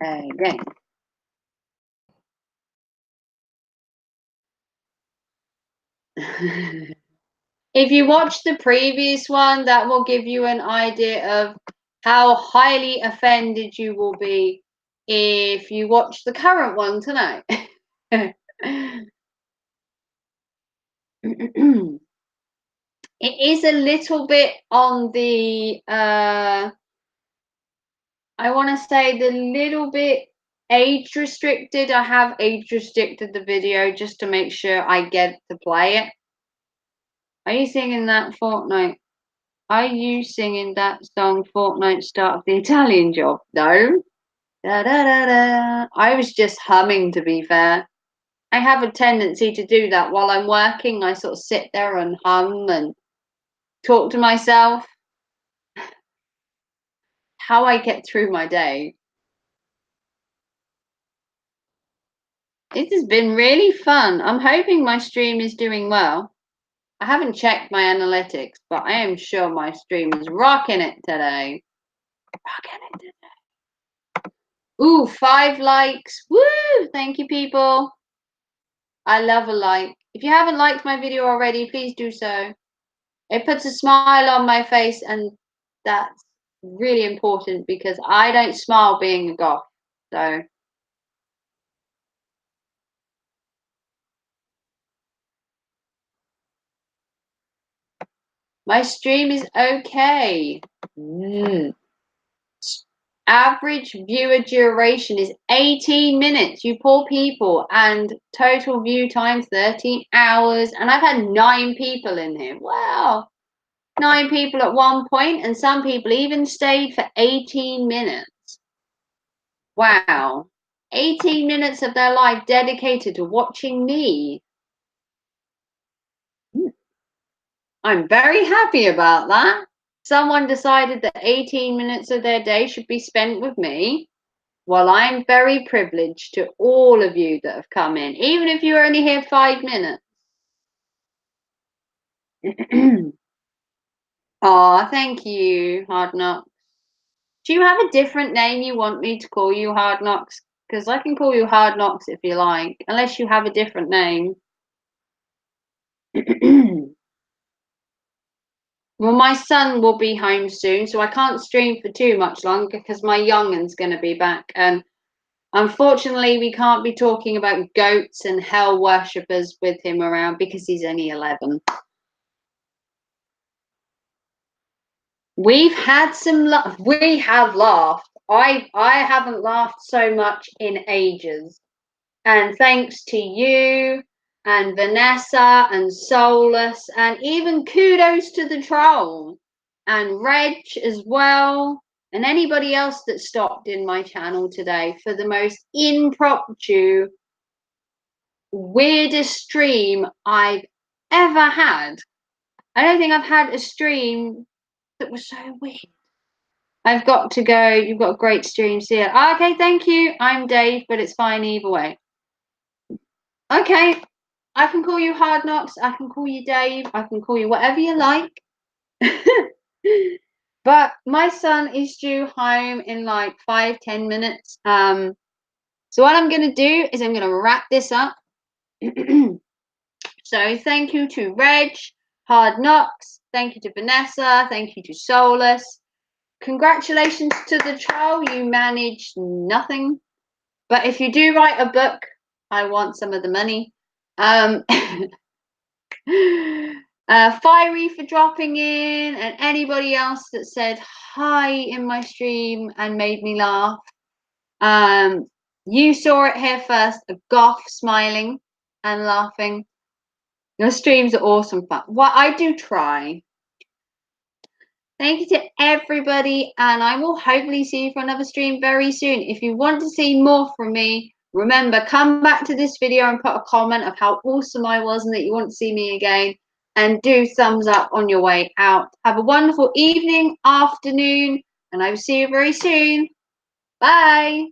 again. If you watch the previous one, that will give you an idea of how highly offended you will be if you watch the current one tonight. It is a little bit on the I want to say the little bit age restricted. I have age restricted the video just to make sure I get to play it. Are you singing that Fortnite? Are you singing that song Fortnite Start of the Italian Job? No. Da, da, da, da. I was just humming, to be fair. I have a tendency to do that while I'm working. I sort of sit there and hum and talk to myself. How I get through my day. It has been really fun. I'm hoping my stream is doing well. I haven't checked my analytics, but I am sure my stream is rocking it today. Rocking it today. Ooh, 5 likes. Woo! Thank you, people. I love a like. If you haven't liked my video already, please do so. It puts a smile on my face, and that's really important because I don't smile being a goth. So my stream is okay. Average viewer duration is 18 minutes, you poor people, and total view time 13 hours. And I've had 9 people in here. Wow. 9 people at one point, and some people even stayed for 18 minutes. Wow. 18 minutes of their life dedicated to watching me. I'm very happy about that. Someone decided that 18 minutes of their day should be spent with me. Well, I'm very privileged to all of you that have come in, even if you're only here 5 minutes. Oh, thank you, Hard Knocks. Do you have a different name you want me to call you, Hard Knocks? Because I can call you Hard Knocks if you like, unless you have a different name. Well, my son will be home soon, so I can't stream for too much longer because my youngun's going to be back. And unfortunately, we can't be talking about goats and hell worshippers with him around because he's only 11. We've had some we have laughed. I haven't laughed so much in ages. And thanks to you and Vanessa and Solus and even kudos to the troll and Reg as well and anybody else that stopped in my channel today for the most impromptu weirdest stream I've ever had. I don't think I've had a stream that was so weird. I've got to go. You've got a great stream. See ya. Okay, thank you. I'm Dave, but it's fine either way. Okay, I can call you Hard Knocks. I can call you Dave. I can call you whatever you like. But my son is due home in like 5-10 minutes. So what I'm going to do is I'm going to wrap this up. So thank you to Reg, Hard Knocks. Thank you to Vanessa. Thank you to Solus. Congratulations to the trial. You managed nothing. But if you do write a book, I want some of the money. Fiery for dropping in, and anybody else that said hi in my stream and made me laugh. You saw it here first, a goth smiling and laughing. Your streams are awesome fun. Well, I do try. Thank you to everybody, and I will hopefully see you for another stream very soon. If you want to see more from me, remember, come back to this video and put a comment of how awesome I was and that you want to see me again, and do thumbs up on your way out. Have a wonderful evening, afternoon, and I will see you very soon. Bye.